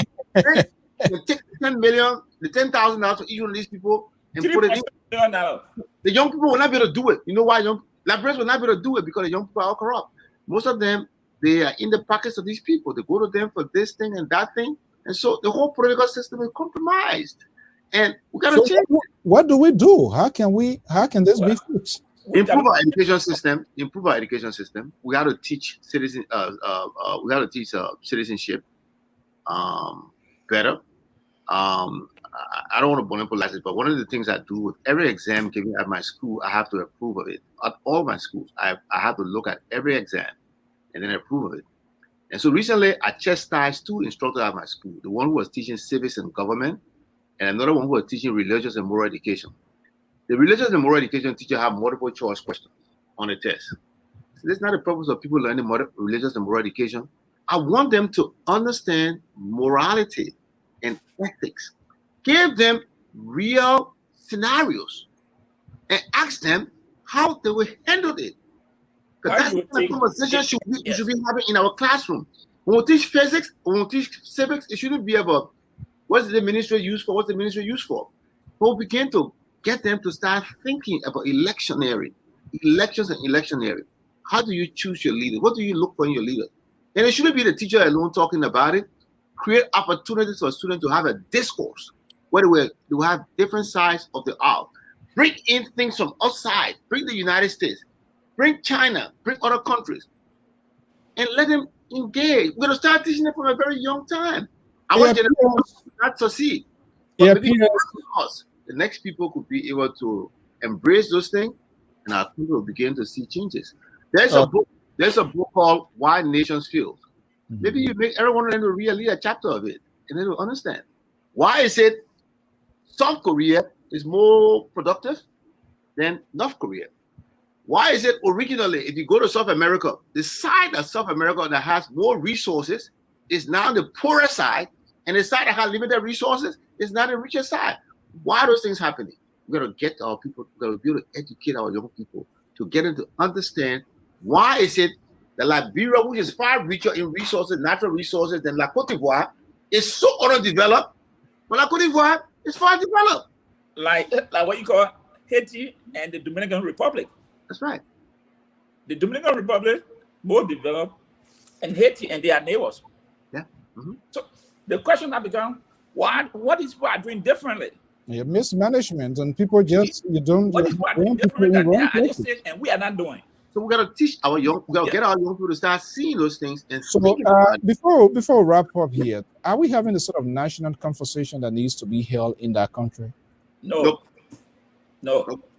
take 10 million, the $10,000 for each one of these people and put it in. The young people will not be able to do it. You know why? Liberians will not be able to do it because the young people are all corrupt. Most of them, they are in the pockets of these people. They go to them for this thing and that thing. And so the whole political system is compromised. And we got to change it. What do we do? How can this be fixed? Improve our education system. We got to teach citizenship better. I don't want to monopolize it, but one of the things I do with every exam given at my school, I have to approve of it. At all my schools, I have to look at every exam and then approve of it. And so recently, I chastised 2 instructors at my school. The one who was teaching civics and government, and another one who was teaching religious and moral education. The religious and moral education teacher have multiple choice questions on the test. So that's not the purpose of people learning religious and moral education. I want them to understand morality and ethics. Give them real scenarios and ask them how they will handle it. Because that's the kind of conversation we should be having in our classroom. When we teach physics, when we teach civics, it shouldn't be about what's the ministry used for, what's the ministry used for. But we begin to get them to start thinking about elections and electioneering. How do you choose your leader? What do you look for in your leader? And it shouldn't be the teacher alone talking about it. Create opportunities for students to have a discourse where they will have different sides of the aisle. Bring in things from outside. Bring the United States. Bring China. Bring other countries. And let them engage. We're going to start teaching them from a very young time. Our generation not succeed. But maybe us, the next people could be able to embrace those things, and our people will begin to see changes. There's a book called Why Nations Fail. Maybe you make everyone of them to read a chapter of it, and they will understand. Why is it South Korea is more productive than North Korea? Why is it originally, if you go to South America, the side of South America that has more resources is now the poorer side, and the side that has limited resources is now the richer side? Why are those things happening? We're going to get our people, we're going to be able to educate our young people to get them to understand why is it that Liberia, which is far richer in resources, natural resources than La Cote d'Ivoire, is so underdeveloped, but La Cote d'Ivoire is far developed. Like what you call Haiti and the Dominican Republic. That's right. The Dominican Republic more developed, and Haiti and their neighbors. Yeah. Mm-hmm. So the question has become, what is people are doing differently? Yeah, mismanagement, and people just you don't. What is people are doing differently that they are just saying, and we are not doing? So we got to teach our young, we got to get our young people to start seeing those things. And So before we wrap up here, are we having the sort of national conversation that needs to be held in that country? No.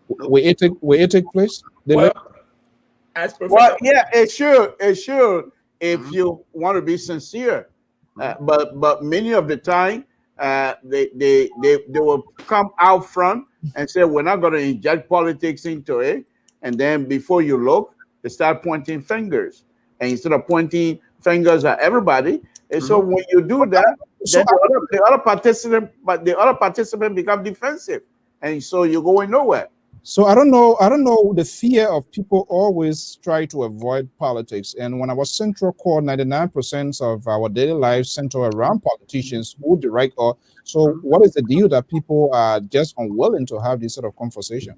Will it take place? Well, as Professor, Well, yeah, it should. It should, if you want to be sincere. But many of the time, they will come out front and say, we're not going to inject politics into it. And then before you look, they start pointing fingers. And instead of pointing fingers at everybody, and so when you do that, then the other participant become defensive, and so you're going nowhere. So I don't know the fear of people always try to avoid politics. And when I was Central Core, 99% of our daily lives center around politicians who direct us. So what is the deal that people are just unwilling to have this sort of conversation?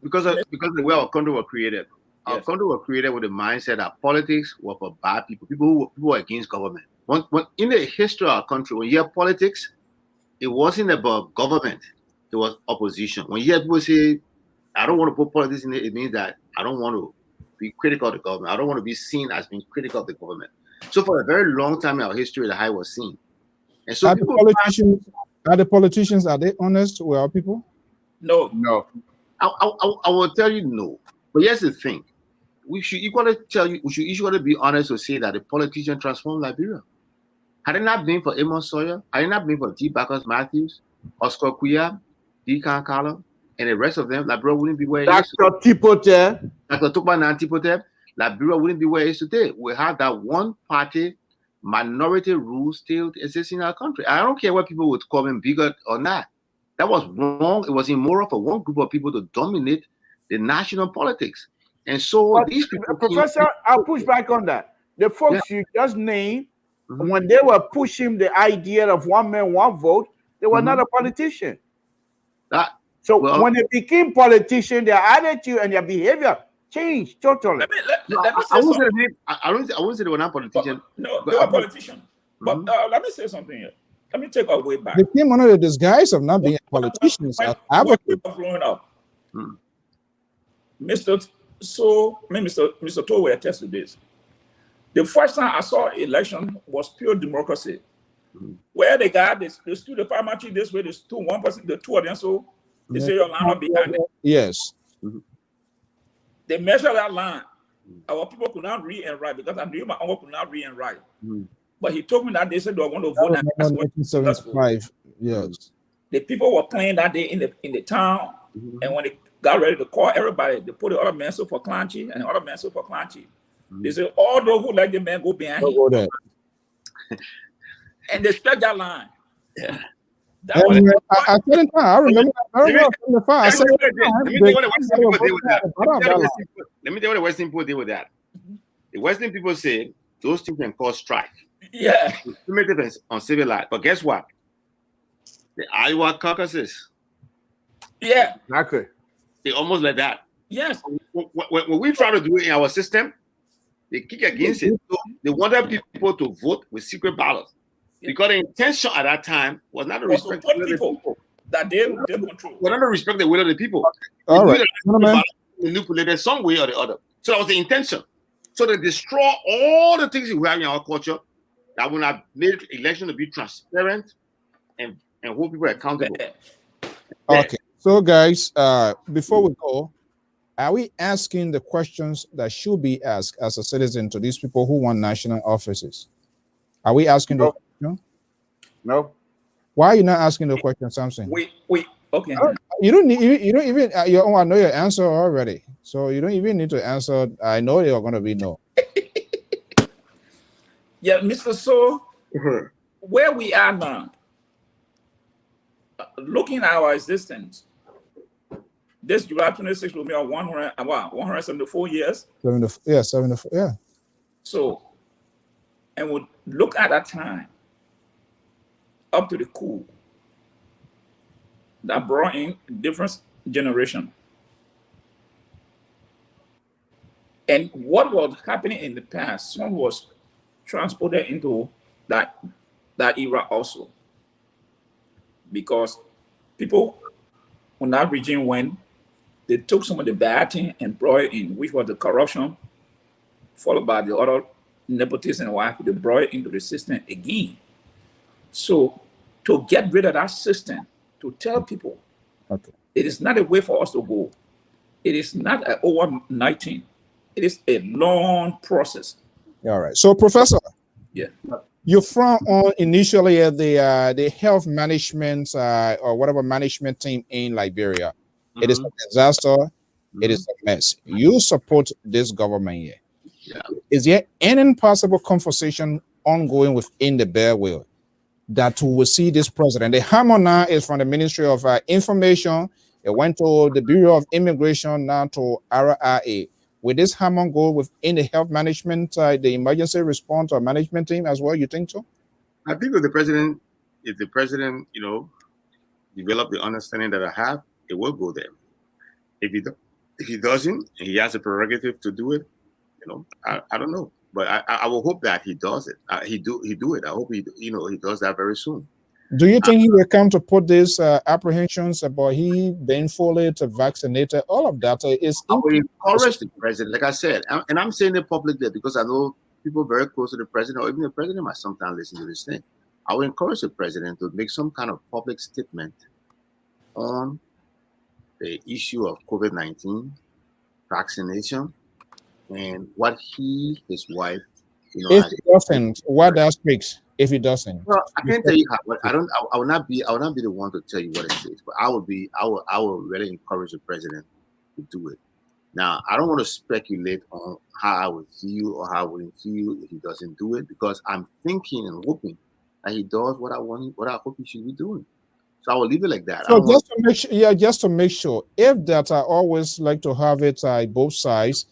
Because the way our country was created. Our country was created with the mindset that politics were for bad people, people who were against government. When in the history of our country, when you hear politics, it wasn't about government, it was opposition. When you hear people say, I don't want to put politics in it means that I don't want to be critical of the government. I don't want to be seen as being critical of the government. So for a very long time in our history, the high was seen. And so Are the politicians, are they honest with our people? No. I will tell you no. But here's the thing. We should equally be honest to say that the politician transformed Liberia. Had it not been for Amos Sawyer, had it not been for G. Bacchus Matthews, Oscar Kuya, D. Kankala, and the rest of them, Liberia wouldn't be where it is. Dr. Tipote. Dr. Tukman Tipote, Liberia wouldn't be where it is today. We have that one-party minority rule still existing in our country. I don't care what people would call them bigot or not. That was wrong. It was immoral for one group of people to dominate the national politics. And so these people... Professor, I'll push back on that. The folks you just named, when they were pushing the idea of one man, one vote, they were not a politician. When they became politicians, their attitude and their behavior changed totally. I won't say they were not politicians. No, they were politicians. But let me say something here. Let me take our way back. They came under the disguise of not being politicians. Growing up, Mr. Towe will attest to this. The first time I saw election was pure democracy, where they got this, they stood the parliamentary this way, they stood one person, the two of them, so they say your line up behind it. Yes. They measured that line. Our people could not read and write because I knew my uncle could not read and write. But he told me that they said, do I want to vote? 1975. Yes. The people were playing that day in the town, and when they got ready to call everybody, they put the other man so for Clancy and the other man so for Clancy. They said, all those who like the man go behind him. Go there. And they struck that line. Yeah. I remember very well from the far. Let me tell you what the Western people did with that. The Western people say those things can cause strife. Yeah. Primitive on civil life. But guess what? The Iowa caucuses. Yeah. Exactly. They almost like that. Yes. When we try to do it in our system, they kick against it. So they wanted people to vote with secret ballots. Because the intention at that time was not to respect the people that they control. Not to respect the will of the people. All right. Manipulated some way or the other. So that was the intention. So they destroy all the things we have in our culture that would have made election to be transparent and hold people accountable. Okay. So guys, before we go, are we asking the questions that should be asked as a citizen to these people who want national offices? Are we asking the question? No. Why are you not asking the question, Samson? Okay. You don't need. You don't even. I know your answer already, so you don't even need to answer. I know you're going to be no. Yeah, Mr. So, where we are now, looking at our existence, this July 26 will be on 174 years. 74. Yeah. So, and we look at that time up to the coup that brought in different generation. And what was happening in the past, some was transported into that era also. Because people, when that regime went, they took some of the bad thing and brought it in, which was the corruption, followed by the other nepotism and what they brought it into the system again. So to get rid of that system, to tell people, it is not a way for us to go. It is not an overnight thing. It is a long process. All right. So, Professor, yeah, you're from on initially at the health management or whatever management team in Liberia. It is a disaster. It is a mess. You support this government here. Yeah. Is there any possible conversation ongoing within the Bear Will that we will see this president? The hammer now is from the Ministry of Information. It went to the Bureau of Immigration, now to RRA. Will this hammer go within the health management, the emergency response or management team as well? You think so? I think if the president, you know, develop the understanding that I have, it will go there. If he doesn't, and he has a prerogative to do it, you know, I don't know, but I will hope that he does it. He do it. I hope he does that very soon. Do you think he will come to put these apprehensions about he being fully vaccinated? All of that is. I will encourage the president, like I said, and I'm saying it publicly because I know people very close to the president, or even the president might sometimes listen to this thing. I will encourage the president to make some kind of public statement on the issue of COVID-19 vaccination and what his wife, if he doesn't, what that speaks. If he doesn't, well, I can't tell you how. I will not be the one to tell you what it is. But I will really encourage the president to do it. Now, I don't want to speculate on how I would feel or how I wouldn't feel if he doesn't do it, because I'm thinking and hoping that he does what I hope he should be doing. So I will leave it like that. So just to make sure, if that I always like to have it both sides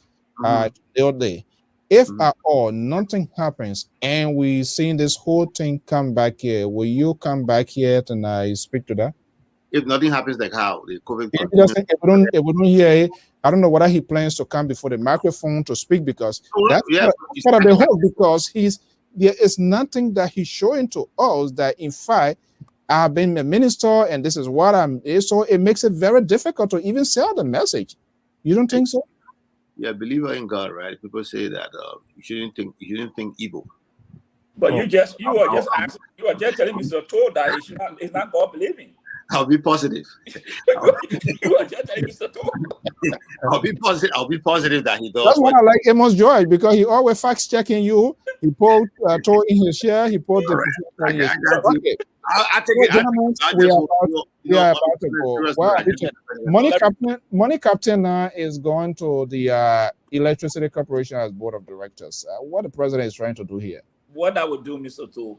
all day. If at all nothing happens and we see this whole thing come back here, will you come back here and speak to that? If nothing happens, like how the COVID. If we don't hear it, I don't know whether he plans to come before the microphone to speak, because that's part of the whole. Because there is nothing that he's showing to us that in fact I've been a minister and this is what I'm. So it makes it very difficult to even sell the message. You don't think so? Yeah, believer in God, right? People say that you shouldn't think evil. But you are just telling Mr. Toll that it's not God believing. I'll be positive. You are just telling Mr. Toll. I'll be positive that he does. That's why I like Amos George, because he always fact checking you. He put Toll in his share. He put the. I take it. We are about to go. Well, Money Captain now is going to the Electricity Corporation as board of directors. What the president is trying to do here? What I would do, Mr. Toll.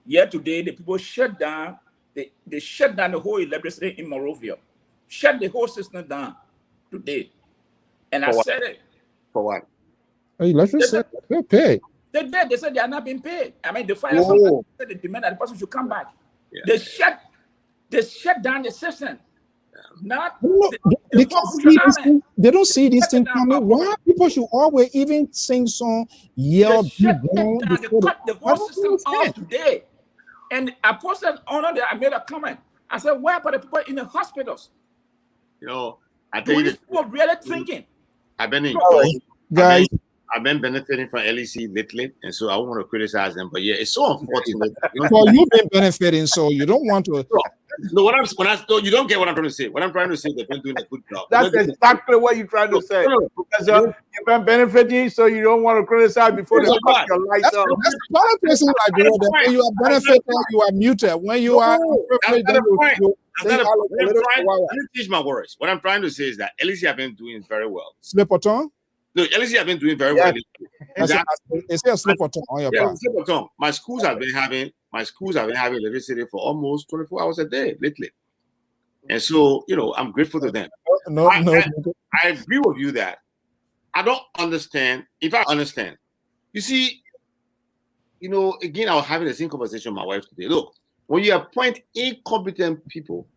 Yet today, the people shut down. They shut down the whole electricity in Monrovia. Shut the whole system down today. And I said it. For what? Electricity, they're paid. They said they are not being paid. I mean, they fired somebody. They demand that the person should come back. Yeah. They shut down the system. Not they don't see this thing coming. Why people should always even sing song, yell, they cut the whole system off today. And I posted on there, I made a comment. I said, where are the people in the hospitals? You know, I think people really thinking. I've been benefiting from LEC lately, and so I want to criticize them. But yeah, it's so unfortunate. Well, you've been benefiting, so you don't want to. No, no, you don't get what I'm trying to say. What I'm trying to say, they've been doing a good job. That's exactly what you're trying to say. Because you've been benefiting, so you don't want to criticize before they cut your lights off. That's part of this, like, when you are benefiting, you are muted. When you are Let me teach my words. What I'm trying to say is that LEC have been doing very well. Slip or tongue? No, LEC have been doing very well. It's a slip or tongue on your part. Slip or tongue. My schools have been having electricity for almost 24 hours a day lately. And so, I'm grateful to them. I agree with you that I don't understand. If I understand, you see, again, I was having the same conversation with my wife today. Look, when you appoint incompetent people,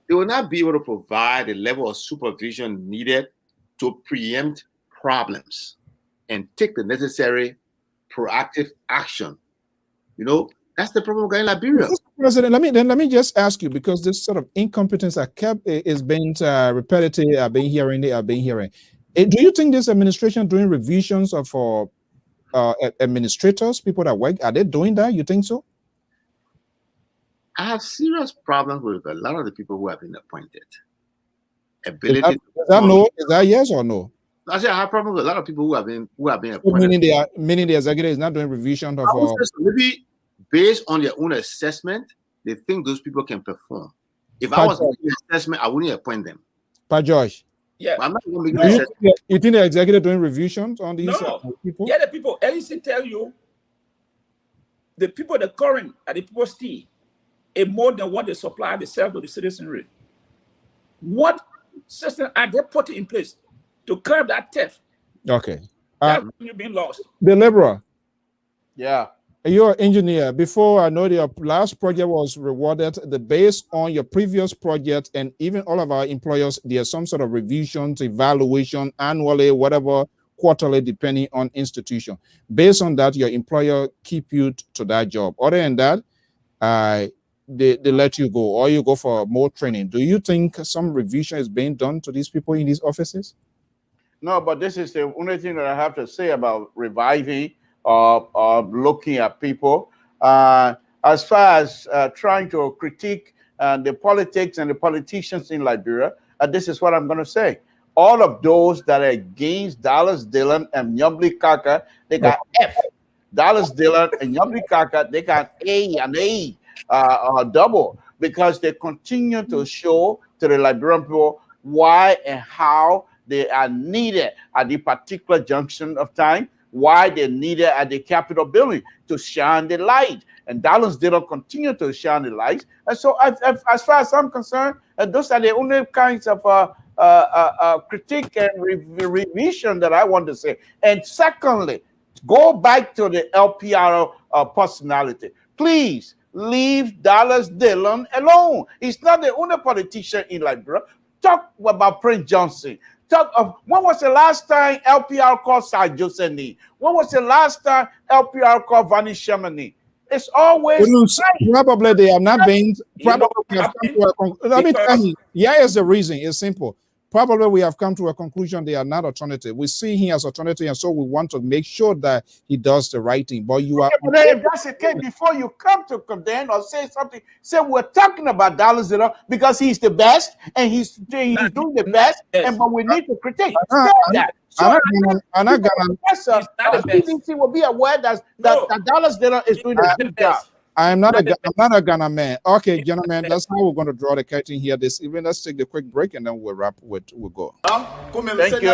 they will not be able to provide the level of supervision needed to preempt problems and take the necessary proactive action. That's the problem in Liberia. President, let me just ask you, because this sort of incompetence is being repetitive. I've been hearing. Do you think this administration doing revisions for administrators, people that work? Are they doing that? You think so? I have serious problems with a lot of the people who have been appointed. Is that yes or no? I say I have problems with a lot of people who have been appointed. Meaning the executive is not doing revision of. Maybe based on their own assessment, they think those people can perform. If I was making an assessment, I wouldn't appoint them. Pa Josh. Yeah. I'm not going to make an assessment. You think the executive doing revisions on these people? Yeah, the people. LEC tell you the people the current are the people steal more than what they supply themselves to the citizenry. What system are they putting in place to curb that theft? Okay. That revenue being lost. The Liberal. Yeah. You're an engineer. Before, I know your last project was rewarded. Based on your previous project, and even all of our employers, there's some sort of revisions, evaluation, annually, whatever, quarterly, depending on institution. Based on that, your employer keep you to that job. Other than that, they let you go, or you go for more training. Do you think some revision is being done to these people in these offices? No, but this is the only thing that I have to say about reviving or looking at people. As far as trying to critique the politics and the politicians in Liberia, this is what I'm going to say. All of those that are against Dallas Dillon and Nyambli Kaka, they got F. Dallas Dillon and Nyambli Kaka, they got A and A. Double, because they continue to show to the Liberian people why and how they are needed at the particular junction of time, why they're needed at the Capitol building to shine the light. And Dallas didn't continue to shine the light. And so as far as I'm concerned, those are the only kinds of critique and revision that I want to say. And secondly, go back to the LPR personality. Please, leave Dallas Dillon alone. He's not the only politician in Liberia. Talk about Prince Johnson. Talk of when was the last time LPR called Sir Joseph? When was the last time LPR called Vani Shamani? It's always probably they have not been. Probably we have come to let me tell you. Yeah, is the reason. It's simple. Probably we have come to a conclusion they are not alternative. We see him as alternative, and so we want to make sure that he does the right thing. But you are. But if that's the case, before you come to condemn or say something, say we're talking about Dallas Dillon because he's the best and he's doing the best, but we need to critique. That. So I'm not gonna. CDC will be aware that Dallas Dillon is doing a good job. I'm not a Ghana man. Okay, gentlemen, that's how we're going to draw the curtain here this evening. Let's take the quick break and then we'll wrap. We'll go. Thank you.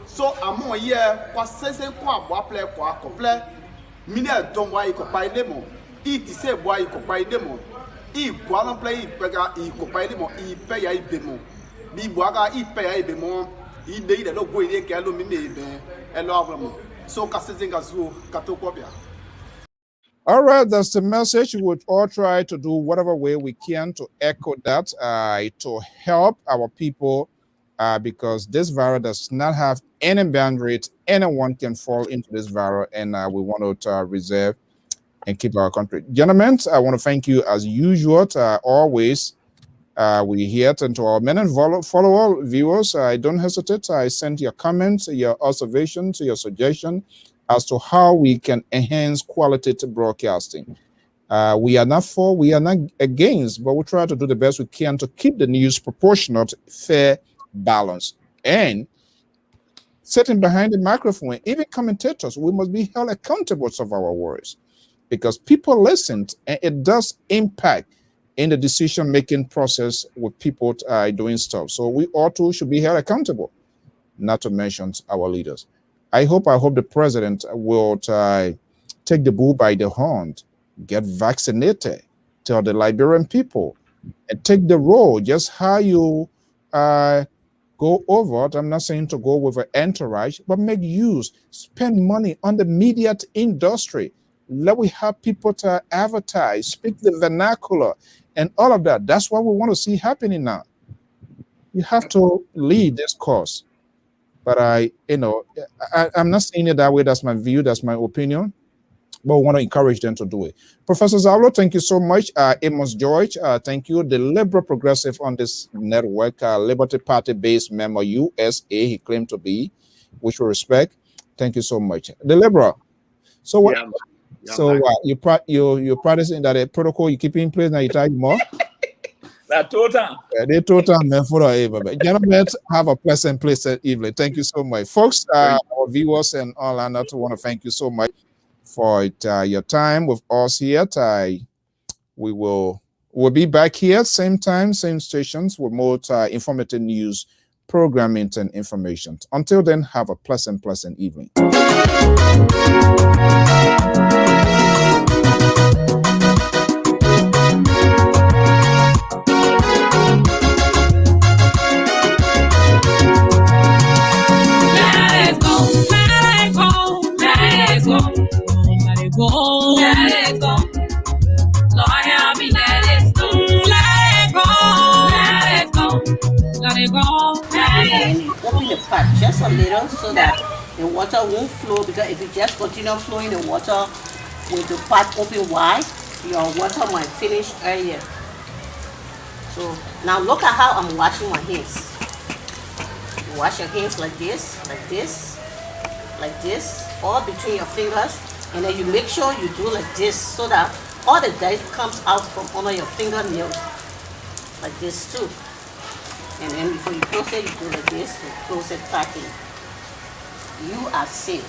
So I'm here kwa sese kwa waple kwa komple mine don wa iko pa idemo I ti se bwa iko pa idemo I bwa lan play pega iko pa idemo I pe ya idemo bi bwa ga I pe ya idemo I de ide lo go ile ke lo mine be e lo avamo so ka sese ga zu ka to ko bia. All right, that's the message. We would all try to do whatever way we can to echo that, to help our people, because this virus does not have any boundaries. Anyone can fall into this virus, and we want to reserve and keep our country. Gentlemen, I want to thank you as usual. Always, we here and to our men and follower viewers. Don't hesitate. I send your comments, your observations, your suggestions as to how we can enhance qualitative broadcasting. We are not for, we are not against, but we try to do the best we can to keep the news proportionate, fair, balanced, and sitting behind the microphone, even commentators, we must be held accountable of our words, because people listen and it does impact in the decision-making process with people doing stuff. So we all too should be held accountable, not to mention our leaders. I hope the president will take the bull by the horn, get vaccinated, tell the Liberian people, and take the role just how you go over it. I'm not saying to go with an entourage, but make use, spend money on the media industry. Let we have people to advertise, speak the vernacular, and all of that. That's what we want to see happening now. You have to lead this course. But I'm not saying it that way. That's my view. That's my opinion. But we want to encourage them to do it. Professor Zablo, thank you so much. Amos George, thank you. The liberal progressive on this network, Liberty Party-based member, USA, he claimed to be, which we respect. Thank you so much. The liberal. So what? You're practicing that protocol you keep in place now. You try more. That total. They total man for gentlemen, have a pleasant evening. Thank you so much, folks. Our viewers and all, I want to thank you so much for your time with us here. We'll be back here same time, same stations with more informative news, programming, and information. Until then, have a pleasant evening. Go, let it go. Lord, help me, let it go. Let it go, let it go. Let it go. And you open the pipe just a little so that the water won't flow, because if you just continue flowing the water with the pipe open wide, your water might finish earlier. So now look at how I'm washing my hands. You wash your hands like this, all between your fingers. And then you make sure you do like this so that all the dirt comes out from under your fingernails. Like this too. And then before you close it, you do like this and close it tightly. You are safe.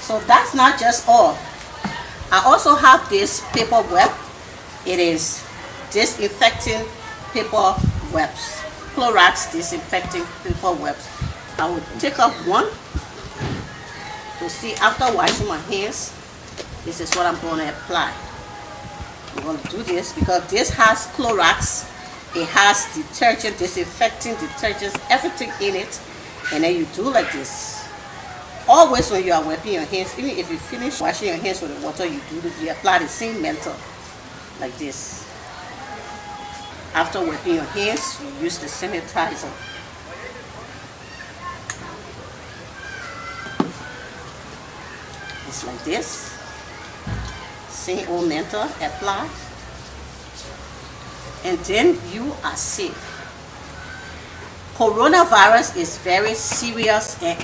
So that's not just all. I also have this paper web. It is disinfecting paper webs. Clorox disinfecting paper webs. I will take up one. To see, after washing my hands, this is what I'm going to apply. I'm going to do this because this has Clorox, it has detergent, disinfecting detergents, everything in it, and then you do like this. Always when you are wiping your hands, even if you finish washing your hands with the water, you apply the same menthol like this. After wiping your hands, you use the sanitizer. Like this, same old menthol apply, and then you are safe. Coronavirus is very serious and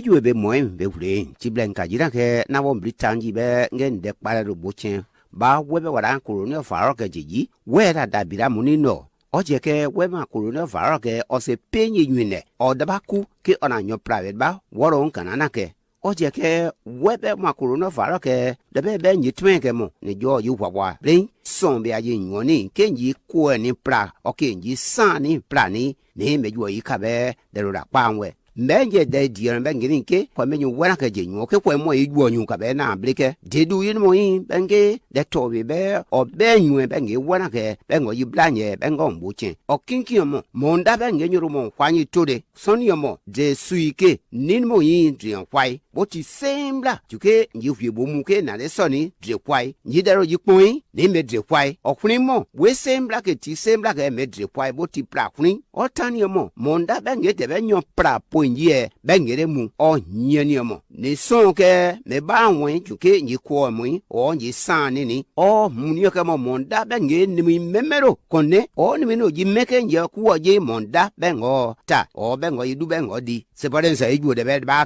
you be moim be hure chiblenka jira ke na won britanji be ngen de pare ro bochen ba webe wara corona virus ke jiji we da dabira munino oje ke we ma corona virus ke o se penye nyune o dabaku ke ona nyo private ba woron kanana ke oje ke webe ma coronavirus ke de be nyi twen ke mo ni jo yu wa blin son be aye nyoni ke nyi ko ni pra o ke nyi san ni pra ni me jo yi ka be de ro da pa nwe Menje de diyan ben ginin ke kwa menyu wana ka je nyo ke kwa mo yi gwo nyu ka be na blike de du yin mo yin ben ge de to be o ben nyu ben ge wana ke ben go yi blanye ben go mbu chen o kinki mo mo nda ben ge nyuru mo kwa ni to de son yo mo de sui ke nin mo yin drian kwai bo ti sembla juke nyi fie bo mu ke na de soni dre kwai nyi de ro yi pon ni me dre kwai o kuni mo we sembla ke ti sembla ke me dre kwai bo ti pra kuni o tan yo mo nda ben ge de ben nyo pra po ye bengere mu o nyeni mo ni son ke me ba won juke nyi ko mu o nyi san ni o munio ke mo monda benge ni mi memero konne o ni no ji meke nje ku o je monda bengo ta o bengo yidu bengo di se pare nsa igu de ba